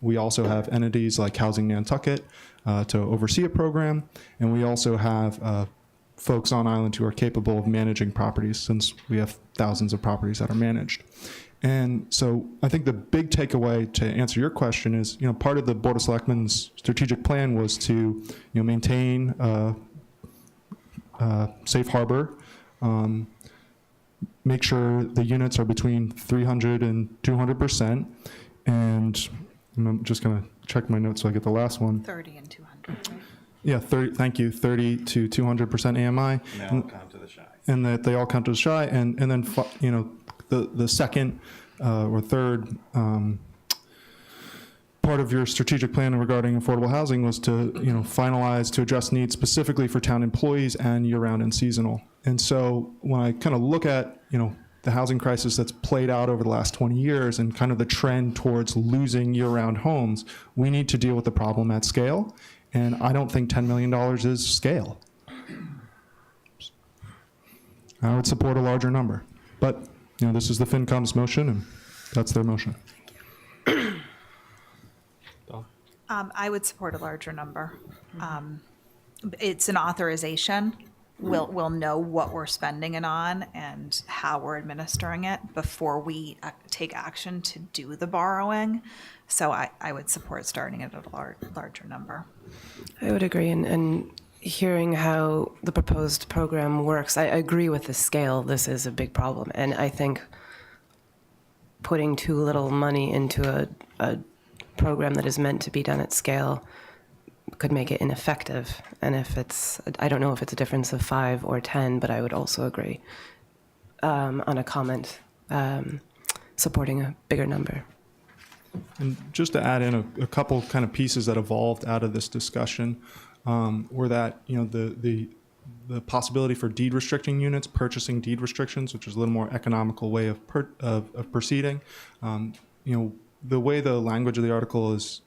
We also have entities like Housing Nantucket to oversee a program. And we also have folks on island who are capable of managing properties, since we have thousands of properties that are managed. And so I think the big takeaway to answer your question is, you know, part of the Board of Selectmen's strategic plan was to, you know, maintain safe harbor, make sure the units are between 300 and 200%. And I'm just going to check my notes so I get the last one. 30 and 200, right? Yeah, 30, thank you, 30 to 200% AMI. And they all count to the shy. And that they all count to the shy. And then, you know, the second or third part of your strategic plan regarding affordable housing was to, you know, finalize to address needs specifically for town employees and year-round and seasonal. And so when I kind of look at, you know, the housing crisis that's played out over the last 20 years and kind of the trend towards losing year-round homes, we need to deal with the problem at scale. And I don't think $10 million is scale. I would support a larger number. But, you know, this is the FinCom's motion, and that's their motion. I would support a larger number. It's an authorization. We'll know what we're spending it on and how we're administering it before we take action to do the borrowing. So I would support starting it at a larger number. I would agree, and hearing how the proposed program works, I agree with the scale. This is a big problem, and I think putting too little money into a program that is meant to be done at scale could make it ineffective. And if it's, I don't know if it's a difference of 5 or 10, but I would also agree on a comment supporting a bigger number. And just to add in a couple kind of pieces that evolved out of this discussion were that, you know, the possibility for deed restricting units, purchasing deed restrictions, which is a little more economical way of proceeding. You know, the way the language of the article is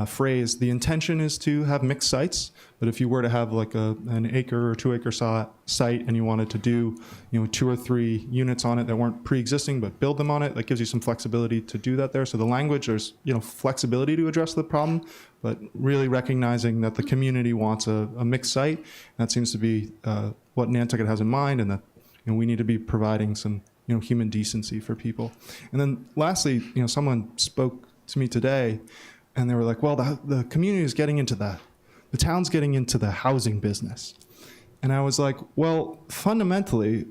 phrased, the intention is to have mixed sites, but if you were to have like an acre or 2 acre site and you wanted to do, you know, 2 or 3 units on it that weren't pre-existing but build them on it, that gives you some flexibility to do that there. So the language, there's, you know, flexibility to address the problem, but really recognizing that the community wants a mixed site. That seems to be what Nantucket has in mind, and that, you know, we need to be providing some, you know, human decency for people. And then lastly, you know, someone spoke to me today and they were like, well, the community is getting into the town's getting into the housing business. And I was like, well, fundamentally,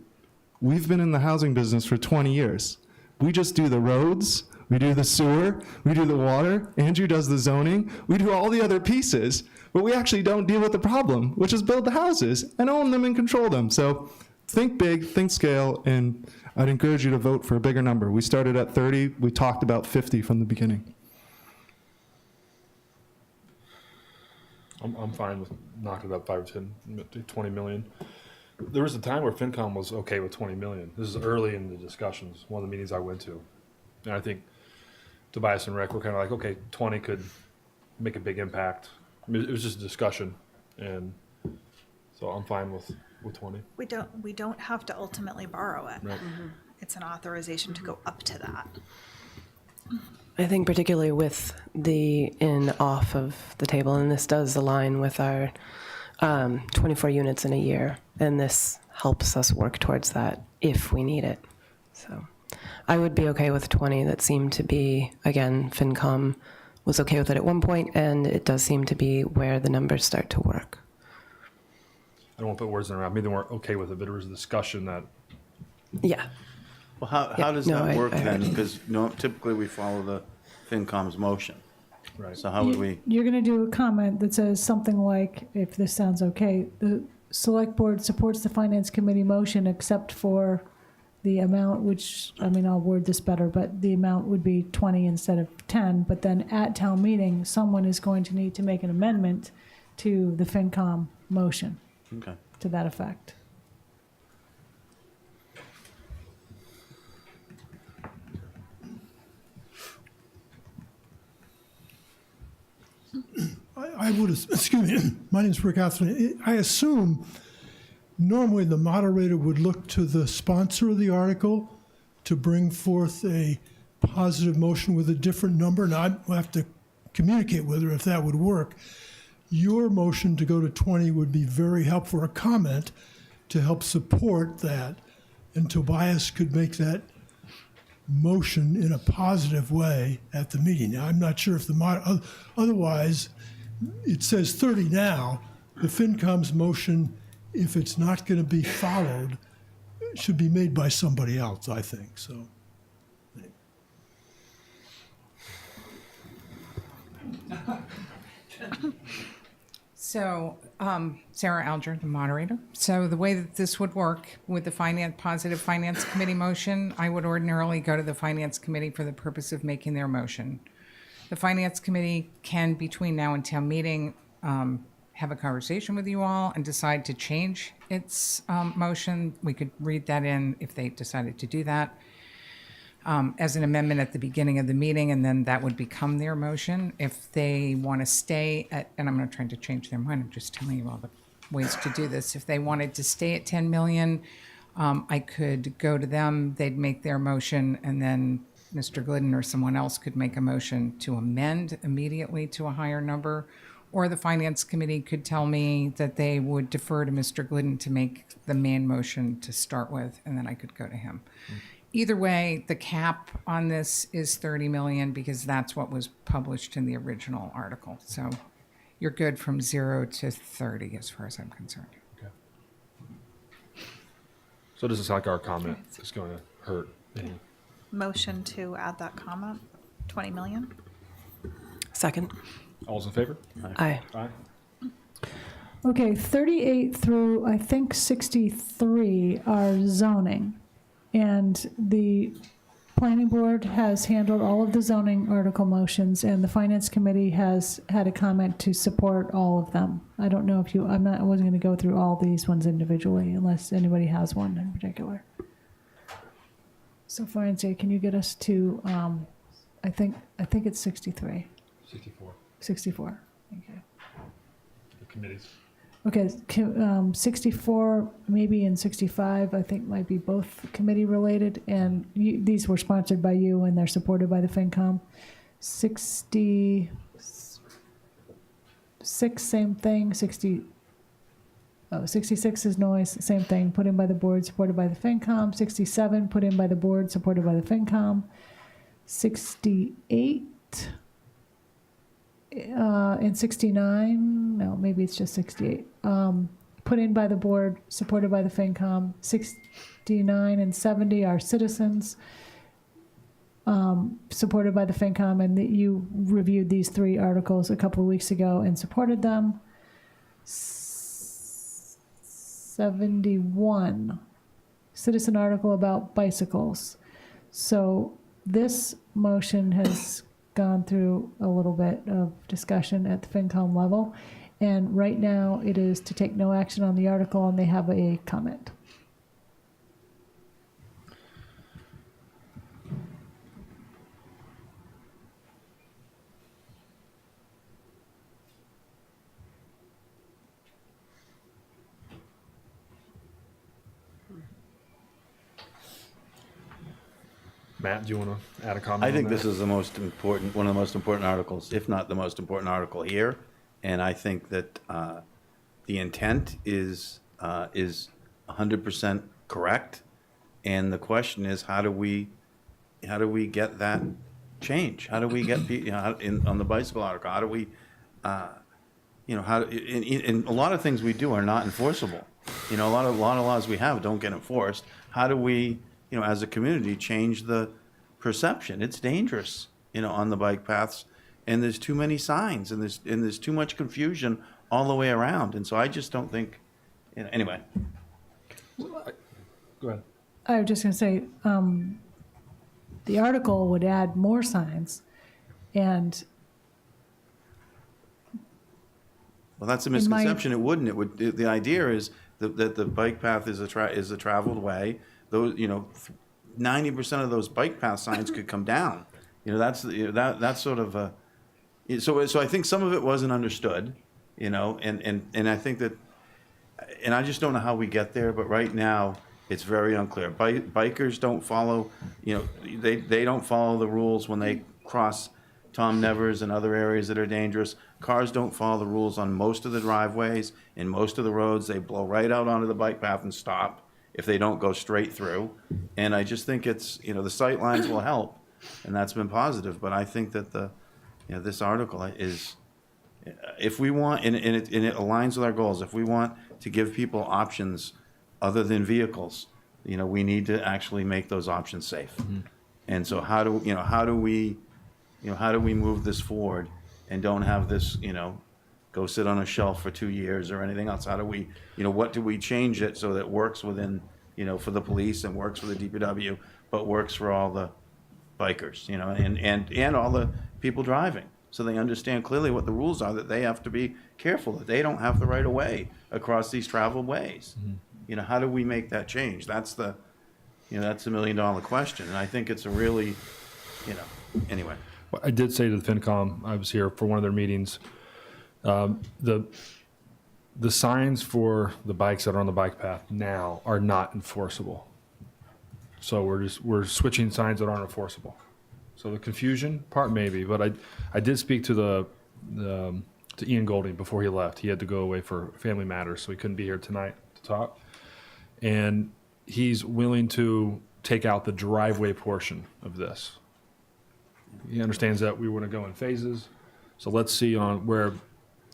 we've been in the housing business for 20 years. We just do the roads, we do the sewer, we do the water, Andrew does the zoning, we do all the other pieces, but we actually don't deal with the problem, which is build the houses and own them and control them. So think big, think scale, and I'd encourage you to vote for a bigger number. We started at 30. We talked about 50 from the beginning. I'm fine with knocking it up 5 or 10, 20 million. There was a time where FinCom was okay with 20 million. This is early in the discussions, one of the meetings I went to. And I think Tobias and Rick were kind of like, okay, 20 could make a big impact. I mean, it was just a discussion, and so I'm fine with 20. We don't have to ultimately borrow it. Right. It's an authorization to go up to that. I think particularly with the in off of the table, and this does align with our 24 units in a year, and this helps us work towards that if we need it. So I would be okay with 20. That seemed to be, again, FinCom was okay with it at one point, and it does seem to be where the numbers start to work. I don't want to put words in their mouth. Maybe they weren't okay with it, but there was a discussion that. Yeah. Well, how does that work then? Because typically we follow the FinCom's motion. Right. So how would we? You're going to do a comment that says something like, if this sounds okay, the select board supports the finance committee motion except for the amount, which, I mean, I'll word this better, but the amount would be 20 instead of 10. But then at town meeting, someone is going to need to make an amendment to the FinCom motion. Okay. To that effect. I would, excuse me, my name is Rick Atherton. I assume normally the moderator would look to the sponsor of the article to bring forth a positive motion with a different number, and I'd have to communicate with her if that would work. Your motion to go to 20 would be very helpful, a comment to help support that, and Tobias could make that motion in a positive way at the meeting. Now, I'm not sure if otherwise, it says 30 now. The FinCom's motion, if it's not going to be followed, should be made by somebody else, I think. So. So, Sarah Alger, the moderator. So the way that this would work with the positive finance committee motion, I would ordinarily go to the finance committee for the purpose of making their motion. The finance committee can, between now and town meeting, have a conversation with you all and decide to change its motion. We could read that in if they decided to do that. As an amendment at the beginning of the meeting, and then that would become their motion. If they want to stay at, and I'm not trying to change their mind, I'm just telling you all the ways to do this. If they wanted to stay at 10 million, I could go to them, they'd make their motion, and then Mr. Glidden or someone else could make a motion to amend immediately to a higher number. Or the finance committee could tell me that they would defer to Mr. Glidden to make the main motion to start with, and then I could go to him. Either way, the cap on this is 30 million because that's what was published in the original article. So you're good from 0 to 30 as far as I'm concerned. Okay. So this is like our comment is going to hurt. Motion to add that comment, 20 million. Second. All's in favor? Aye. Aye. Okay, 38 through, I think, 63 are zoning. And the planning board has handled all of the zoning article motions, and the finance committee has had a comment to support all of them. I don't know if I wasn't going to go through all these ones individually unless anybody has one in particular. So finance, can you get us to, I think it's 63. 64. 64, okay. The committees. Okay, 64, maybe, and 65, I think might be both committee related, and these were sponsored by you and they're supported by the FinCom. 66, same thing. 66 is noise, same thing, put in by the board, supported by the FinCom. 67, put in by the board, supported by the FinCom. 68. And 69, no, maybe it's just 68. Put in by the board, supported by the FinCom. 69 and 70 are citizens, supported by the FinCom, and you reviewed these 3 articles a couple of weeks ago and supported them. 71 citizen article about bicycles. So this motion has gone through a little bit of discussion at the FinCom level. And right now it is to take no action on the article, and they have a comment. Matt, do you want to add a comment? I think on that? this is the most important, one of the most important articles, if not the most important article here. And I think that the intent is 100% correct. And the question is, how do we get that change? How do we get on the bicycle article? How do we, in a lot of things we do are not enforceable. A lot of laws we have don't get enforced. How do we, as a community, change the perception? It's dangerous, on the bike paths, and there's too many signs, and there's too much confusion all the way around. And so I just don't think, anyway. Go ahead. I was just going to say, the article would add more signs, and Well, that's a misconception. It wouldn't. It would. The idea is that the bike path is a traveled way. Those 90% of those bike path signs could come down. That's sort of a. So I think some of it wasn't understood, and I think that, and I just don't know how we get there. But right now, it's very unclear. Bikers don't follow. They don't follow the rules when they cross Tom Nevers and other areas that are dangerous. Cars don't follow the rules on most of the driveways and most of the roads. They blow right out onto the bike path and stop if they don't go straight through. And I just think it's, the sight lines will help, and that's been positive. But I think that this article is, if we want, and it aligns with our goals, if we want to give people options other than vehicles, we need to actually make those options safe. Mm-hmm. And so how do we move this forward and don't have this, go sit on a shelf for 2 years or anything else? How do we, what do we change it so that it works within, for the police and works for the DPW, but works for all the bikers, and all the people driving, so they understand clearly what the rules are, that they have to be careful, that they don't have the right of way across these traveled ways. Mm-hmm. How do we make that change? That's the $1 million question. And I think it's a really, anyway. Well, I did say to the FinCom, I was here for one of their meetings, the signs for the bikes that are on the bike path now are not enforceable. So we're switching signs that aren't enforceable. So the confusion part maybe, but I did speak to to Ian Golding before he left. He had to go away for family matters, so he couldn't be here tonight to talk. And he's willing to take out the driveway portion of this. He understands that we want to go in phases. So let's see on where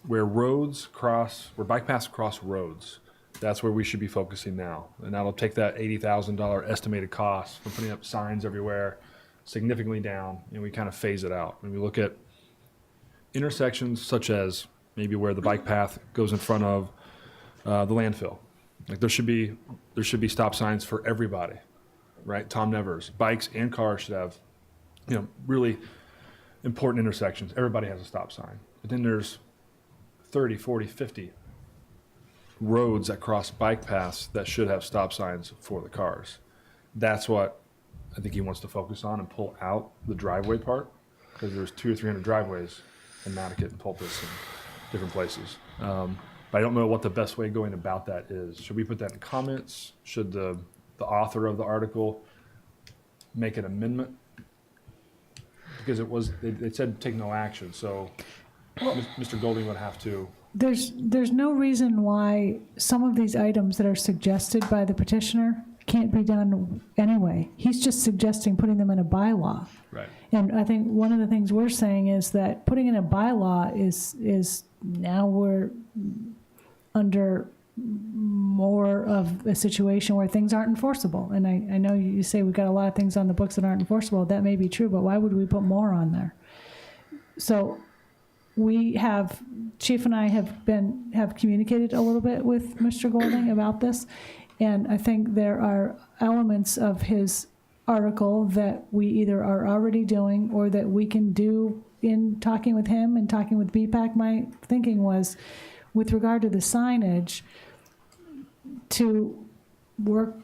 bike paths cross roads. That's where we should be focusing now. And that'll take that $80,000 estimated cost from putting up signs everywhere significantly down, and we kind of phase it out. When we look at intersections such as maybe where the bike path goes in front of the landfill, like there should be stop signs for everybody, right? Tom Nevers, bikes and cars should have, really important intersections. Everybody has a stop sign. But then there's 30, 40, 50 roads that cross bike paths that should have stop signs for the cars. That's what I think he wants to focus on and pull out the driveway part, because there's 200 or 300 driveways in Nantucket and Pulpus and different places. But I don't know what the best way going about that is. Should we put that in comments? Should the author of the article make an amendment? Because they said take no action, so Mr. Golding would have to. There's no reason why some of these items that are suggested by the petitioner can't be done anyway. He's just suggesting putting them in a bylaw. Right. And I think one of the things we're saying is that putting in a bylaw is now we're under more of a situation where things aren't enforceable. And I know you say we've got a lot of things on the books that aren't enforceable. That may be true, but why would we put more on there? So Chief and I have communicated a little bit with Mr. Golding about this, And I think there are elements of his article that we either are already doing or that we can do in talking with him and talking with BPAC. My thinking was, with regard to the signage, to work,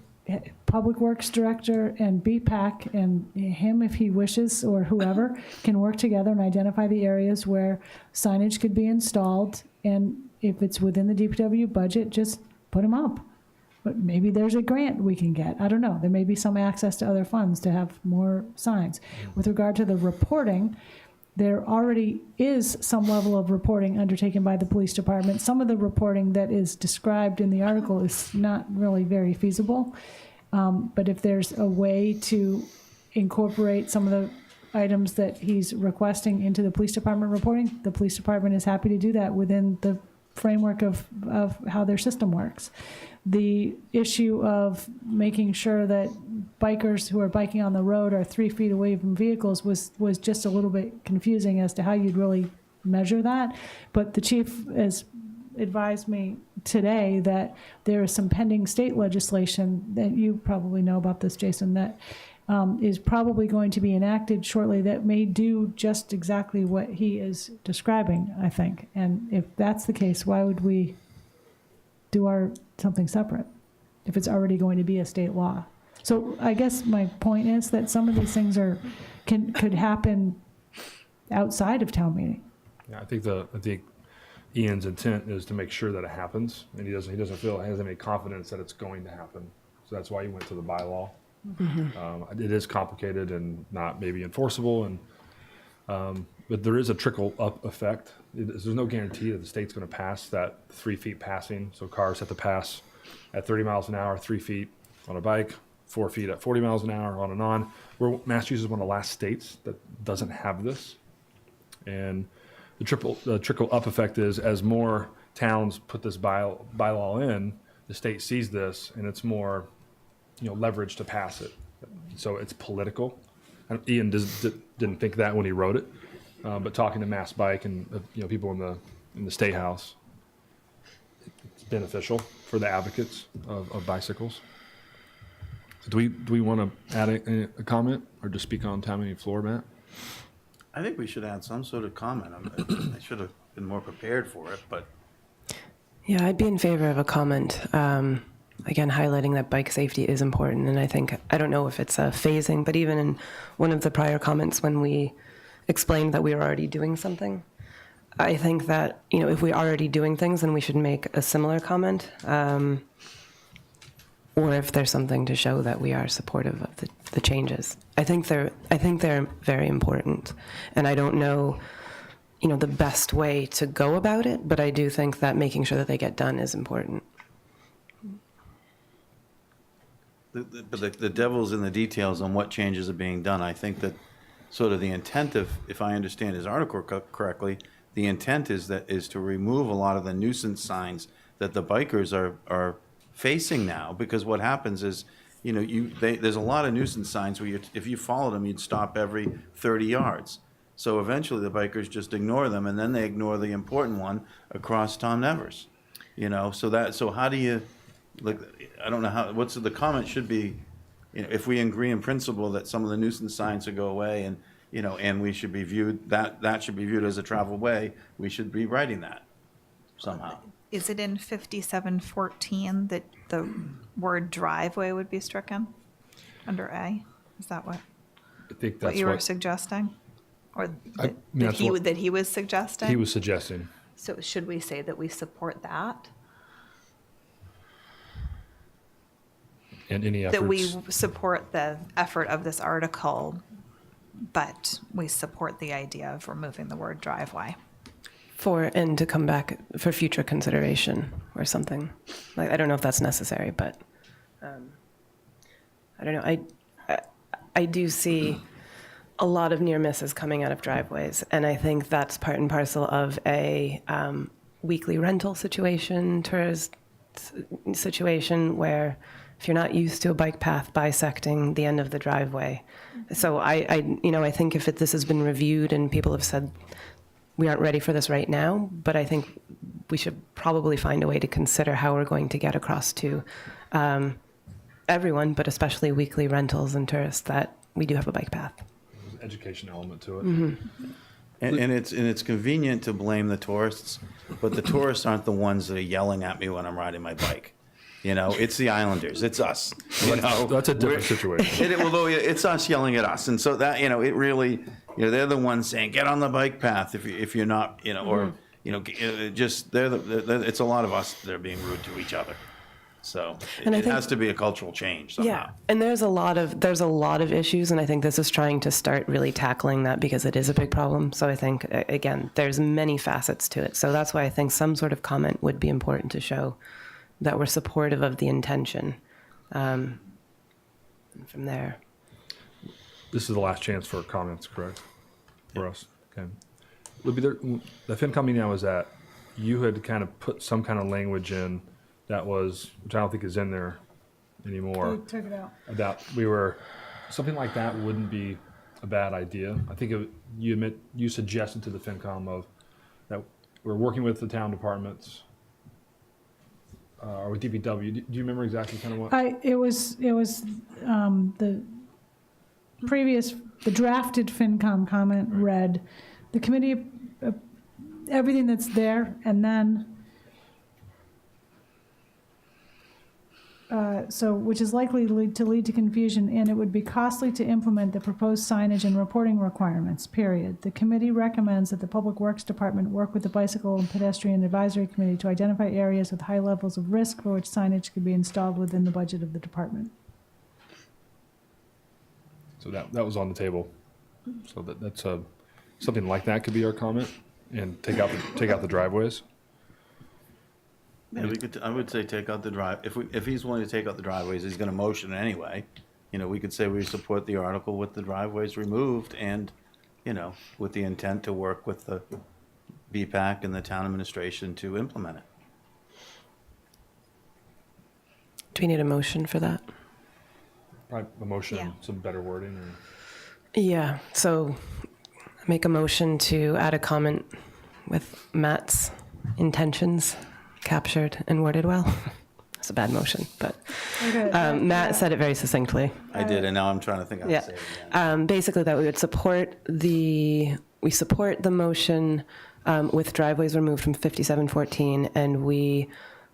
Public Works Director and BPAC and him, if he wishes, or whoever, can work together and identify the areas where signage could be installed. And if it's within the DPW budget, just put them up. But maybe there's a grant we can get. I don't know. There may be some access to other funds to have more signs. With regard to the reporting, there already is some level of reporting undertaken by the police department. Some of the reporting that is described in the article is not really very feasible. But if there's a way to incorporate some of the items that he's requesting into the police department reporting, the police department is happy to do that within the framework of how their system works. The issue of making sure that bikers who are biking on the road are 3 feet away from vehicles was just a little bit confusing as to how you'd really measure that. But the chief has advised me today that there is some pending state legislation that you probably know about this, Jason, that is probably going to be enacted shortly that may do just exactly what he is describing, I think. And if that's the case, why would we do something separate if it's already going to be a state law? So I guess my point is that some of these things could happen outside of town meeting. Yeah, I think Ian's intent is to make sure that it happens, and he doesn't have any confidence that it's going to happen. So that's why he went to the bylaw. Mm-hmm. It is complicated and not maybe enforceable, but there is a trickle up effect. There's no guarantee that the state's going to pass that 3 feet passing. So cars have to pass at 30 miles an hour, 3 feet on a bike, 4 feet at 40 miles an hour, on and on. Massachusetts is one of the last states that doesn't have this. And the trickle up effect is, as more towns put this bylaw in, the state sees this and it's more, leverage to pass it. So it's political. And Ian didn't think that when he wrote it, but talking to Mass Bike and people in the State House, it's beneficial for the advocates of bicycles. So do we want to add a comment or just speak on town meeting floor, Matt? I think we should add some sort of comment. I should have been more prepared for it, but Yeah, I'd be in favor of a comment. Again, highlighting that bike safety is important. And I don't know if it's a phasing, but even in one of the prior comments when we explained that we were already doing something, I think that, if we're already doing things, then we should make a similar comment. Or if there's something to show that we are supportive of the changes. I think they're very important. And I don't know, the best way to go about it, but I do think that making sure that they get done is important. But the devil's in the details on what changes are being done. I think that sort of the intent of, if I understand his article correctly, the intent is to remove a lot of the nuisance signs that the bikers are facing now. Because what happens is, there's a lot of nuisance signs where if you followed them, you'd stop every 30 yards. So eventually the bikers just ignore them, and then they ignore the important one across Tom Nevers. So how do you, I don't know the comment should be, if we agree in principle that some of the nuisance signs should go away and we should be viewed, that should be viewed as a travel way, we should be writing that somehow. Is it in 5714 that the word driveway would be stricken under A? Is that what you were suggesting? Or that he was suggesting? He was suggesting. So should we say that we support that? And any efforts. That we support the effort of this article, but we support the idea of removing the word driveway. And to come back for future consideration or something. I don't know if that's necessary, but I don't know. I do see a lot of near misses coming out of driveways, and I think that's part and parcel of a weekly rental situation, tourist situation, where if you're not used to a bike path bisecting the end of the driveway. So I think if this has been reviewed and people have said, we aren't ready for this right now, but I think we should probably find a way to consider how we're going to get across to everyone, but especially weekly rentals and tourists, that we do have a bike path. There's an education element to it. And it's convenient to blame the tourists, but the tourists aren't the ones that are yelling at me when I'm riding my bike. You know, it's the islanders, it's us. You know, That's a different situation. Although it's us yelling at us, and so that, you know, it really, you know, they're the ones saying get on the bike path if you're not, you know, or you know, just it's a lot of us that are being rude to each other. So And I it think- has to be a cultural change somehow. Yeah, and there's a lot of issues, and I think this is trying to start really tackling that because it is a big problem. So I think again, there's many facets to it. So that's why I think some sort of comment would be important to show that we're supportive of the intention. And from there, This is the last chance for comments, correct? For us, okay. Libby, the FinCom meeting I was at, you had kind of put some kind of language in that was, which I don't think is in there anymore. We took it out. About something like that wouldn't be a bad idea. I think you suggested to the FinCom of that we're working with the town departments or with DPW. Do you remember exactly kind of what? It was the drafted FinCom comment read, the committee, everything that's there, and then, which is likely to lead to confusion, and it would be costly to implement the proposed signage and reporting requirements, period. The committee recommends that the Public Works Department work with the Bicycle and Pedestrian Advisory Committee to identify areas with high levels of risk for which signage could be installed within the budget of the department. So that was on the table. So that's something like that could be our comment, and take out the driveways. Yeah, I would say take out the drive. If he's willing to take out the driveways, he's going to motion it anyway. You know, we could say we support the article with the driveways removed, and you know, with the intent to work with the BPAC and the town administration to implement it. do we need a motion for that? Probably a motion, Yeah. some better wording. Or... Yeah, so make a motion to add a comment with Matt's intentions captured and worded well. It's a bad motion, but Matt said it very succinctly. I did, and now I'm trying to think how to say it again. Basically, that we would support the motion with driveways removed from 5714, and we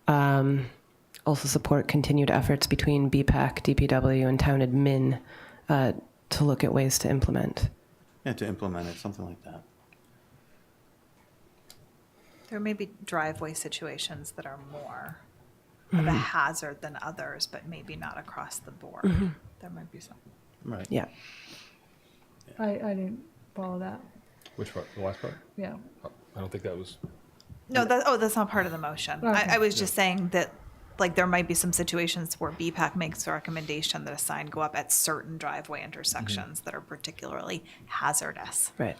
also support continued efforts between BPAC, DPW, and town admin to look at ways to implement. Yeah, to implement it, something like that. There may be driveway situations that are more of a hazard than others, but maybe not across the board. There might be some. Right. Yeah. I didn't follow that. Which part? The last part? Yeah. I don't think that was. No, that's not part of the motion. Okay. I was just saying that, like, there might be some situations where BPAC makes a recommendation that a sign go up at certain driveway intersections that are particularly hazardous. Right.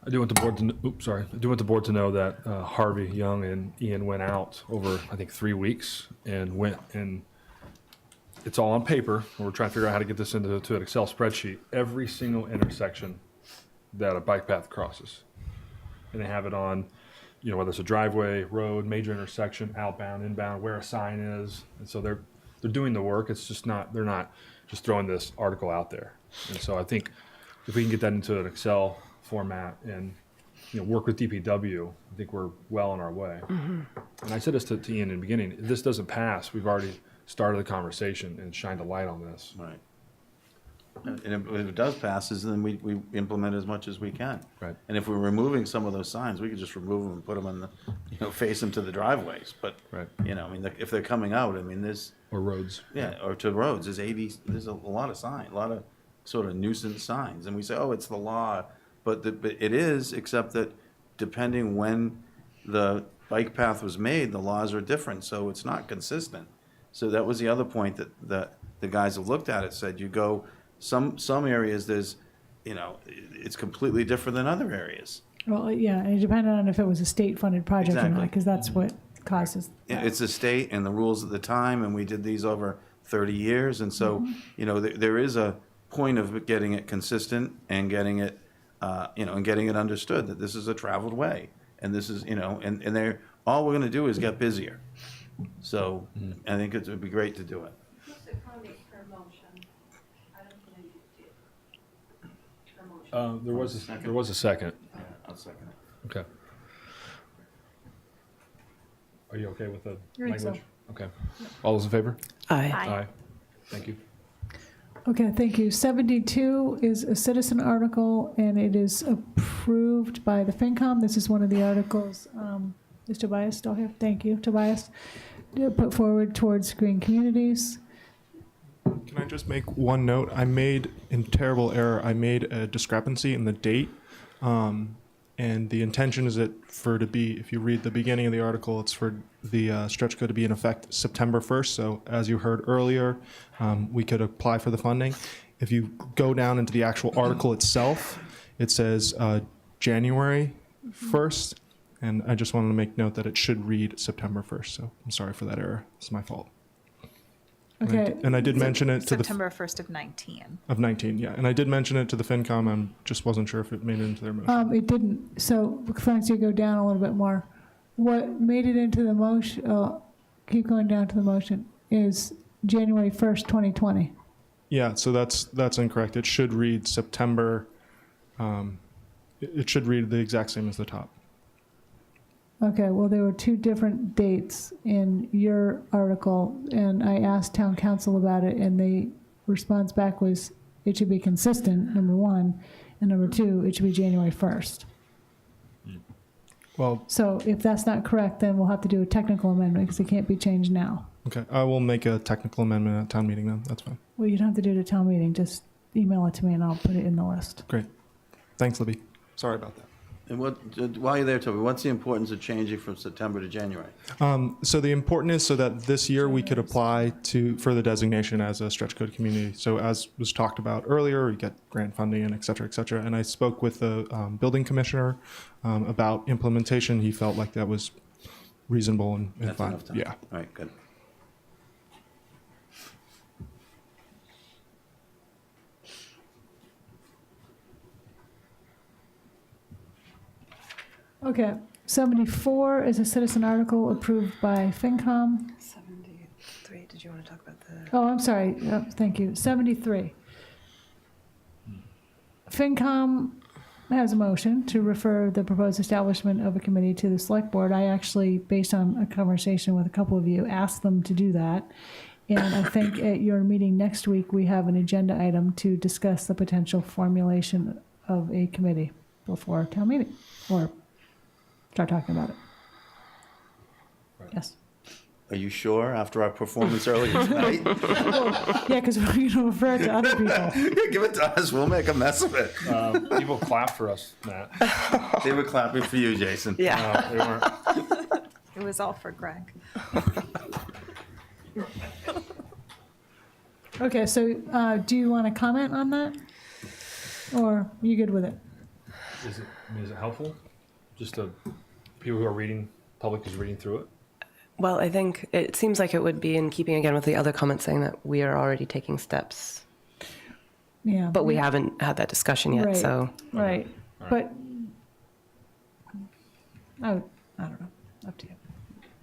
I do want the board to. I do want the board to know that Harvey Young and Ian went out over, I think, 3 weeks and went and. It's all on paper. We're trying to figure out how to get this into an Excel spreadsheet. Every single intersection that a bike path crosses, and they have it on, you know, whether it's a driveway, road, major intersection, outbound, inbound, where a sign is, and so they're doing the work. It's just not, they're not just throwing this article out there. And so I think if we can get that into an Excel format and, you know, work with DPW, I think we're well on our way. And I said this to Ian in the beginning, if this doesn't pass, we've already started the conversation and shined a light on this. Right. And if it does pass, then we implement as much as we can. Right. And if we're removing some of those signs, we could just remove them and put them on the, you know, face them to the driveways. But, right. You know, I mean, if they're coming out, I mean, there's. Or roads. Yeah, or to roads, there's a lot of signs, a lot of sort of nuisance signs. And we say, oh, it's the law. But it is, except that depending when the bike path was made, the laws are different. So it's not consistent. So that was the other point that the guys have looked at it, said you go, some areas there's, you know, it's completely different than other areas. Well, yeah, and it depended on if it was a state-funded project or not, Exactly. because that's what causes. It's the state and the rules at the time, and we did these over 30 years. And so, you know, there is a point of getting it consistent and getting it, you know, and getting it understood that this is a traveled way. And this is, you know, and all we're going to do is get busier. So I think it would be great to do it. There was a second. Yeah, I'll second it. Okay. Are you okay with the I think so. language? Okay. All those in favor? Aye. Aye. Thank you. Okay, thank you. 72 is a citizen article, and it is approved by the FinCom. This is one of the articles, is Tobias still here? Thank you, Tobias. Put forward towards green communities. Can I just make one note? I made, in terrible error, I made a discrepancy in the date. And the intention is that if you read the beginning of the article, it's for the stretch code to be in effect September 1st. So as you heard earlier, we could apply for the funding. If you go down into the actual article itself, it says January 1st. And I just wanted to make note that it should read September 1st. So I'm sorry for that error. It's my fault. Okay. And I did mention it to September 1st of 19. Of 19, yeah. And I did mention it to the FinCom. I just wasn't sure if it made it into their motion. It didn't. So, Francis, you go down a little bit more. What made it into the motion, keep going down to the motion, is January 1st, 2020. Yeah, so that's incorrect. It should read September. It should read the exact same as the top. Okay, well, there were two different dates in your article, and I asked town council about it, and the response back was it should be consistent, number one, and number two, it should be January 1st. Well, So if that's not correct, then we'll have to do a technical amendment because it can't be changed now. okay. I will make a technical amendment at town meeting then. That's fine. Well, you don't have to do it at town meeting, just email it to me and I'll put it in the list. Great. Thanks, Libby. Sorry about that. And while you're there, Toby, what's the importance of changing from September to January? So the important is so that this year we could apply for the designation as a stretch code community. So as was talked about earlier, we get grant funding and et cetera, et cetera. And I spoke with the building commissioner about implementation. He felt like that was reasonable and That's fine. enough time. Yeah. All right, good. Okay, 74 is a citizen article approved by FinCom. 73, did you want to talk about the? Oh, I'm sorry, thank you, 73. FinCom has a motion to refer the proposed establishment of a committee to the select board. I actually, based on a conversation with a couple of you, asked them to do that. And I think at your meeting next week, we have an agenda item to discuss the potential formulation of a committee before town meeting, or start talking about it. Yes. Are you sure after our performance earlier tonight? Yeah, because we're going to refer it to other people. Give it to us. We'll make a mess of it. People clap for us, Matt. They were clapping for you, Jason. Yeah. They weren't. It was all for Greg. Okay, so do you want to comment on that? Or are you good with it? Is it helpful? Just to people who are reading, public is reading through it? Well, I think it seems like it would be in keeping again with the other comments saying that we are already taking steps. Yeah. But we haven't had that discussion yet, Right. so. Right, but I don't know, up to you.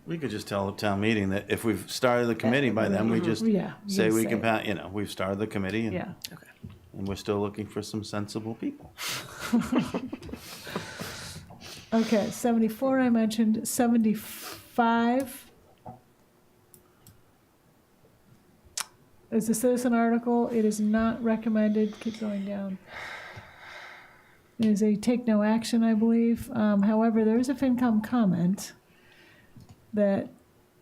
We could just tell the town meeting that if we've started the committee by then, we just Yeah, you say can we say can, it. we've started the committee and, Yeah. and we're still looking for some sensible people. Okay, 74 I mentioned, 75 is a citizen article. It is not recommended, keep going down. It is a take no action, I believe. However, there is a FinCom comment that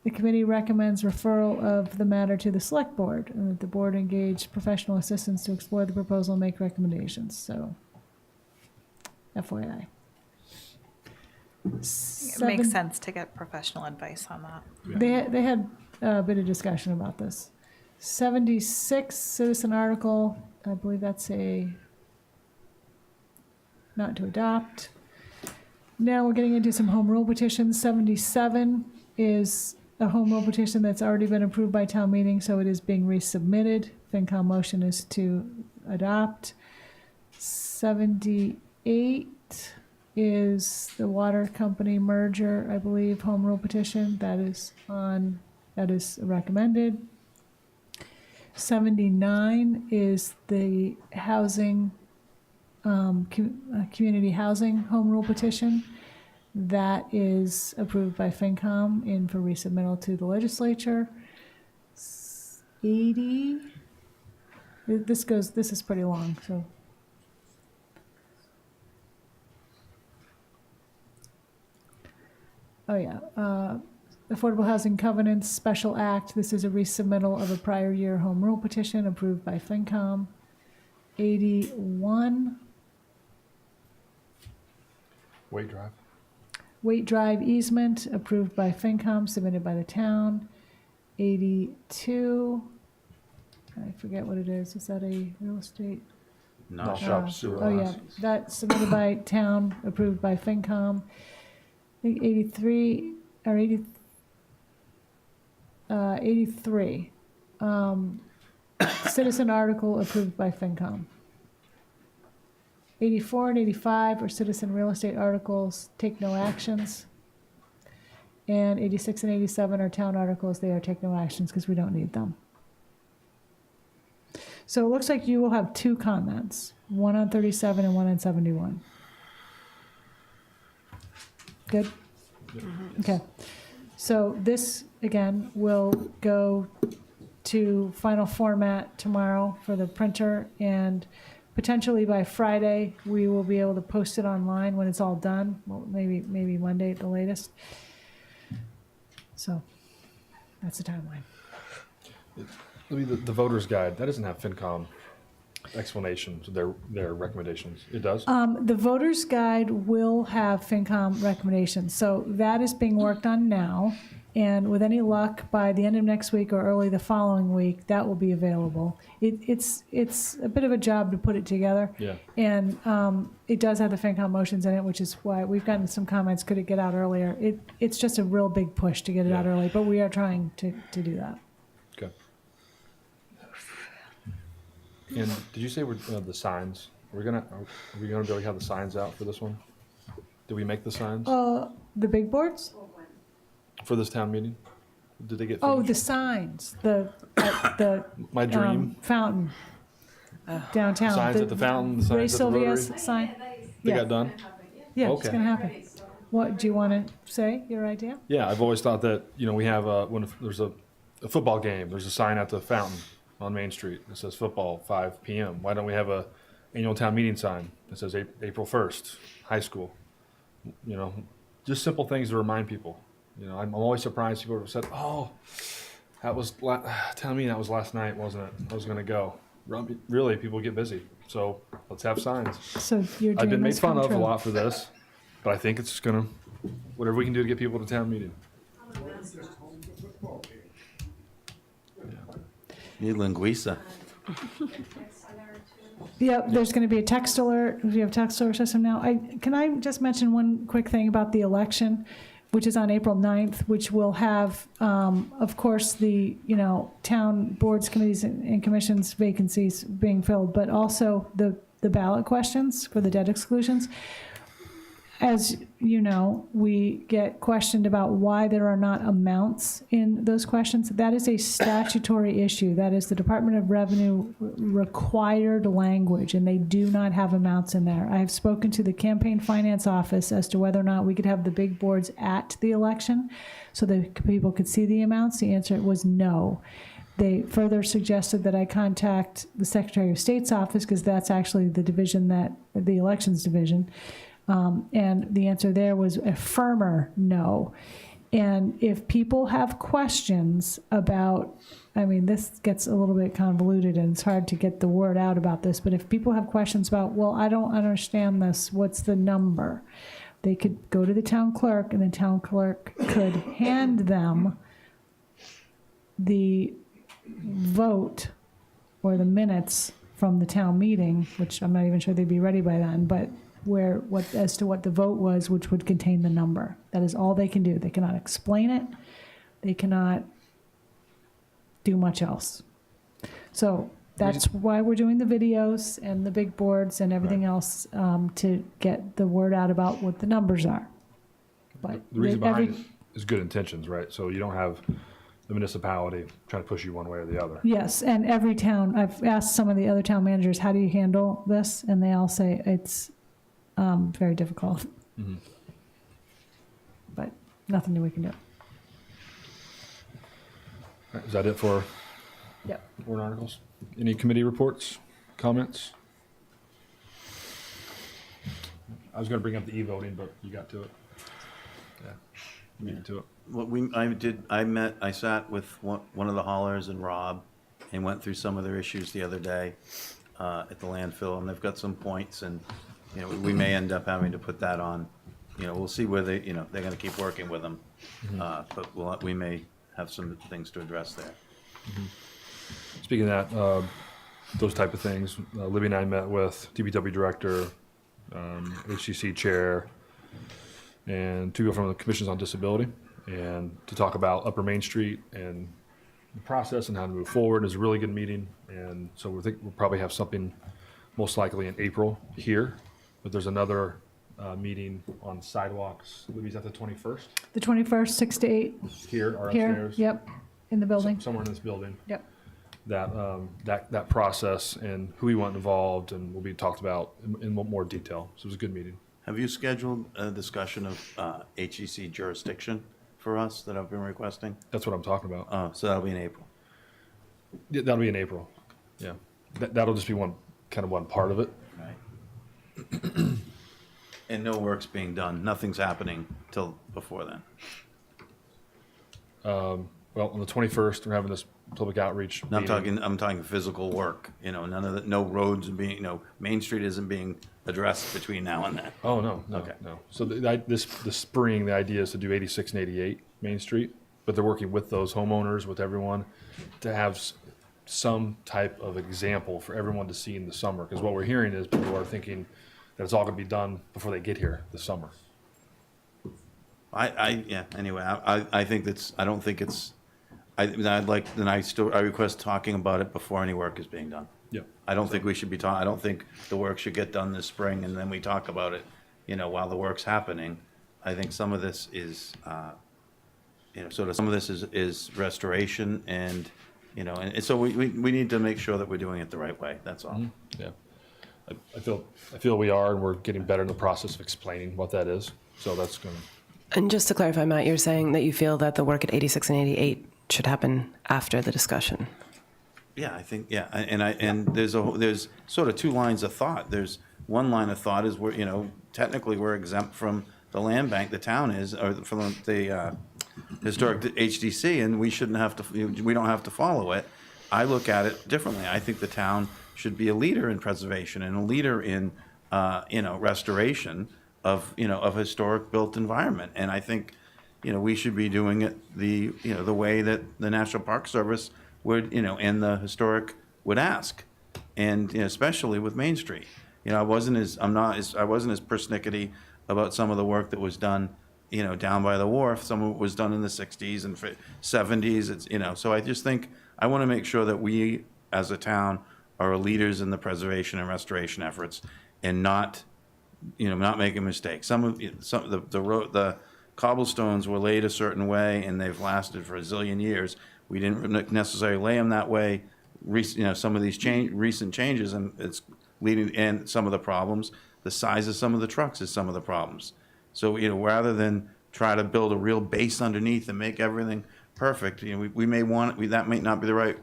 the committee recommends referral of the matter to the select board, and that the board engage professional assistance to explore the proposal and make recommendations, so FYI. It makes sense to get professional advice on that. They had a bit of discussion about this. 76 citizen article, I believe that's a not to adopt. Now we're getting into some home rule petitions. 77 is a home rule petition that's already been approved by town meeting, so it is being resubmitted. FinCom motion is to adopt. 78 is the water company merger, I believe, home rule petition. That is recommended. 79 is the housing, community housing home rule petition. That is approved by FinCom and for resubmittal to the legislature. 80, this is pretty long, so. Oh yeah, Affordable Housing Covenants Special Act, this is a resubmittal of a prior year home rule petition approved by FinCom. 81. Wait Drive. Waite Drive easement approved by FinCom, submitted by the town. 82. I forget what it is. Is that a real estate? No. Oh, yeah. That's submitted by town, approved by FinCom. I think 83 or 83. Citizen article approved by FinCom. 84 and 85 are citizen real estate articles, take no actions. And 86 and 87 are town articles, they are take no actions because we don't need them. So it looks like you will have two comments, one on 37 and one on 71. Good? Okay. So this, again, will go to final format tomorrow for the printer, and potentially by Friday, we will be able to post it online when it's all done. Well, maybe Monday at the latest. So that's the timeline. The voter's guide, that doesn't have FinCom explanations, their recommendations. It does? The voter's guide will have FinCom recommendations. So that is being worked on now. And with any luck, by the end of next week or early the following week, that will be available. It's a bit of a job to put it together. Yeah. And it does have the FinCom motions in it, which is why we've gotten some comments, could it get out earlier? It's just a real big push to get it out early, but we are trying to do that. Okay. And did you say the signs? Are we gonna be able to have the signs out for this one? Did we make the signs The big boards? for this town meeting? Did they get Oh, finished? the signs, the My dream. Fountain downtown. Signs at the fountain, the Ray signs at the Sylvia's Rotary? sign. They Yeah. got done? Yeah, it's Okay. gonna happen. What, do you want to say, your idea? Yeah, I've always thought that, we have, when there's a football game, there's a sign at the fountain on Main Street that says football, 5 p.m. Why don't we have a annual town meeting sign that says April 1st, high school? Just simple things to remind people. I'm always surprised people have said, oh, that was town meeting, that was last night, wasn't it? I was going to go. Really, people get busy. So let's have signs. So your I've been dream made has fun come of a true. lot for this, but I think it's going to, whatever we can do to get people to town meeting. Need linguiça. Yep, there's going to be a text alert. We have text alert system now. Can I just mention one quick thing about the election, which is on April 9th, which will have, of course, the, town boards, committees, and commissions vacancies being filled, but also the ballot questions for the debt exclusions. As you know, we get questioned about why there are not amounts in those questions. That is a statutory issue. That is the Department of Revenue required language, and they do not have amounts in there. I have spoken to the campaign finance office as to whether or not we could have the big boards at the election so that people could see the amounts. The answer was no. They further suggested that I contact the Secretary of State's office, because that's actually the division the elections division. And the answer there was a firmer no. And if people have questions about, this gets a little bit convoluted and it's hard to get the word out about this, but if people have questions about, well, I don't understand this, what's the number? They could go to the town clerk, and the town clerk could hand them the vote or the minutes from the town meeting, which I'm not even sure they'd be ready by then, but as to what the vote was, which would contain the number. That is all they can do. They cannot explain it. They cannot do much else. So That's why we're doing the videos and the big boards and everything else, to get the word out about what the numbers are. But The reason every- behind it is good intentions, right? So you don't have the municipality trying to push you one way or the other. Yes, and every town, I've asked some of the other town managers, how do you handle this? And they all say it's very difficult. Mhm. But nothing that we can do. All right, is that it for Yep. warrant articles? Any committee reports, comments? I was going to bring up the e-voting, but you got to it. Yeah, you beat to it. What I sat with one of the haulers and Rob and went through some of their issues the other day at the landfill, and they've got some points, and, you know, we may end up having to put that on. You know, we'll see where they're going to keep working with them. But we may have some things to address there. Speaking of that, those type of things, Libby and I met with DPW director, HCC chair, and two people from the Commissions on Disability, and to talk about Upper Main Street and the process and how to move forward. It was a really good meeting, and so we think we'll probably have something most likely in April here, but there's another meeting on sidewalks. Libby's at the 21st? The 21st, 6 to 8. Here or Here, upstairs? yep, in the building. Somewhere in this building. Yep. That process and who we want involved and will be talked about in more detail. So it was a good meeting. Have you scheduled a discussion of HEC jurisdiction for us that I've been requesting? That's what I'm talking about. Oh, so that'll be in April. Yeah, that'll be in April. Yeah. That'll just be one part of it. Right. And no work's being done. Nothing's happening till before then. Well, on the 21st, we're having this public outreach. No, meeting. I'm talking physical work. You know, none of the, no roads are being, Main Street isn't being addressed between now and then. Oh, no. Okay. No. So this spring, the idea is to do 86 and 88 Main Street, but they're working with those homeowners, with everyone, to have some type of example for everyone to see in the summer. Because what we're hearing is people are thinking that it's all going to be done before they get here this summer. Anyway, I think that's, I don't think it's, I request talking about it before any work is being done. Yeah. I don't think we should be I don't think the work should get done this spring and then we talk about it, while the work's happening. I think some of this is, some of this is restoration and, and so we need to make sure that we're doing it the right way. That's all. Mm-hmm. Yeah. I feel we are, and we're getting better in the process of explaining what that is. So that's going to. And just to clarify, Matt, you're saying that you feel that the work at 86 and 88 should happen after the discussion. Yeah, I think, and there's sort of two lines of thought. There's one line of thought is technically we're exempt from the land bank, the town is, or from the historic HDC, and we don't have to follow it. I look at it differently. I think the town should be a leader in preservation and a leader in, restoration of historic built environment. And I think, we should be doing it the way that the National Park Service would, and the historic would ask. And, especially with Main Street. I wasn't as persnickety about some of the work that was done, down by the wharf. Some of it was done in the 60s and 70s. It's, so I just think I want to make sure that we as a town are leaders in the preservation and restoration efforts and not making mistakes. The cobblestones were laid a certain way and they've lasted for a zillion years. We didn't necessarily lay them that way. Some of these recent changes and it's leading, and some of the problems, the size of some of the trucks is some of the problems. So, rather than try to build a real base underneath and make everything perfect, we may that may not be the right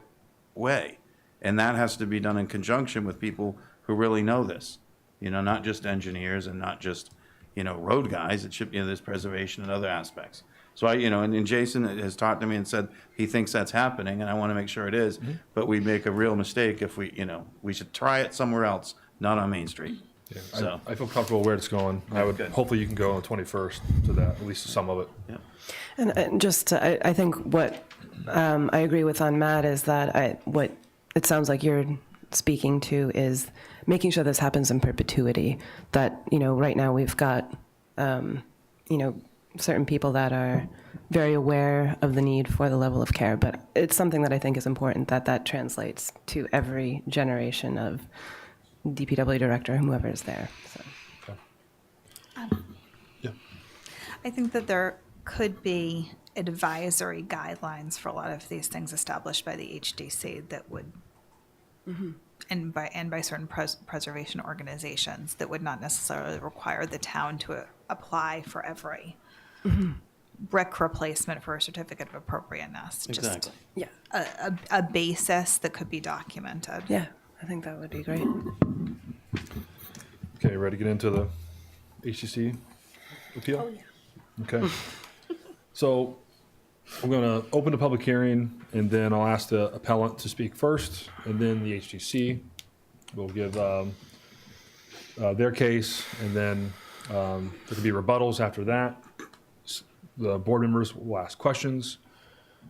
way. And that has to be done in conjunction with people who really know this, not just engineers and not just, road guys. It should be, there's preservation and other aspects. So and Jason has talked to me and said he thinks that's happening, and I want to make sure it is. Mm-hmm. But we make a real mistake if we should try it somewhere else, not on Main Street. Yeah, so I feel comfortable where it's going. Hopefully you can go on the 21st to that, at least some of it. Yeah. And just, I think what I agree with on Matt is that what it sounds like you're speaking to is making sure this happens in perpetuity. That, right now we've got, certain people that are very aware of the need for the level of care, but it's something that I think is important that that translates to every generation of DPW director, whomever is there. So. I think that there could be advisory guidelines for a lot of these things established by the HDC that would, and by certain preservation organizations that would not necessarily require the town to apply for every brick replacement for a certificate of appropriateness. Exactly. Yeah. A basis that could be documented. Yeah, I think that would be great. Okay, ready to get into the HCC appeal? Oh, yeah. Okay. So I'm going to open the public hearing, and then I'll ask the appellant to speak first, and then the HTC will give their case, and then there could be rebuttals after that. The board members will ask questions,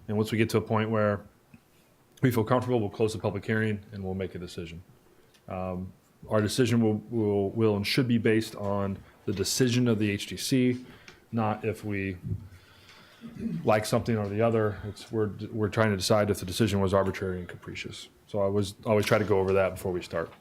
and once we get to a point where we feel comfortable, we'll close the public hearing and we'll make a decision. Our decision will and should be based on the decision of the HTC, not if we like something or the other. We're trying to decide if the decision was arbitrary and capricious. So I always try to go over that before we start.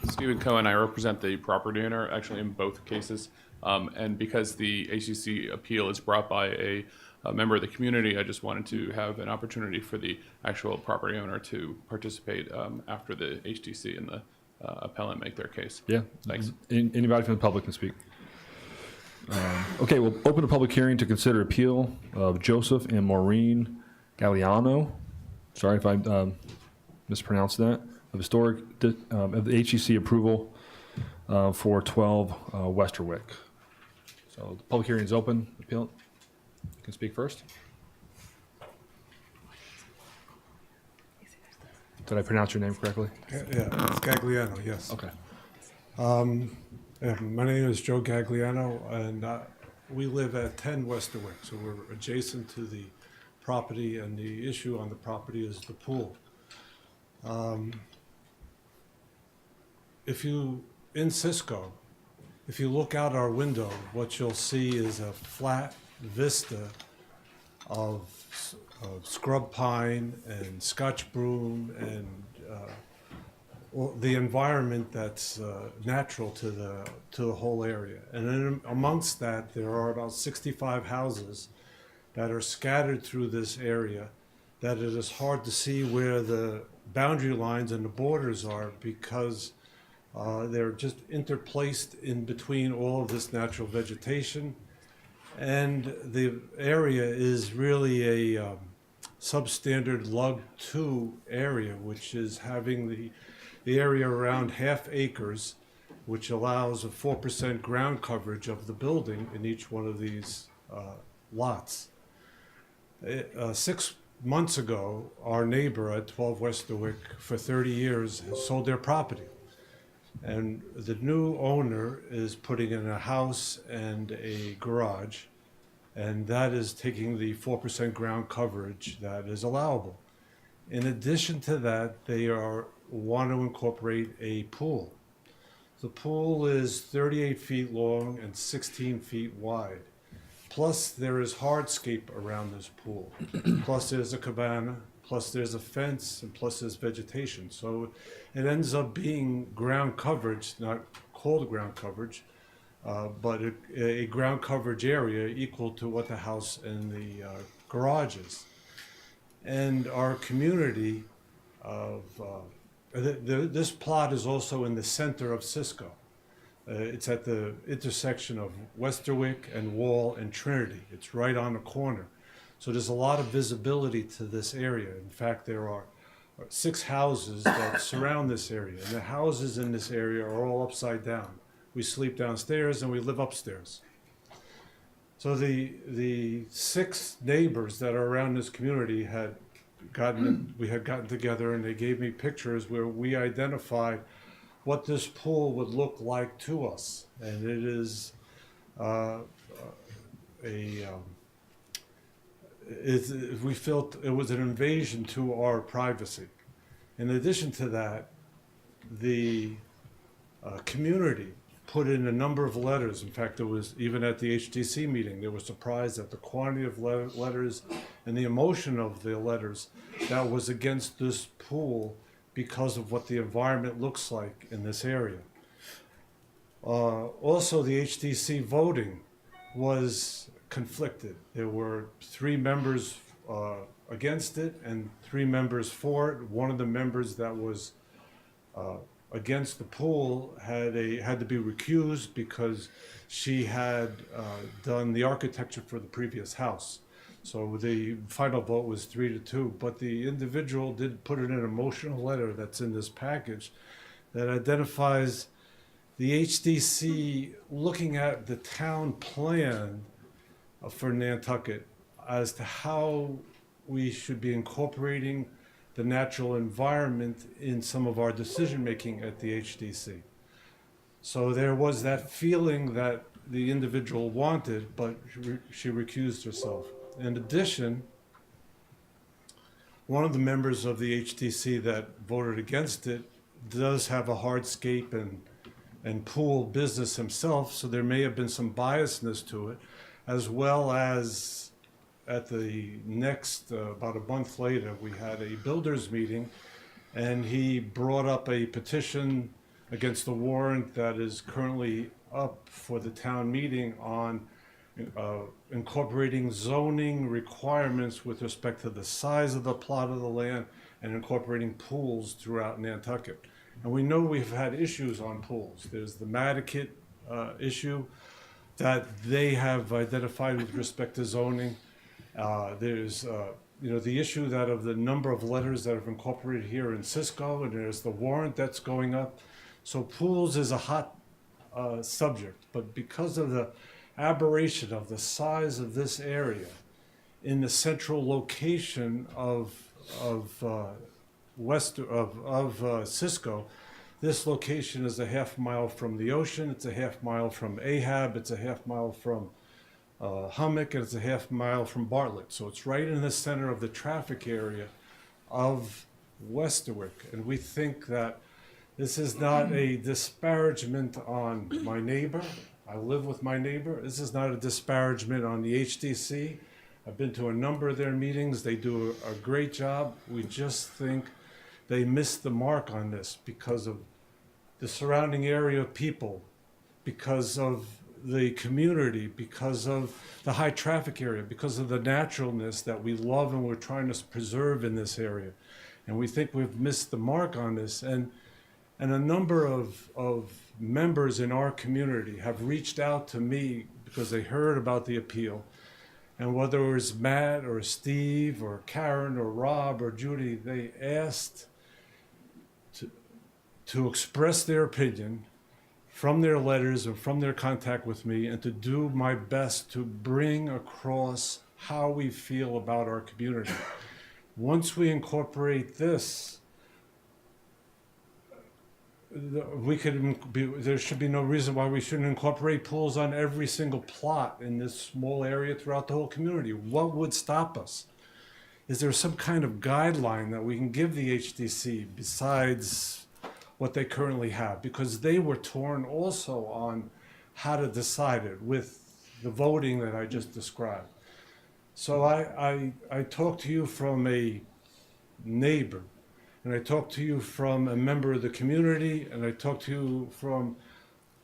Stephen Cohen, I represent the property owner actually in both cases. And because the HCC appeal is brought by a member of the community, I just wanted to have an opportunity for the actual property owner to participate after the HTC and the appellant make their case. Yeah. Thanks. Anybody from the public can speak. Okay, we'll open a public hearing to consider appeal of Joseph and Maureen Galliano. Sorry if I mispronounced that. Of the HCC approval for 12 Westerwick. So the public hearing is open. Appeal can speak first. Did I pronounce your name correctly? Yeah, it's Gagliano, yes. Okay. Yeah, my name is Joe Gagliano, and we live at 10 Westerwick, so we're adjacent to the property, and the issue on the property is the pool. In Cisco, if you look out our window, what you'll see is a flat vista of scrub pine and Scotch broom and the environment that's natural to the whole area. And then amongst that, there are about 65 houses that are scattered through this area that it is hard to see where the boundary lines and the borders are because they're just interplaced in between all of this natural vegetation. And the area is really a substandard Lug 2 area, which is having the area around half acres, which allows a 4% ground coverage of the building in each one of these lots. 6 months ago, our neighbor at 12 Westerwick for 30 years sold their property. And the new owner is putting in a house and a garage, and that is taking the 4% ground coverage that is allowable. In addition to that, they want to incorporate a pool. The pool is 38 feet long and 16 feet wide. Plus, there is hardscape around this pool. Plus, there's a cabana. Plus, there's a fence, and plus, there's vegetation. So it ends up being ground coverage, not called ground coverage, but a ground coverage area equal to what the house and the garage is. And our community this plot is also in the center of Cisco. It's at the intersection of Westerwick and Wall and Trinity. It's right on the corner. So there's a lot of visibility to this area. In fact, there are 6 houses that surround this area. And the houses in this area are all upside down. We sleep downstairs and we live upstairs. So the 6 neighbors that are around this community we had gotten together, and they gave me pictures where we identified what this pool would look like to us. And it is we felt it was an invasion to our privacy. In addition to that, the community put in a number of letters. In fact, there was, even at the HDC meeting, they were surprised at the quantity of letters and the emotion of the letters that was against this pool because of what the environment looks like in this area. Also, the HDC voting was conflicted. There were 3 members against it and 3 members for it. One of the members that was against the pool had to be recused because she had done the architecture for the previous house. So the final vote was 3-2, but the individual did put in an emotional letter that's in this package that identifies the HDC looking at the town plan for Nantucket as to how we should be incorporating the natural environment in some of our decision-making at the HDC. So there was that feeling that the individual wanted, but she recused herself. In addition, one of the members of the HDC that voted against it does have a hardscape and pool business himself, so there may have been some biasness to it, as well as at the next, about a month later, we had a builders meeting, and he brought up a petition against the warrant that is currently up for the town meeting on incorporating zoning requirements with respect to the size of the plot of the land and incorporating pools throughout Nantucket. And we know we've had issues on pools. There's the Nantucket issue that they have identified with respect to zoning. There's the issue that of the number of letters that have incorporated here in Cisco, and there's the warrant that's going up. So pools is a hot subject, but because of the aberration of the size of this area in the central location of Cisco, this location is a half mile from the ocean, it's a half mile from Ahab, it's a half mile from Hummock, and it's a half mile from Bartlett. So it's right in the center of the traffic area of Westerwick. And we think that this is not a disparagement on my neighbor. I live with my neighbor. This is not a disparagement on the HDC. I've been to a number of their meetings. They do a great job. We just think they missed the mark on this because of the surrounding area of people, because of the community, because of the high traffic area, because of the naturalness that we love and we're trying to preserve in this area. And we think we've missed the mark on this. And a number of members in our community have reached out to me because they heard about the appeal. And whether it was Matt or Steve or Karen or Rob or Judy, they asked to express their opinion from their letters and from their contact with me, and to do my best to bring across how we feel about our community. Once we incorporate this, there should be no reason why we shouldn't incorporate pools on every single plot in this small area throughout the whole community. What would stop us? Is there some kind of guideline that we can give the HDC besides what they currently have? Because they were torn also on how to decide it with the voting that I just described. So I talk to you from a neighbor, and I talk to you from a member of the community, and I talk to you from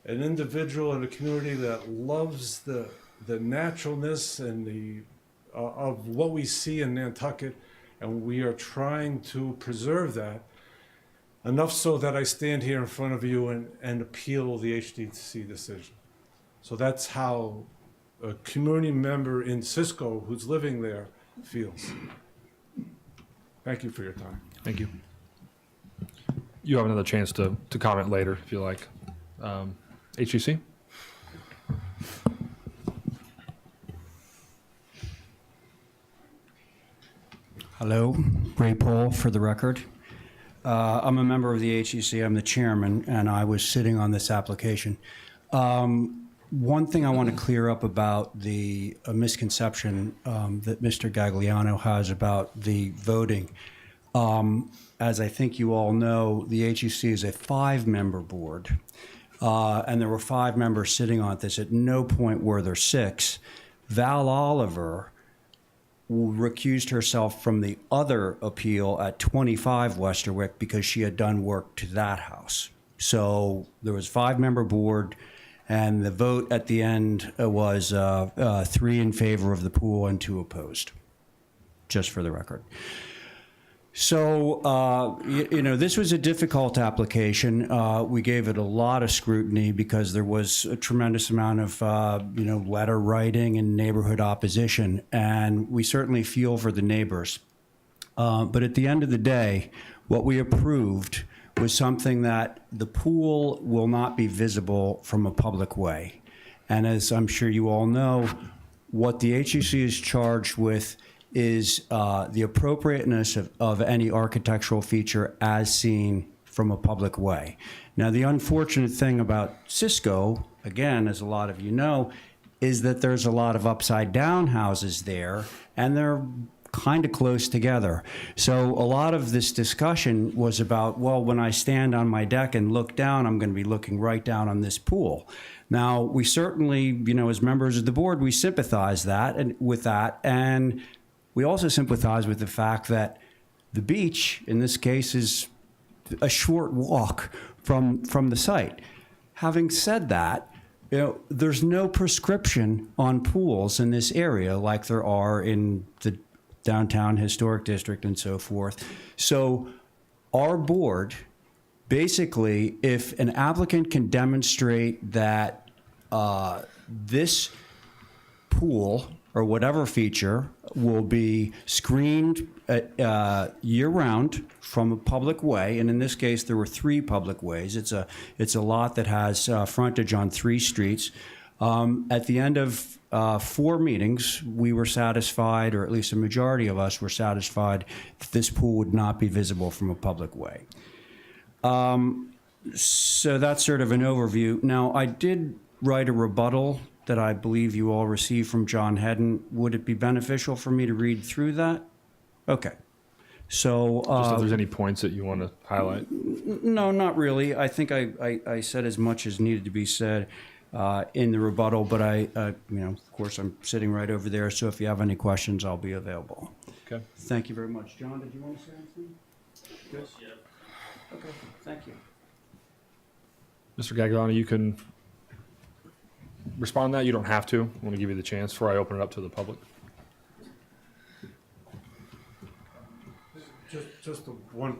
an individual in the community that loves the naturalness and the of what we see in Nantucket, and we are trying to preserve that, enough so that I stand here in front of you and appeal the HDC decision. So that's how a community member in Cisco who's living there feels. Thank you for your time. Thank you. You have another chance to comment later if you like. HGC? Hello, Ray Paul for the record. I'm a member of the HEC, I'm the chairman, and I was sitting on this application. One thing I want to clear up about a misconception that Mr. Gagliano has about the voting. As I think you all know, the HEC is a 5-member board, and there were 5 members sitting on this. At no point were there 6. Val Oliver recused herself from the other appeal at 25 Westerwick because she had done work to that house. So there was 5-member board, and the vote at the end was 3 in favor of the pool and 2 opposed, just for the record. So, this was a difficult application. We gave it a lot of scrutiny because there was a tremendous amount of, letter writing and neighborhood opposition, and we certainly feel for the neighbors. But at the end of the day, what we approved was something that the pool will not be visible from a public way. And as I'm sure you all know, what the HEC is charged with is the appropriateness of any architectural feature as seen from a public way. Now, the unfortunate thing about Cisco, again, as a lot of you know, is that there's a lot of upside down houses there, and they're kind of close together. So a lot of this discussion was about, well, when I stand on my deck and look down, I'm going to be looking right down on this pool. Now, we certainly, as members of the board, we sympathize with that, and we also sympathize with the fact that the beach, in this case, is a short walk from the site. Having said that, there's no prescription on pools in this area like there are in the downtown historic district and so forth. So our board, basically, if an applicant can demonstrate that this pool or whatever feature will be screened year-round from a public way, and in this case there were 3 public ways. It's a lot that has frontage on 3 streets. At the end of 4 meetings, we were satisfied, or at least a majority of us were satisfied, that this pool would not be visible from a public way. So that's sort of an overview. Now, I did write a rebuttal that I believe you all received from John Hedden. Would it be beneficial for me to read through that? Okay. So, just if there's any points that you want to highlight. No, not really. I think I said as much as needed to be said in the rebuttal, but of course, I'm sitting right over there, so if you have any questions, I'll be available. Okay. Thank you very much. John, did you want to say anything? Yes. Okay, thank you. Mr. Gagliano, you can respond to that. You don't have to. I want to give you the chance before I open it up to the public. Just the one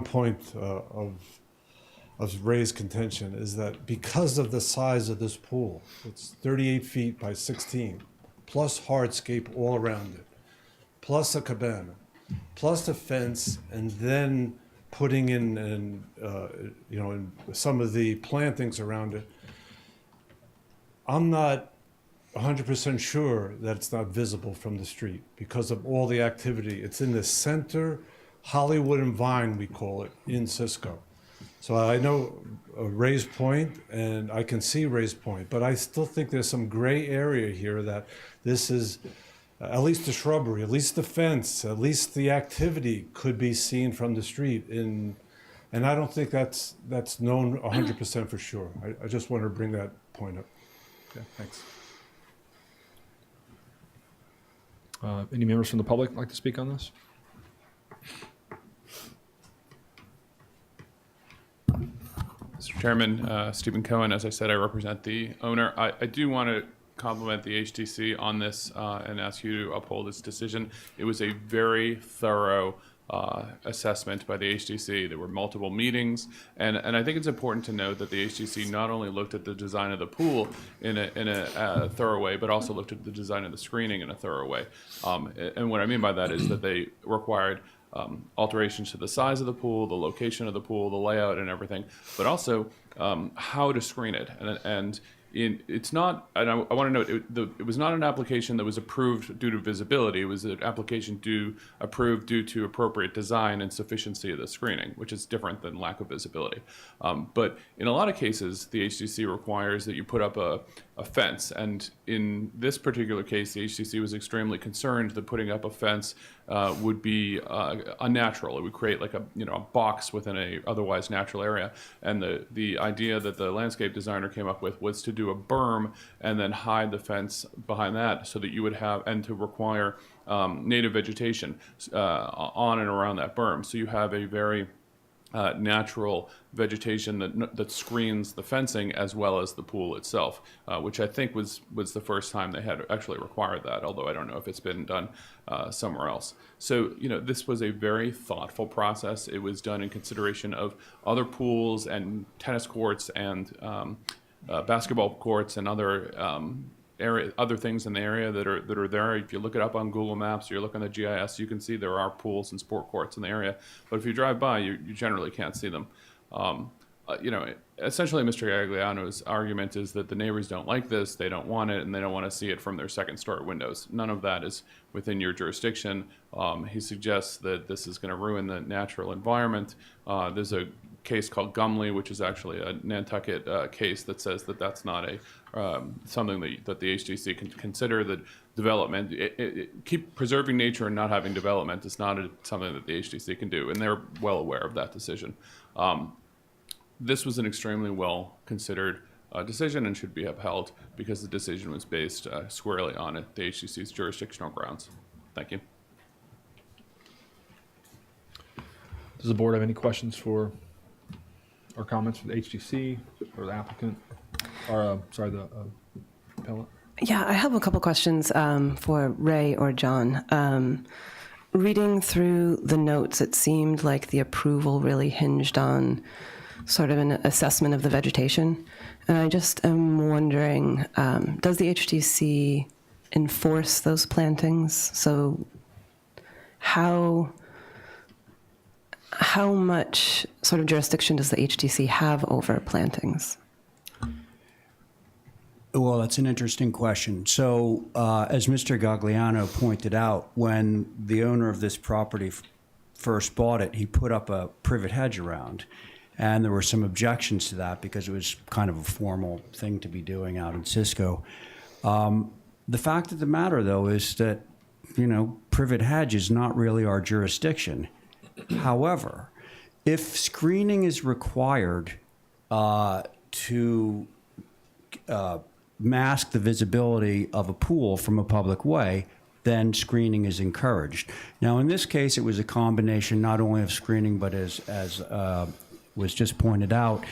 point of raised contention is that because of the size of this pool, it's 38 feet by 16, plus hardscape all around it, plus a cabana, plus a fence, and then putting in some of the plantings around it. I'm not 100% sure that it's not visible from the street because of all the activity. It's in the center, Hollywood and Vine, we call it, in Cisco. So I know Ray's point, and I can see Ray's point, but I still think there's some gray area here that this is, at least the shrubbery, at least the fence, at least the activity could be seen from the street. And I don't think that's known 100% for sure. I just wanted to bring that point up. Okay, thanks. Any members from the public like to speak on this? Mr. Chairman, Stephen Cohen, as I said, I represent the owner. I do want to compliment the HTC on this and ask you to uphold its decision. It was a very thorough assessment by the HTC. There were multiple meetings, and I think it's important to note that the HTC not only looked at the design of the pool in a thorough way, but also looked at the design of the screening in a thorough way. And what I mean by that is that they required alterations to the size of the pool, the location of the pool, the layout, and everything, but also how to screen it. And it's not, and I want to note, it was not an application that was approved due to visibility. It was an application approved due to appropriate design and sufficiency of the screening, which is different than lack of visibility. But in a lot of cases, the HTC requires that you put up a fence. And in this particular case, the HTC was extremely concerned that putting up a fence would be unnatural. It would create like a box within a otherwise natural area. And the idea that the landscape designer came up with was to do a berm and then hide the fence behind that, so that you would have, and to require native vegetation on and around that berm. So you have a very natural vegetation that screens the fencing as well as the pool itself, which I think was the first time they had actually required that, although I don't know if it's been done somewhere else. So, this was a very thoughtful process. It was done in consideration of other pools and tennis courts and basketball courts and other things in the area that are there. If you look it up on Google Maps or you look on the GIS, you can see there are pools and sport courts in the area. But if you drive by, you generally can't see them. Essentially, Mr. Gagliano's argument is that the neighbors don't like this, they don't want it, and they don't want to see it from their second-story windows. None of that is within your jurisdiction. He suggests that this is going to ruin the natural environment. There's a case called Gumley, which is actually a Nantucket case that says that that's not something that the HDC can consider. That development, keep preserving nature and not having development is not something that the HDC can do, and they're well aware of that decision. This was an extremely well considered decision and should be upheld because the decision was based squarely on the HDC's jurisdictional grounds. Thank you. Does the board have any questions for or comments for the HTC or the applicant? Or, the appellant? Yeah, I have a couple questions for Ray or John. Reading through the notes, it seemed like the approval really hinged on sort of an assessment of the vegetation. And I just am wondering, does the HTC enforce those plantings? So how much sort of jurisdiction does the HTC have over plantings? Well, that's an interesting question. So, as Mr. Gagliano pointed out, when the owner of this property first bought it, he put up a privet hedge around. And there were some objections to that because it was kind of a formal thing to be doing out in Cisco. The fact of the matter, though, is that, privet hedge is not really our jurisdiction. However, if screening is required to mask the visibility of a pool from a public way, then screening is encouraged. Now, in this case, it was a combination not only of screening, but as was just pointed out,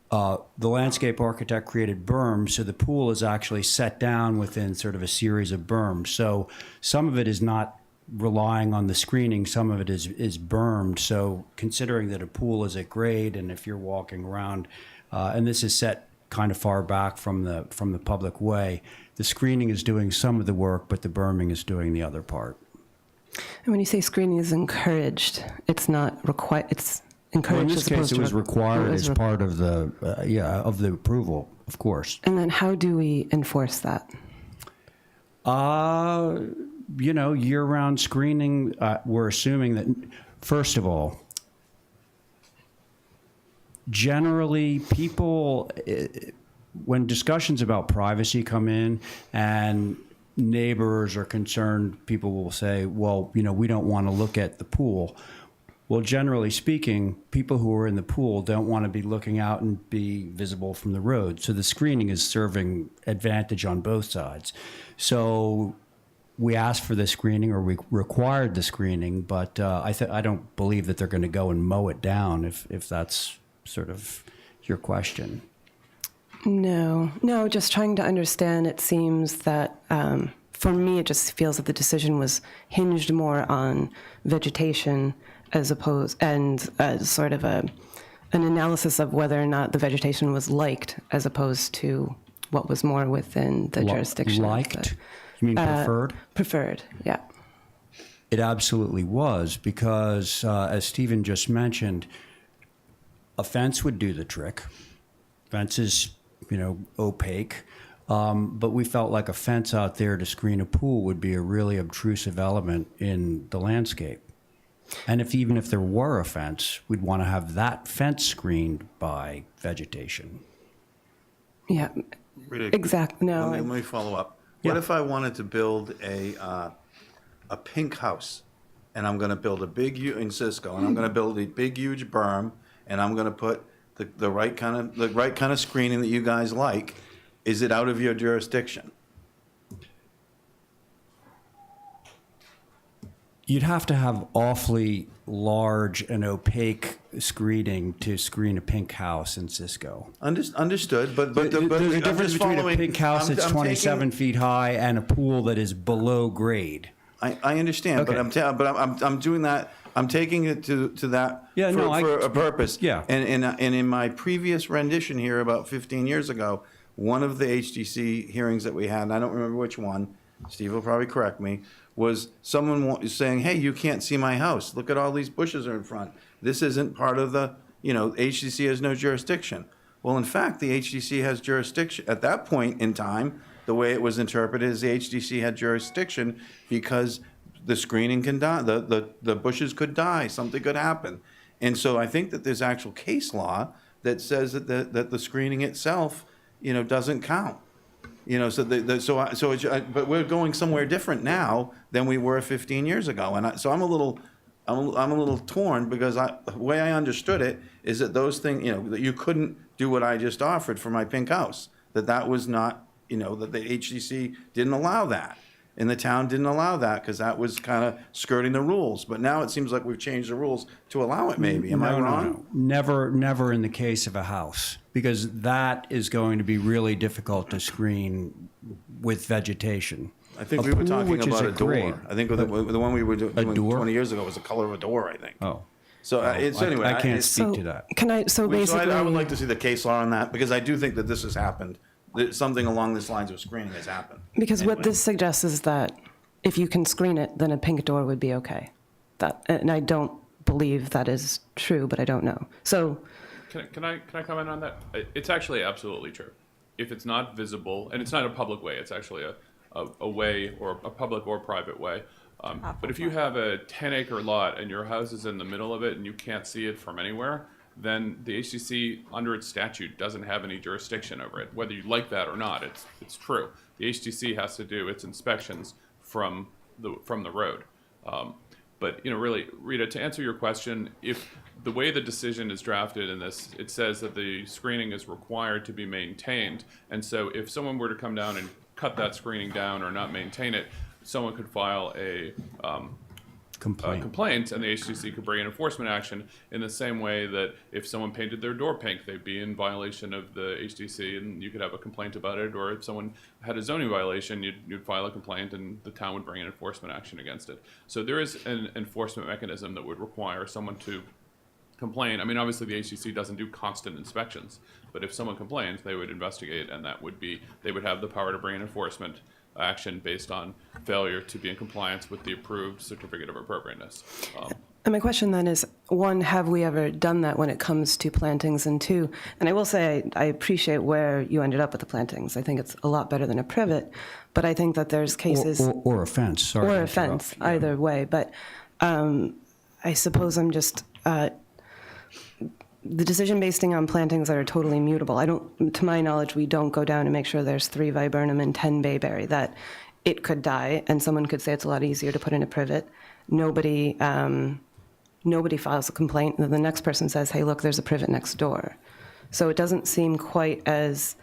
the landscape architect created berms, so the pool is actually set down within sort of a series of berms. So some of it is not relying on the screening, some of it is bermed. So considering that a pool is at grade, and if you're walking around, and this is set kind of far back from the public way, the screening is doing some of the work, but the berming is doing the other part. And when you say screening is encouraged, it's not required. It's encouraged. Well, in this case, it was required as part of the of the approval, of course. And then how do we enforce that? Year-round screening. We're assuming that, first of all, generally people, when discussions about privacy come in and neighbors are concerned, people will say, well, we don't want to look at the pool. Well, generally speaking, people who are in the pool don't want to be looking out and be visible from the road. So the screening is serving advantage on both sides. So we asked for the screening, or we required the screening, but I don't believe that they're going to go and mow it down if that's sort of your question. No, just trying to understand. It seems that for me, it just feels that the decision was hinged more on vegetation as opposed, and sort of an analysis of whether or not the vegetation was liked, as opposed to what was more within the jurisdiction. Liked? You mean preferred? Preferred, yeah. It absolutely was, because as Stephen just mentioned, a fence would do the trick. Fence is, opaque. But we felt like a fence out there to screen a pool would be a really obtrusive element in the landscape. And even if there were a fence, we'd want to have that fence screened by vegetation. Yeah, Rita, Exact- no, Let I- me follow up. What if I wanted to build a pink house, and I'm going to build a big in Cisco, and I'm going to build a big huge berm, and I'm going to put the right kind of screening that you guys like? Is it out of your jurisdiction? You'd have to have awfully large and opaque screening to screen a pink house in Cisco. Understood, but There's a I'm difference just between a following- pink house I'm- that's I'm 27 feet high and a pool that is below grade. I understand, Okay. but I'm doing that. I'm taking it to that Yeah, for, no, for a purpose. Yeah. And in my previous rendition here about 15 years ago, one of the HDC hearings that we had, and I don't remember which one, Steve will probably correct me, was someone saying, "Hey, you can't see my house. Look at all these bushes are in front. This isn't part of the, HDC has no jurisdiction." Well, in fact, the HDC has jurisdiction. At that point in time, the way it was interpreted is the HDC had jurisdiction because the screening can die, the bushes could die, something could happen. And so I think that there's actual case law that says that the screening itself, doesn't count. But we're going somewhere different now than we were 15 years ago. And so I'm a little torn because the way I understood it is that those things, that you couldn't do what I just offered for my pink house, that was not, that the HDC didn't allow that. And the town didn't allow that because that was kind of skirting the rules. But now it seems like we've changed the rules to allow it maybe. Am I wrong? No. Never in the case of a house, because that is going to be really difficult to screen with vegetation. I think A we were pool, talking which is about a a door. grade. I think the one we were doing door? 20 years ago was the color of a door, I think. Oh. So anyway. I can't speak to that. I would like to see the case law on that because I do think that this has happened. That something along this lines of screening has happened. Because what Anyway. this suggests is that if you can screen it, then a pink door would be okay. And I don't believe that is true, but I don't know. So, Can I comment on that? It's actually absolutely true. If it's not visible, and it's not a public way, it's actually a way, or a public or private way. But if you have a 10-acre lot and your house is in the middle of it and you can't see it from anywhere, then the HDC, under its statute, doesn't have any jurisdiction over it. Whether you like that or not, it's true. The HDC has to do its inspections from the road. But really, Rita, to answer your question, if the way the decision is drafted in this, it says that the screening is required to be maintained, and so if someone were to come down and cut that screening down or not maintain it, someone could file a complaint, and the HDC could bring an enforcement action in the same way that if someone painted their door pink, they'd be in violation of the HDC, and you could have a complaint about it. Or if someone had a zoning violation, you'd file a complaint, and the town would bring an enforcement action against it. So there is an enforcement mechanism that would require someone to complain. I mean, obviously the HDC doesn't do constant inspections, but if someone complains, they would investigate, and they would have the power to bring an enforcement action based on failure to be in compliance with the approved certificate of appropriateness. and my question then is, one, have we ever done that when it comes to plantings? And two, and I will say I appreciate where you ended up with the plantings. I think it's a lot better than a privet, but I think that there's cases... Or a fence. Sorry or to a fence, interrupt. either way. But I suppose I'm just... the decision based on plantings that are totally mutable. To my knowledge, we don't go down and make sure there's 3 viburnum and 10 bayberry, that it could die, and someone could say it's a lot easier to put in a privet. Nobody files a complaint, and then the next person says, hey, look, there's a privet next door. So it doesn't seem quite as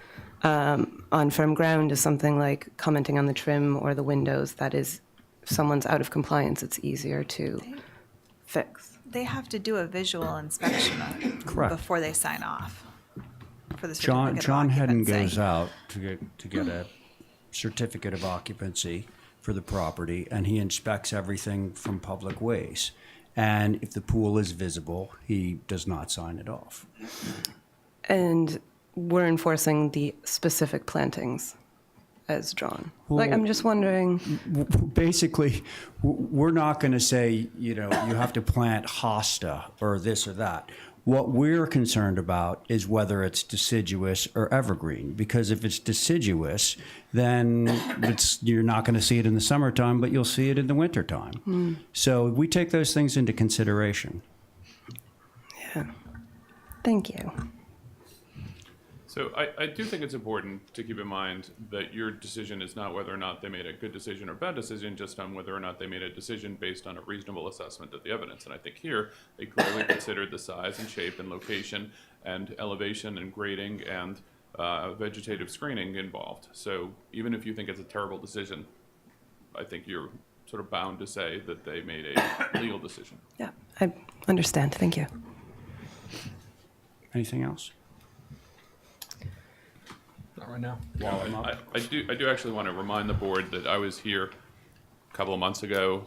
on firm ground as something like commenting on the trim or the windows. That is, if someone's out of compliance, it's easier to fix. They have to do a visual inspection Correct. before they sign off for the John certificate of Hedden occupancy. goes out to get a certificate of occupancy for the property, and he inspects everything from public ways. And if the pool is visible, he does not sign it off. And we're enforcing the specific plantings as drawn. Well, I'm just wondering... Basically, we're not going to say, you have to plant hosta or this or that. What we're concerned about is whether it's deciduous or evergreen, because if it's deciduous, then you're not going to see it in the summertime, but you'll see it in the wintertime. So we take those things into consideration. Yeah. Thank you. So I do think it's important to keep in mind that your decision is not whether or not they made a good decision or bad decision, just on whether or not they made a decision based on a reasonable assessment of the evidence. And I think here, they clearly considered the size and shape and location and elevation and grading and vegetative screening involved. So even if you think it's a terrible decision, I think you're sort of bound to say that they made a legal decision. Yeah, I understand. Thank you. Anything else? Not right now. Well, I do actually want to remind the board that I was here a couple of months ago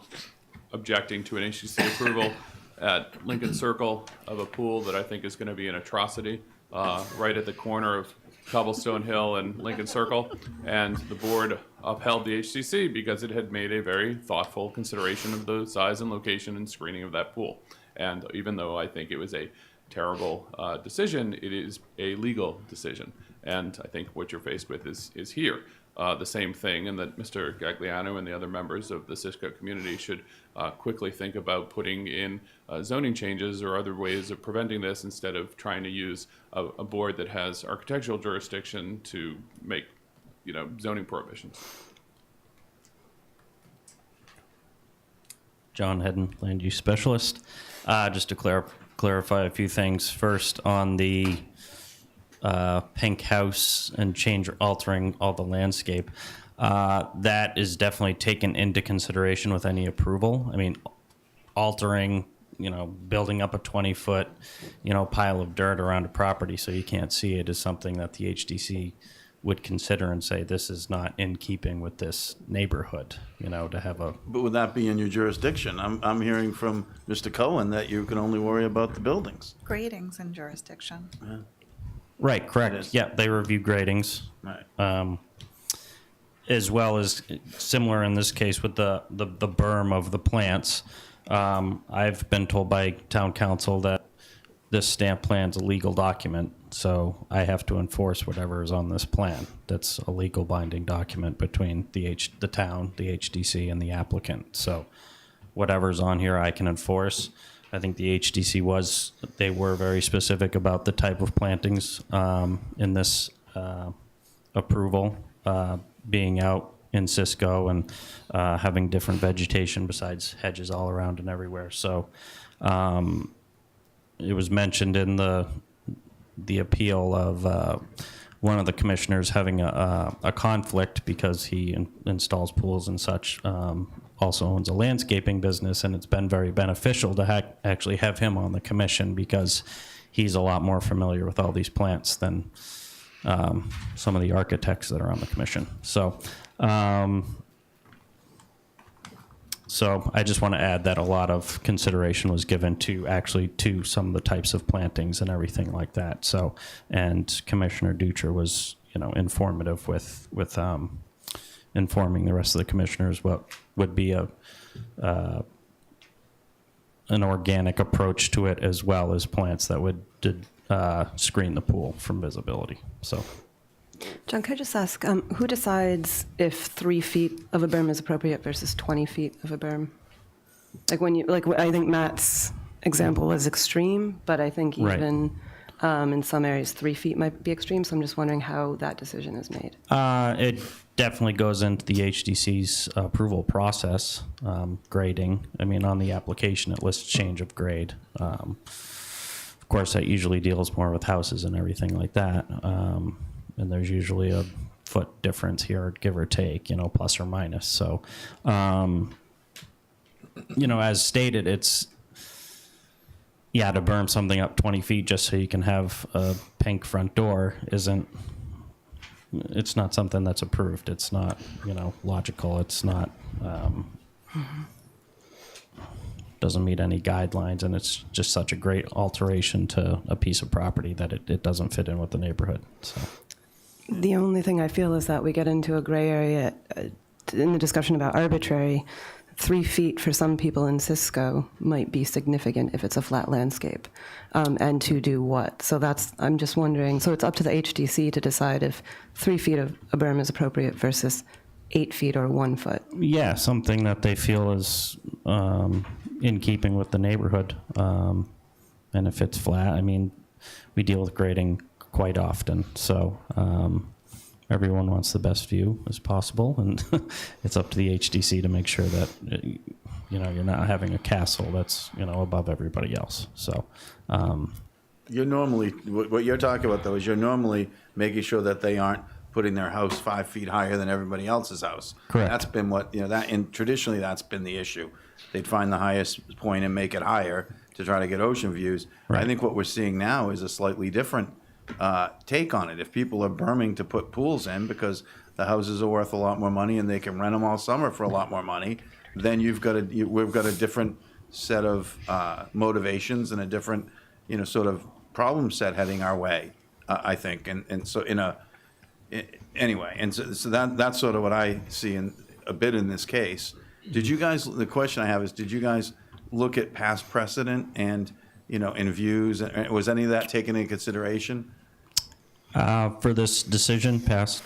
objecting to an HDC approval at Lincoln Circle of a pool that I think is going to be an atrocity right at the corner of Cobblestone Hill and Lincoln Circle. And the board upheld the HDC because it had made a very thoughtful consideration of the size and location and screening of that pool. And even though I think it was a terrible decision, it is a legal decision. And I think what you're faced with is here. The same thing, and that Mr. Gagliano and the other members of the Cisco community should quickly think about putting in zoning changes or other ways of preventing this instead of trying to use a board that has architectural jurisdiction to make, zoning prohibitions. John Hedden, Land Use Specialist. Just to clarify a few things. First, on the pink house and altering all the landscape, that is definitely taken into consideration with any approval. I mean, altering, building up a 20-foot, pile of dirt around a property so you can't see it is something that the HDC would consider and say this is not in keeping with this neighborhood, to have a... But would that be in your jurisdiction? I'm hearing from Mr. Cohen that you can only worry about the buildings. Gradings and jurisdiction. Yeah. Right, correct. Yeah, they review gradings. Right. As well as similar in this case with the berm of the plants. I've been told by town council that this stamp plan's a legal document, so I have to enforce whatever is on this plan. That's a legal binding document between the town, the HDC, and the applicant. So whatever's on here I can enforce. I think the HDC they were very specific about the type of plantings in this approval, being out in Cisco and having different vegetation besides hedges all around and everywhere. So it was mentioned in the appeal of one of the commissioners having a conflict because he installs pools and such. Also owns a landscaping business, and it's been very beneficial to actually have him on the commission because he's a lot more familiar with all these plants than some of the architects that are on the commission. So I just want to add that a lot of consideration was given to some of the types of plantings and everything like that. So, and Commissioner Dutra was, informative with informing the rest of the commissioners what would be an organic approach to it, as well as plants that would screen the pool from visibility. So, John, could I just ask, who decides if 3 feet of a berm is appropriate versus 20 feet of a berm? I think Matt's example was extreme, but I think even in some areas 3 feet might be extreme. So I'm just wondering how that decision is made. It definitely goes into the HDC's approval process, grading. I mean, on the application, it lists change of grade. Of course, that usually deals more with houses and everything like that. And there's usually a foot difference here, give or take, plus or minus. So, as stated, it's, to berm something up 20 feet just so you can have a pink front door it's not something that's approved. It's not, logical. It's not, doesn't meet any guidelines, and it's just such a great alteration to a piece of property that it doesn't fit in with the neighborhood. So. The only thing I feel is that we get into a gray area in the discussion about arbitrary. 3 feet for some people in Cisco might be significant if it's a flat landscape. And to do what? So I'm just wondering, so it's up to the HDC to decide if 3 feet of a berm is appropriate versus 8 feet or 1 foot. Yeah, something that they feel is in keeping with the neighborhood. And if it's flat, I mean, we deal with grading quite often. So everyone wants the best view as possible, and it's up to the HDC to make sure that you're not having a castle that's above everybody else. So You're normally, what you're talking about though is you're normally making sure that they aren't putting their house 5 feet higher than everybody else's house. Correct. That's been what, and traditionally that's been the issue. They'd find the highest point and make it higher to try to get ocean views. Right. I think what we're seeing now is a slightly different take on it. If people are berming to put pools in because the houses are worth a lot more money and they can rent them all summer for a lot more money, then we've got a different set of motivations and a different, sort of problem set heading our way, I think. And so anyway, and so that's sort of what I see a bit in this case. The question I have is, did you guys look at past precedent and, in views, was any of that taken into consideration? For this decision passed,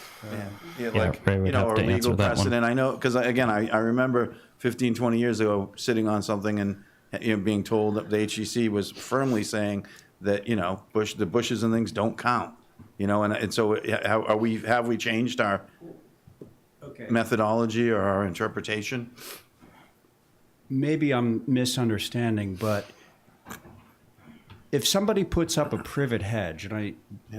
Ray would have or to answer legal that one. precedent. I know, because again, I remember 15, 20 years ago sitting on something and being told that the HEC was firmly saying that the bushes and things don't count. And so have we changed our methodology or our interpretation? Maybe I'm misunderstanding, but if somebody puts up a privet hedge, and I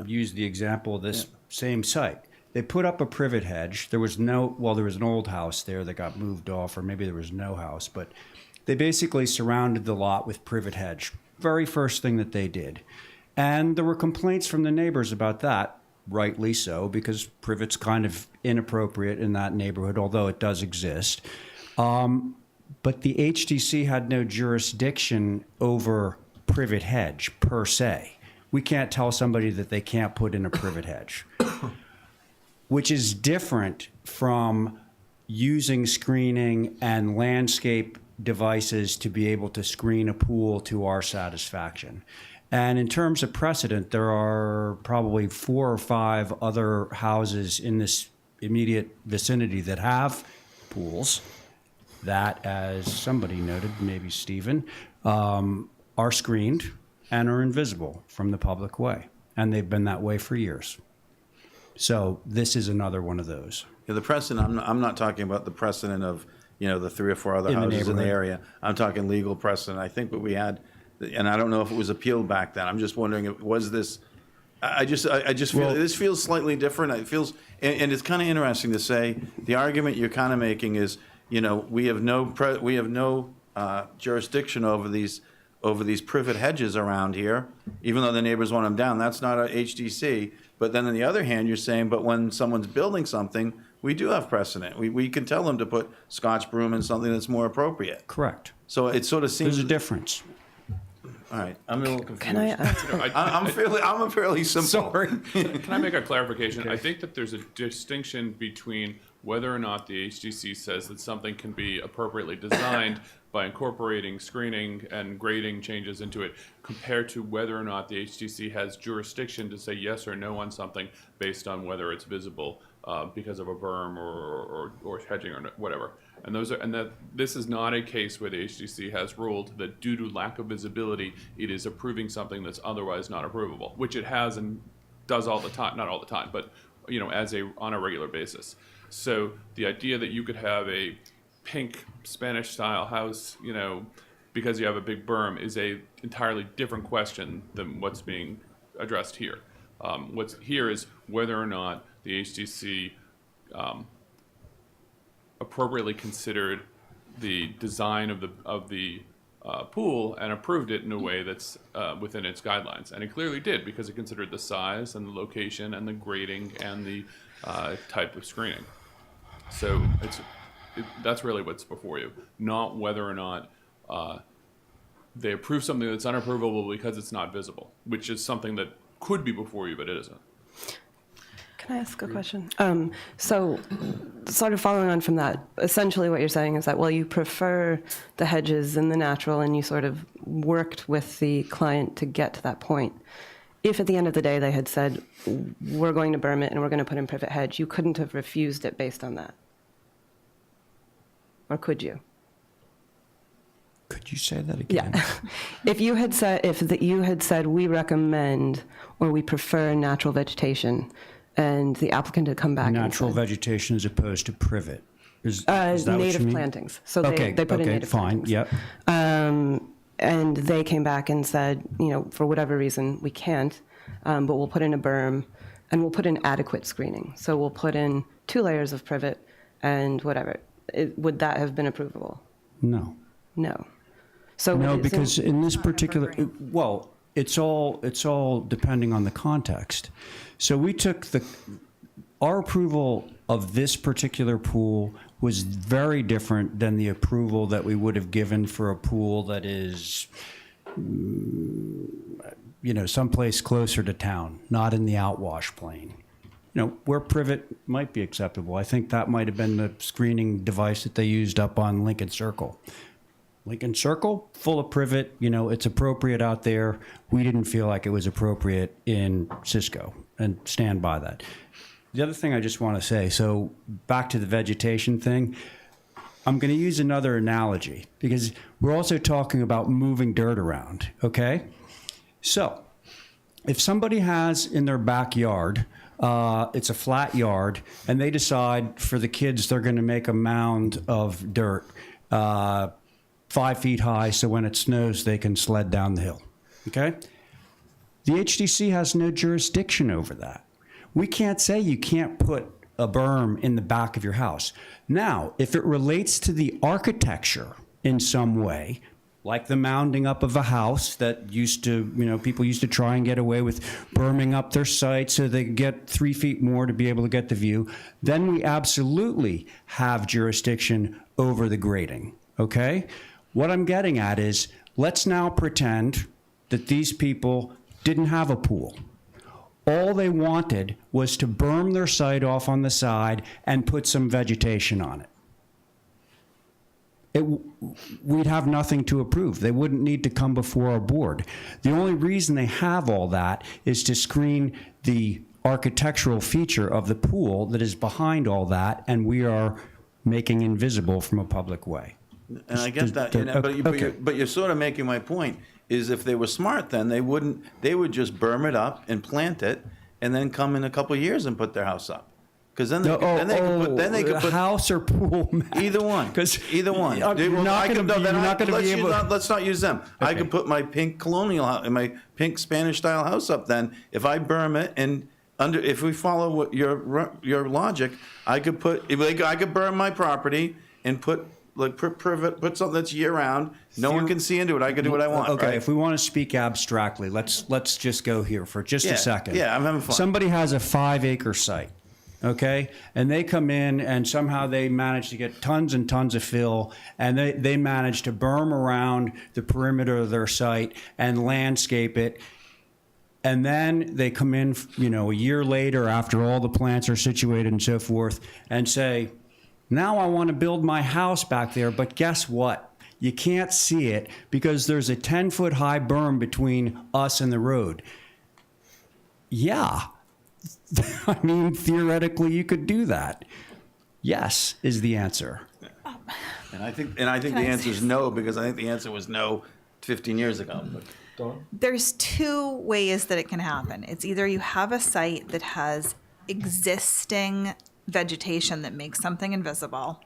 use the example of this same site, they put up a privet hedge. There was an old house there that got moved off, or maybe there was no house, but they basically surrounded the lot with privet hedge. Very first thing that they did. And there were complaints from the neighbors about that, rightly so, because privet's kind of inappropriate in that neighborhood, although it does exist. But the HDC had no jurisdiction over privet hedge per se. We can't tell somebody that they can't put in a privet hedge, which is different from using screening and landscape devices to be able to screen a pool to our satisfaction. And in terms of precedent, there are probably 4 or 5 other houses in this immediate vicinity that have pools that, as somebody noted, maybe Stephen, are screened and are invisible from the public way. And they've been that way for years. So this is another one of those. Yeah, the precedent, I'm not talking about the precedent of, the 3 or 4 other houses in the area. I'm talking legal precedent. I think what we had, and I don't know if it was appealed back then. I'm just wondering, was this, I just feel, this feels slightly different. It feels, and it's kind of interesting to say, the argument you're kind of making is, we have no jurisdiction over these privet hedges around here, even though the neighbors want them down. That's not a HDC. But then on the other hand, you're saying, but when someone's building something, we do have precedent. We can tell them to put Scotch broom in something that's more appropriate. Correct. So it sort of seems there's a difference. All right, I'm a little confused. Can I? I'm fairly simple. Sorry. Can I make a clarification? Okay. I think that there's a distinction between whether or not the HDC says that something can be appropriately designed by incorporating screening and grading changes into it, compared to whether or not the HDC has jurisdiction to say yes or no on something based on whether it's visible because of a berm or hedging or whatever. And that this is not a case where the HDC has ruled that due to lack of visibility, it is approving something that's otherwise not approvable, which it has and does all the time, not all the time, but on a regular basis. So the idea that you could have a pink Spanish style house, because you have a big berm is a entirely different question than what's being addressed here. What's here is whether or not the HDC appropriately considered the design of the pool and approved it in a way that's within its guidelines. And it clearly did, because it considered the size and the location and the grading and the type of screening. So that's really what's before you, not whether or not they approve something that's unapprovable because it's not visible, which is something that could be before you, but it isn't. Can I ask a question? So sort of following on from that, essentially what you're saying is that, well, you prefer the hedges and the natural, and you sort of worked with the client to get to that point. If at the end of the day they had said, we're going to berm it and we're going to put in privet hedge, you couldn't have refused it based on that? Or could you? Could you say that again? Yeah. If you had said we recommend or we prefer natural vegetation, and the applicant had come back Natural and said, vegetation as opposed to privet. Is that what you native mean? plantings. So they put in native fine. plantings. Yep. And they came back and said, for whatever reason, we can't, but we'll put in a berm and we'll put in adequate screening. So we'll put in 2 layers of privet and whatever. Would that have been approvable? No. No. So No, because in this particular, it's all depending on the context. So we took our approval of this particular pool was very different than the approval that we would have given for a pool that is, someplace closer to town, not in the outwash plain. Where privet might be acceptable. I think that might have been the screening device that they used up on Lincoln Circle. Lincoln Circle, full of privet, it's appropriate out there. We didn't feel like it was appropriate in Cisco, and stand by that. The other thing I just want to say, so back to the vegetation thing, I'm going to use another analogy because we're also talking about moving dirt around, okay? So if somebody has in their backyard, it's a flat yard, and they decide for the kids they're going to make a mound of dirt 5 feet high so when it snows they can sled down the hill, okay? The HDC has no jurisdiction over that. We can't say you can't put a berm in the back of your house. Now, if it relates to the architecture in some way, like the mounding up of a house that people used to try and get away with berming up their site so they get 3 feet more to be able to get the view, then we absolutely have jurisdiction over the grading, okay? What I'm getting at is, let's now pretend that these people didn't have a pool. All they wanted was to berm their site off on the side and put some vegetation on it. We'd have nothing to approve. They wouldn't need to come before our board. The only reason they have all that is to screen the architectural feature of the pool that is behind all that, and we are making invisible from a public way. And I get that, but you're sort of making my point, is if they were smart then, they would just berm it up and plant it, and then come in a couple of years and put their house up. Because then they could put house or pool. Either one. Either one. Let's not use them. Okay. I could put my pink my pink Spanish style house up. Then, if I berm it and if we follow what your logic, I could berm my property and put something that's year round. No one can see into it. I can do what I want. Okay, right? If we want to speak abstractly, let's just go here for just a second. Yeah, I'm having fun. Somebody has a 5-acre site, okay, and they come in and somehow they manage to get tons and tons of fill, and they manage to berm around the perimeter of their site and landscape it. And then they come in, a year later after all the plants are situated and so forth, and say, now I want to build my house back there, but guess what? You can't see it because there's a 10-foot high berm between us and the road. Yeah. I mean, theoretically, you could do that. Yes, is the answer. And I think the answer is no, because I think the answer was no 15 years ago. There's 2 ways that it can happen. It's either you have a site that has existing vegetation that makes something invisible,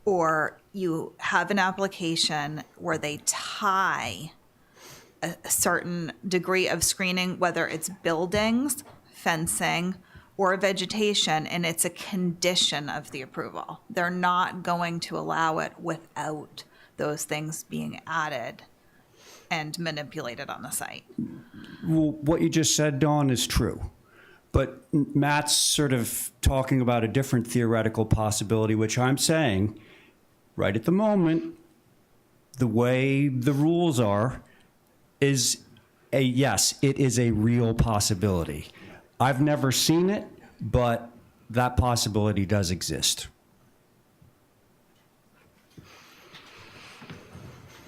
or you have an application where they tie a certain degree of screening, whether it's buildings, fencing, or vegetation, and it's a condition of the approval. They're not going to allow it without those things being added and manipulated on the site. Well, what you just said, Dawn, is true. But Matt's sort of talking about a different theoretical possibility, which I'm saying, right at the moment, the way the rules are, is yes, it is a real possibility. I've never seen it, but that possibility does exist. Do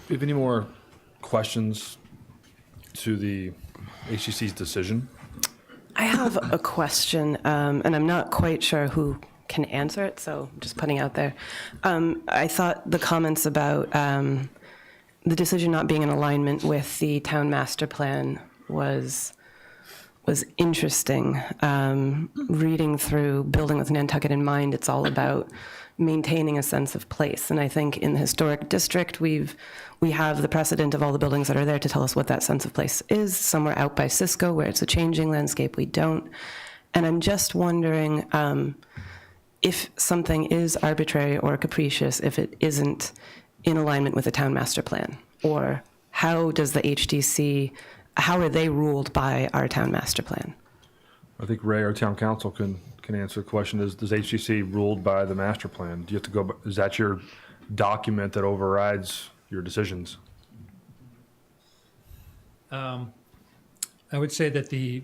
you have any more questions to the HCC's decision? I have a question, and I'm not quite sure who can answer it, so I'm just putting it out there. I thought the comments about the decision not being in alignment with the town master plan was interesting. Reading through Building with Nantucket in Mind, it's all about maintaining a sense of place. And I think in the historic district, we have the precedent of all the buildings that are there to tell us what that sense of place is. Somewhere out by Cisco, where it's a changing landscape, we don't. And I'm just wondering if something is arbitrary or capricious, if it isn't in alignment with the town master plan, or how does the HDC, how are they ruled by our town master plan? I think Ray, our town council, can answer the question. Is HGC ruled by the master plan? Do you have to go, is that your document that overrides your decisions? I would say that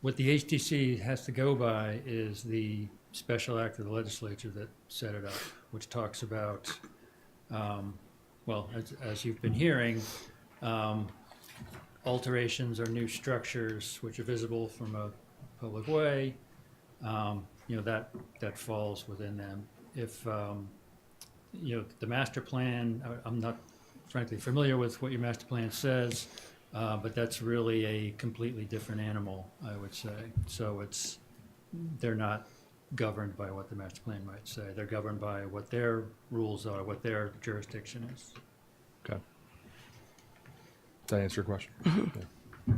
what the HDC has to go by is the special act of the legislature that set it up, which talks about, well, as you've been hearing, alterations or new structures which are visible from a public way, that falls within them. If, the master plan, I'm not frankly familiar with what your master plan says, but that's really a completely different animal, I would say. So they're not governed by what the master plan might say. They're governed by what their rules are, what their jurisdiction is. Okay. Does that answer your question? Mm-hmm. Yeah.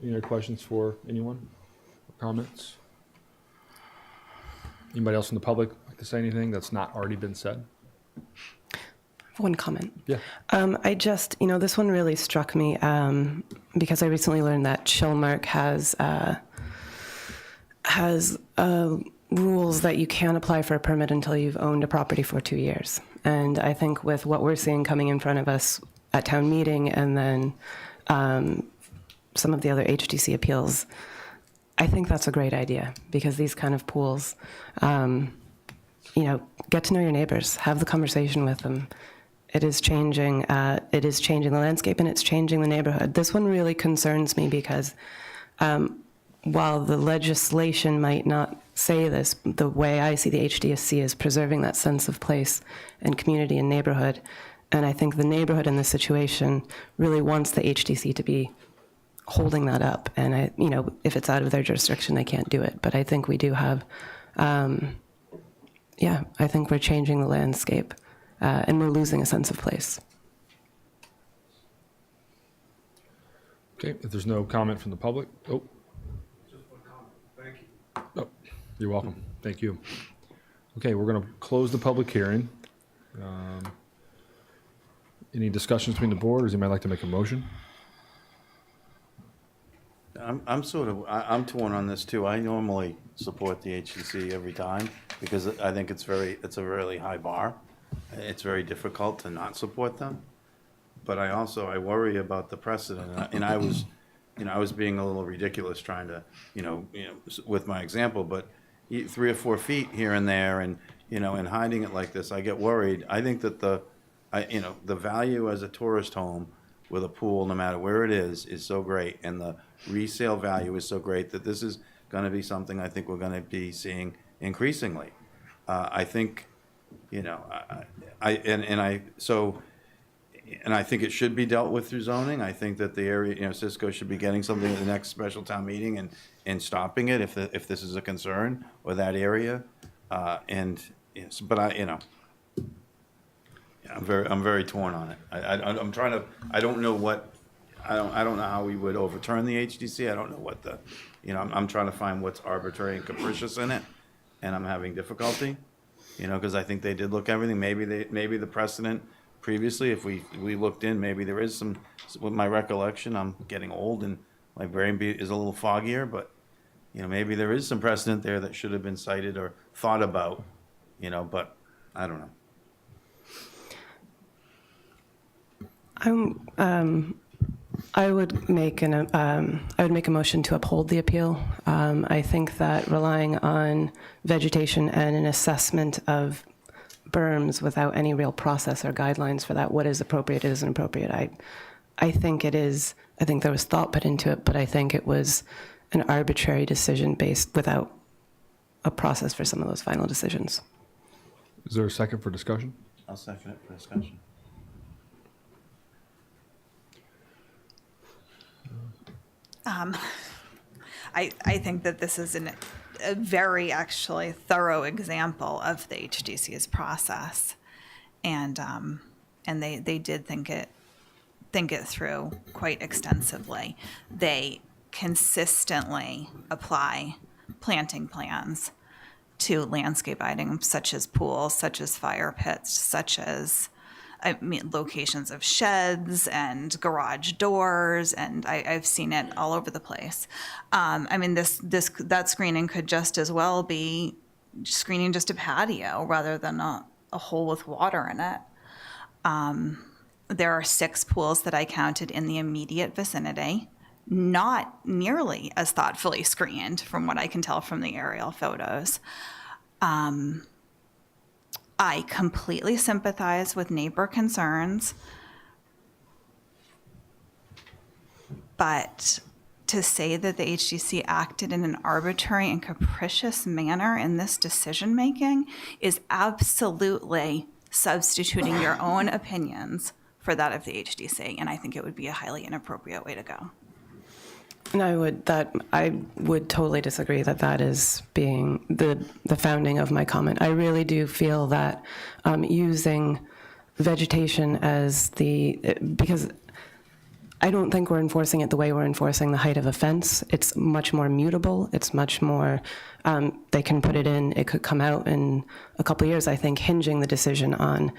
Any other questions for anyone? Comments? Anybody else in the public like to say anything that's not already been said? One comment. Yeah. I just, this one really struck me because I recently learned that Chilmark has rules that you can't apply for a permit until you've owned a property for 2 years. And I think with what we're seeing coming in front of us at town meeting and then some of the other HDC appeals, I think that's a great idea because these kind of pools, get to know your neighbors, have the conversation with them. It is changing the landscape and it's changing the neighborhood. This one really concerns me because while the legislation might not say this, the way I see the HDSC is preserving that sense of place and community and neighborhood. And I think the neighborhood in this situation really wants the HDC to be holding that up. And if it's out of their jurisdiction, they can't do it. But I think we do have, I think we're changing the landscape and we're losing a sense of place. Okay, if there's no comment from the public, Just one comment. Thank you. Oh, you're welcome. Thank you. Okay, we're going to close the public hearing. Any discussions between the board, or does anybody like to make a motion? I'm torn on this too. I normally support the HCC every time because I think it's a really high bar. It's very difficult to not support them. But I worry about the precedent. And I was being a little ridiculous trying to, with my example, but 3 or 4 feet here and there and hiding it like this, I get worried. I think that the value as a tourist home with a pool, no matter where it is so great. And the resale value is so great that this is going to be something I think we're going to be seeing increasingly. I think, I think it should be dealt with through zoning. I think that the area, Cisco should be getting something at the next special town meeting and stopping it if this is a concern or that area. I'm very torn on it. I'm trying to. I don't know how we would overturn the HDC. I don't know what I'm trying to find what's arbitrary and capricious in it, and I'm having difficulty. Because I think they did look everything. Maybe the precedent previously, if we looked in, maybe there is some. With my recollection, I'm getting old and my brain is a little foggier. But maybe there is some precedent there that should have been cited or thought about. But I don't know. I would make a motion to uphold the appeal. I think that relying on vegetation and an assessment of berms without any real process or guidelines for that, what is appropriate, isn't appropriate. I think it is. I think there was thought put into it, but I think it was an arbitrary decision based without a process for some of those final decisions. Is there a second for discussion? I'll second it for discussion. I think that this is a very actually thorough example of the HDC's process, and they did think it through quite extensively. They consistently apply planting plans to landscape items such as pools, such as fire pits, such as locations of sheds and garage doors, and I've seen it all over the place. That screening could just as well be screening just a patio rather than a hole with water in it. There are 6 pools that I counted in the immediate vicinity, not nearly as thoughtfully screened from what I can tell from the aerial photos. I completely sympathize with neighbor concerns, but to say that the HDC acted in an arbitrary and capricious manner in this decision-making is absolutely substituting your own opinions for that of the HDC, and I think it would be a highly inappropriate way to go. And I would totally disagree that is being the founding of my comment. I really do feel that using vegetation as because I don't think we're enforcing it the way we're enforcing the height of a fence. It's much more mutable. It's much more, they can put it in, it could come out in a couple of years, I think, hinging the decision on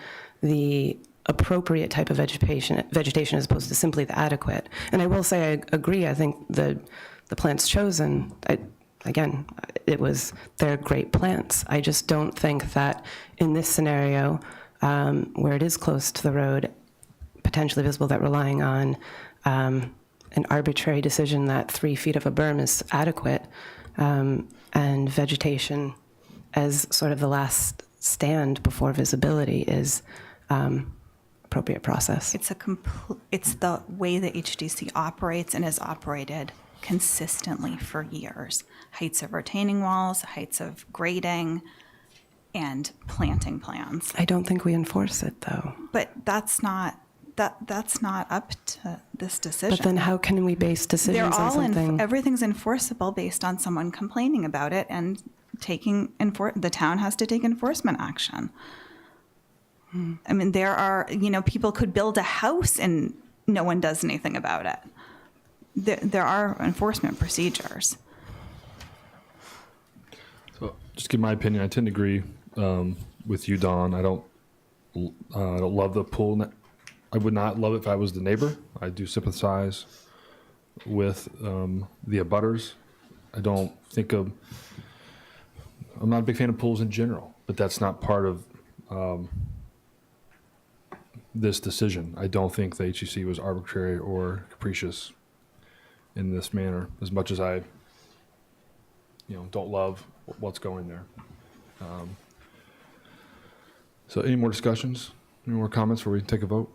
the appropriate type of vegetation as opposed to simply the adequate. And I will say I agree. I think the plants chosen, they're great plants. I just don't think that in this scenario, where it is close to the road, potentially visible, that relying on an arbitrary decision that 3 feet of a berm is adequate, and vegetation as sort of the last stand before visibility is appropriate process. It's the way the HDC operates and has operated consistently for years. Heights of retaining walls, heights of grading, and planting plans. I don't think we enforce it, though. But that's not up to this decision. But then how can we base decisions on something? Everything's enforceable based on someone complaining about it and the town has to take enforcement action. I mean, there are, people could build a house and no one does anything about it. There are enforcement procedures. So, just give my opinion. I tend to agree with you, Dawn. I don't love the pool. I would not love it if I was the neighbor. I do sympathize with the abutters. I'm not a big fan of pools in general, but that's not part of this decision. I don't think the HEC was arbitrary or capricious in this manner, as much as I, don't love what's going there. So any more discussions? Any more comments before we take a vote?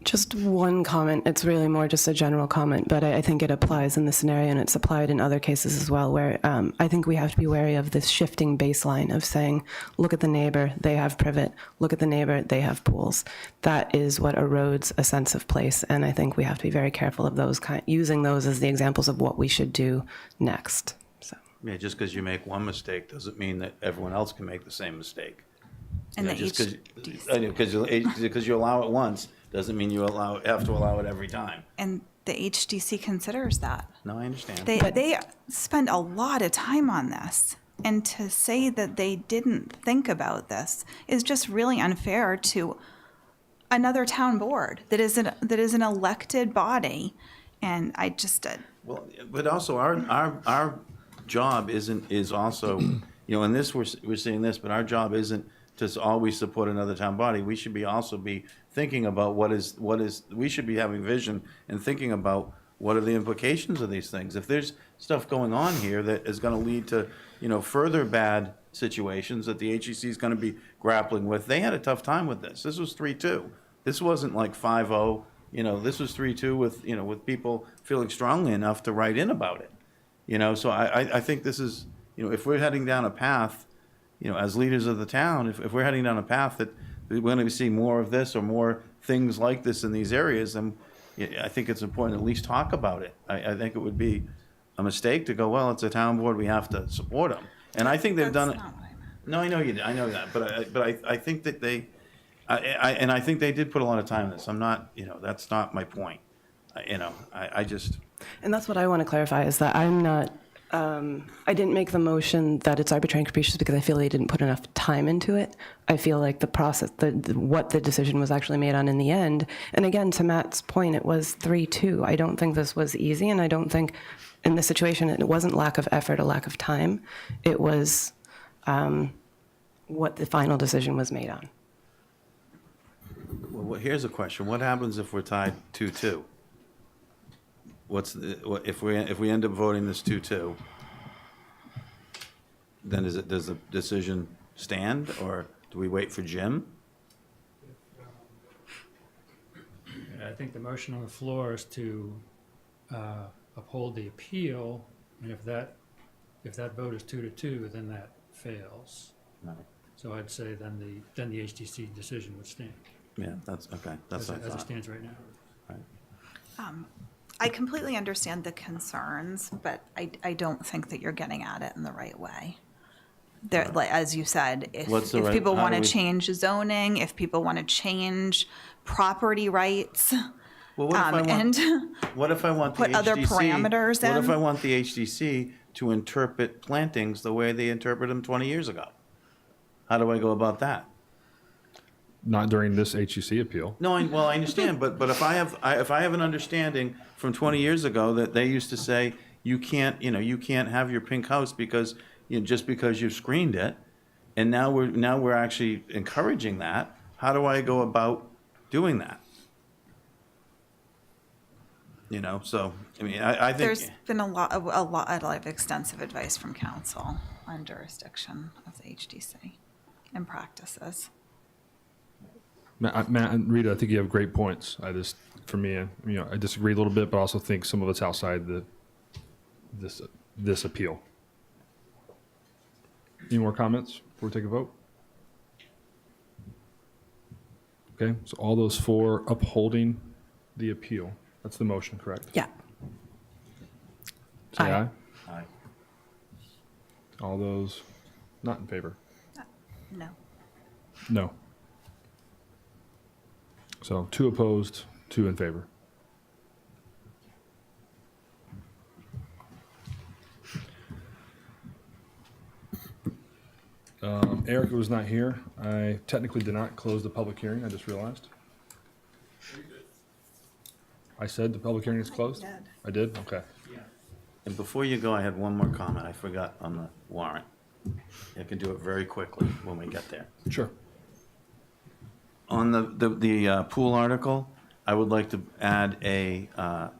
Just one comment. It's really more just a general comment, but I think it applies in this scenario, and it's applied in other cases as well, where I think we have to be wary of this shifting baseline of saying, look at the neighbor, they have privet. Look at the neighbor, they have pools. That is what erodes a sense of place, and I think we have to be very careful of using those as the examples of what we should do next. So. Yeah, just because you make one mistake doesn't mean that everyone else can make the same mistake. And because you allow it once doesn't mean you have to allow it every time. And the HDC considers that. No, I understand. They spend a lot of time on this. And to say that they didn't think about this is just really unfair to another town board that is an elected body. And I just... Well, but also our job is also, in this we're seeing this, but our job isn't to always support another town body. We should also be thinking about we should be having vision and thinking about what are the implications of these things. If there's stuff going on here that is going to lead to, further bad situations that the HEC is going to be grappling with. They had a tough time with this. This was 3-2. This wasn't like 5-0. This was 3-2 with people feeling strongly enough to write in about it. So I think this is, if we're heading down a path, as leaders of the town, if we're heading down a path that we're going to see more of this or more things like this in these areas, then, I think it's important to at least talk about it. I think it would be a mistake to go, well, it's a town board, we have to support them. And I think they've done it. No, I know you did. I know that, but I think that I think they did put a lot of time in this. I'm not, that's not my point. I just. And that's what I want to clarify, is that I'm not, I didn't make the motion that it's arbitrary and capricious because I feel they didn't put enough time into it. I feel like the process, what the decision was actually made on in the end. And again, to Matt's point, it was 3-2. I don't think this was easy, and I don't think in this situation it wasn't lack of effort or lack of time. It was what the final decision was made on. Well, here's a question. What happens if we're tied 2-2? If we end up voting this 2-2, then does the decision stand, or do we wait for Jim? I think the motion on the floor is to uphold the appeal, and if that vote is 2-2, then that fails. Right. So I'd say then the HDC decision would stand. Yeah, that's okay. That's what I as it thought. stands right now. Right. I completely understand the concerns, but I don't think that you're getting at it in the right way. There, like, as you said, if people want to change zoning, if people want to change property rights, Well, what if I want put the other HDC parameters What if in? I want the HDC to interpret plantings the way they interpreted them 20 years ago? How do I go about that? Not during this HEC appeal. No, I understand, but if I have an understanding from 20 years ago that they used to say you can't have your pink house because just because you've screened it, and now we're actually encouraging that. How do I go about doing that? So I mean, I think There's been a lot of extensive advice from council on jurisdiction of the HDC and practices. Matt and Rita, I think you have great points. I disagree a little bit, but I also think some of it's outside this appeal. Any more comments before we take a vote? Okay, so all those for upholding the appeal. That's the motion, correct? Yeah. Say aye. Aye. All those not in favor? No. No. So 2 opposed, 2 in favor. Erica was not here. I technically did not close the public hearing. I just realized. I said the public hearing is closed? I did? Okay. And before you go, I had one more comment. I forgot on the warrant. I can do it very quickly when we get there. Sure. On the pool article, I would like to add a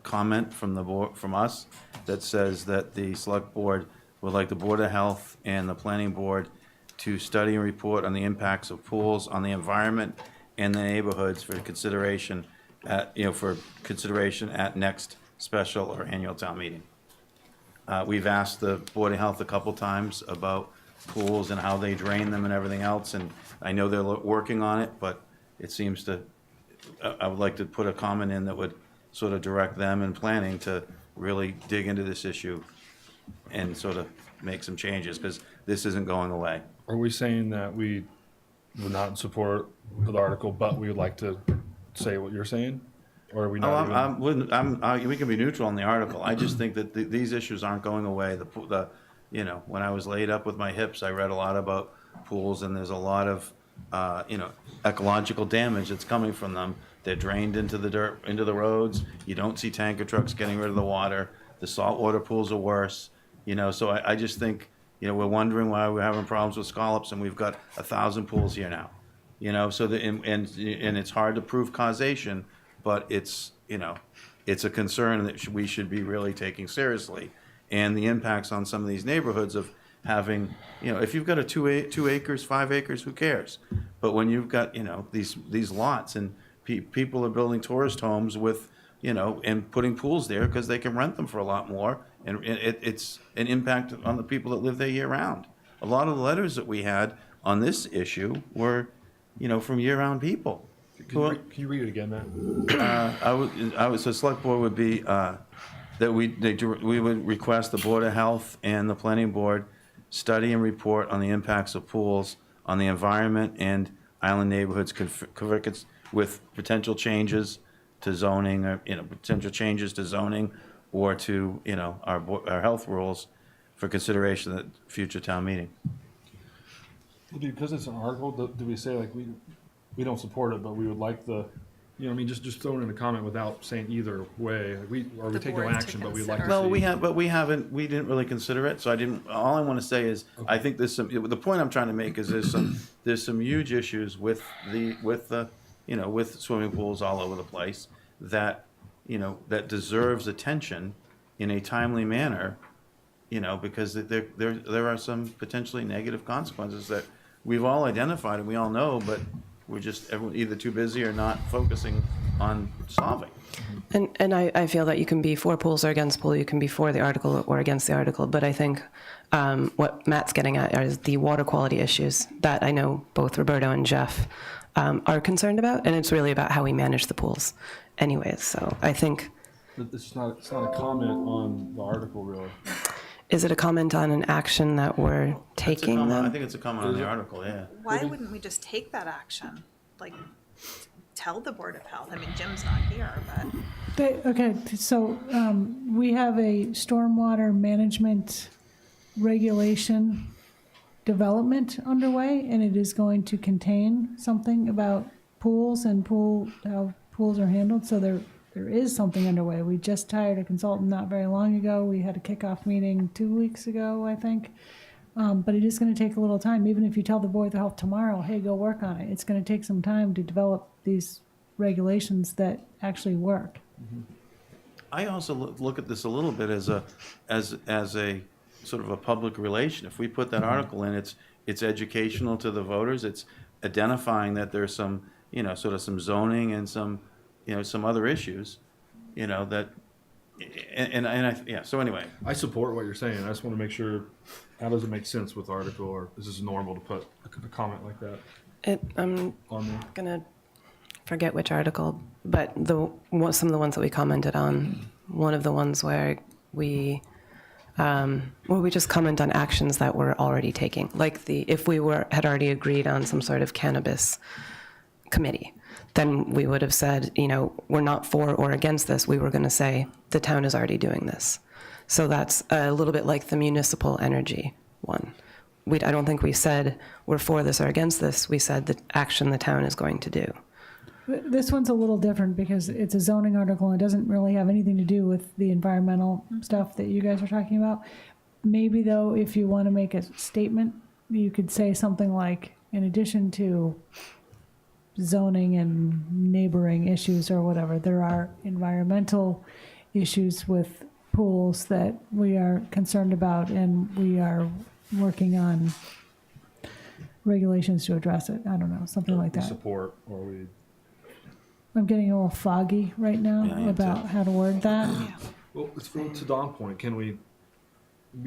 comment from the board, from us, that says that the select board would like the Board of Health and the planning board to study and report on the impacts of pools on the environment and the neighborhoods for consideration at next special or annual town meeting. We've asked the Board of Health a couple times about pools and how they drain them and everything else, and I know they're working on it, but it seems I would like to put a comment in that would sort of direct them in planning to really dig into this issue and sort of make some changes, because this isn't going away. Are we saying that we would not support the article, but we would like to say what you're saying? Or are we not We can be neutral on the article. I just think that these issues aren't going away. When I was laid up with my hips, I read a lot about pools, and there's a lot of ecological damage that's coming from them. They're drained into the dirt, into the roads. You don't see tanker trucks getting rid of the water. The saltwater pools are worse. So I just think, we're wondering why we're having problems with scallops, and we've got 1,000 pools here now. So and it's hard to prove causation, but it's a concern that we should be really taking seriously. And the impacts on some of these neighborhoods of having, if you've got a 2 acres, 5 acres, who cares? But when you've got, these lots, and people are building tourist homes with, and putting pools there because they can rent them for a lot more, and it's an impact on the people that live there year round. A lot of the letters that we had on this issue were, from year round people. Can you read it again, Matt? I would, so select board would be, that we would request the Board of Health and the Planning Board study and report on the impacts of pools on the environment and island neighborhoods with potential changes to zoning, or, potential changes to zoning or to, our health rules for consideration at future town meeting. Because it's an article, do we say like we don't support it, but we would like the, just throwing in a comment without saying either way. Like we take no action, but we'd like to see. Well, we didn't really consider it, so all I want to say is, I think the point I'm trying to make is there's some huge issues with swimming pools all over the place that deserves attention in a timely manner, because there are some potentially negative consequences that we've all identified and we all know, but we're just either too busy or not focusing on solving. And I feel that you can be for pools or against pool, you can be for the article or against the article, but I think what Matt's getting at is the water quality issues that I know both Roberto and Jeff are concerned about, and it's really about how we manage the pools anyways, so I think... It's not a comment on the article, really. Is it a comment on an action that we're taking, though? I think it's a comment on the article, yeah. Why wouldn't we just take that action? Like, tell the Board of Health. I mean, Jim's not here, but... Okay, so we have a stormwater management regulation development underway, and it is going to contain something about pools and how pools are handled, so there is something underway. We just hired a consultant not very long ago. We had a kickoff meeting 2 weeks ago, I think. But it is going to take a little time. Even if you tell the Board of Health tomorrow, hey, go work on it, it's going to take some time to develop these regulations that actually work. Mm-hmm. I also look at this a little bit as a sort of a public relation. If we put that article in, it's educational to the voters. It's identifying that there's some, sort of some zoning and some other issues, so anyway. I support what you're saying. I just want to make sure, how does it make sense with the article, or is this normal to put a comment like that? I'm gonna forget which article, but some of the ones that we commented on, one of the ones where we just comment on actions that we're already taking, like if we had already agreed on some sort of cannabis committee, then we would have said, we're not for or against this. We were going to say the town is already doing this. So that's a little bit like the municipal energy one. I don't think we said we're for this or against this. We said the action the town is going to do. This one's a little different because it's a zoning article and it doesn't really have anything to do with the environmental stuff that you guys are talking about. Maybe, though, if you want to make a statement, you could say something like, in addition to zoning and neighboring issues or whatever, there are environmental issues with pools that we are concerned about, and we are working on regulations to address it. I don't know, something like that. Support, or we... I'm getting a little foggy right now about how to word that. Well, to Don's point, can we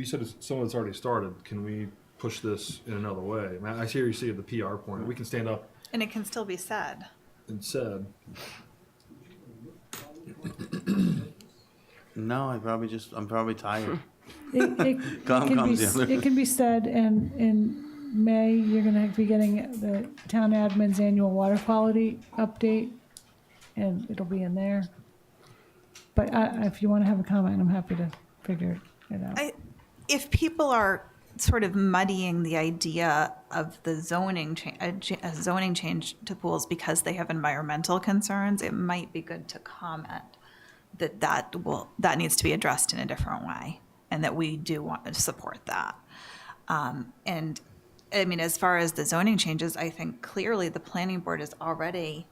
said some of it's already started, can we push this in another way? I mean, I hear you see the PR point. We can stand up And it can still be said. and said, No, I'm probably tired. It can be said, and in May, you're going to be getting the town admin's annual water quality update, and it'll be in there. But if you want to have a comment, I'm happy to figure it out. If people are sort of muddying the idea of the zoning change to pools because they have environmental concerns, it might be good to comment that needs to be addressed in a different way, and that we do want to support that. And I mean, as far as the zoning changes, I think clearly the planning board is already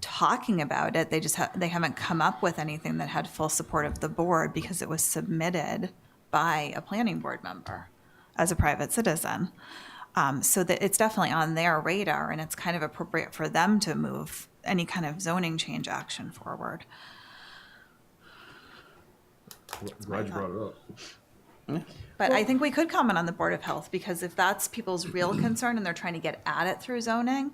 talking about it. They haven't come up with anything that had full support of the board because it was submitted by a planning board member as a private citizen. So that it's definitely on their radar, and it's kind of appropriate for them to move any kind of zoning change action forward. glad you brought it up. But I think we could comment on the Board of Health, because if that's people's real concern and they're trying to get at it through zoning,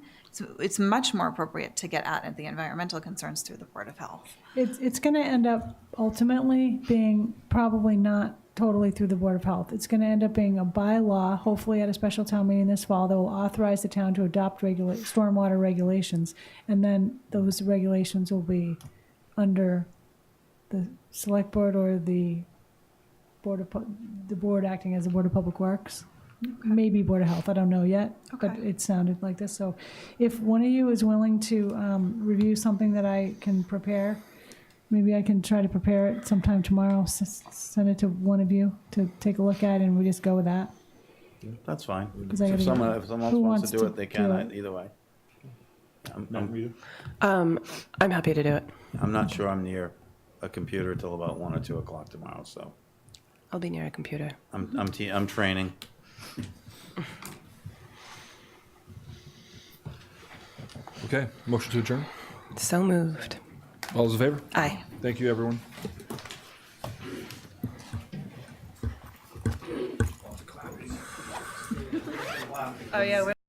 it's much more appropriate to get at the environmental concerns through the Board of Health. It's going to end up ultimately being probably not totally through the Board of Health. It's going to end up being a bylaw, hopefully at a special town meeting this fall, that will authorize the town to adopt stormwater regulations. And then those regulations will be under the select board or the board acting as the Board of Public Works. Maybe Board of Health, I don't know yet, but it sounded like this. So if one of you is willing to review something that I can prepare, maybe I can try to prepare it sometime tomorrow, send it to one of you to take a look at, and we just go with that. That's fine. 'Cause I gotta If someone go. else Who wants to do wants it, they to can, do it? either way. I'm happy to do it. I'm not sure I'm near a computer till about 1 or 2 o'clock tomorrow, so I'll be near a computer. I'm training. Okay, motion to adjourn. So moved. All those in favor? Aye. Thank you, everyone. Oh, yeah.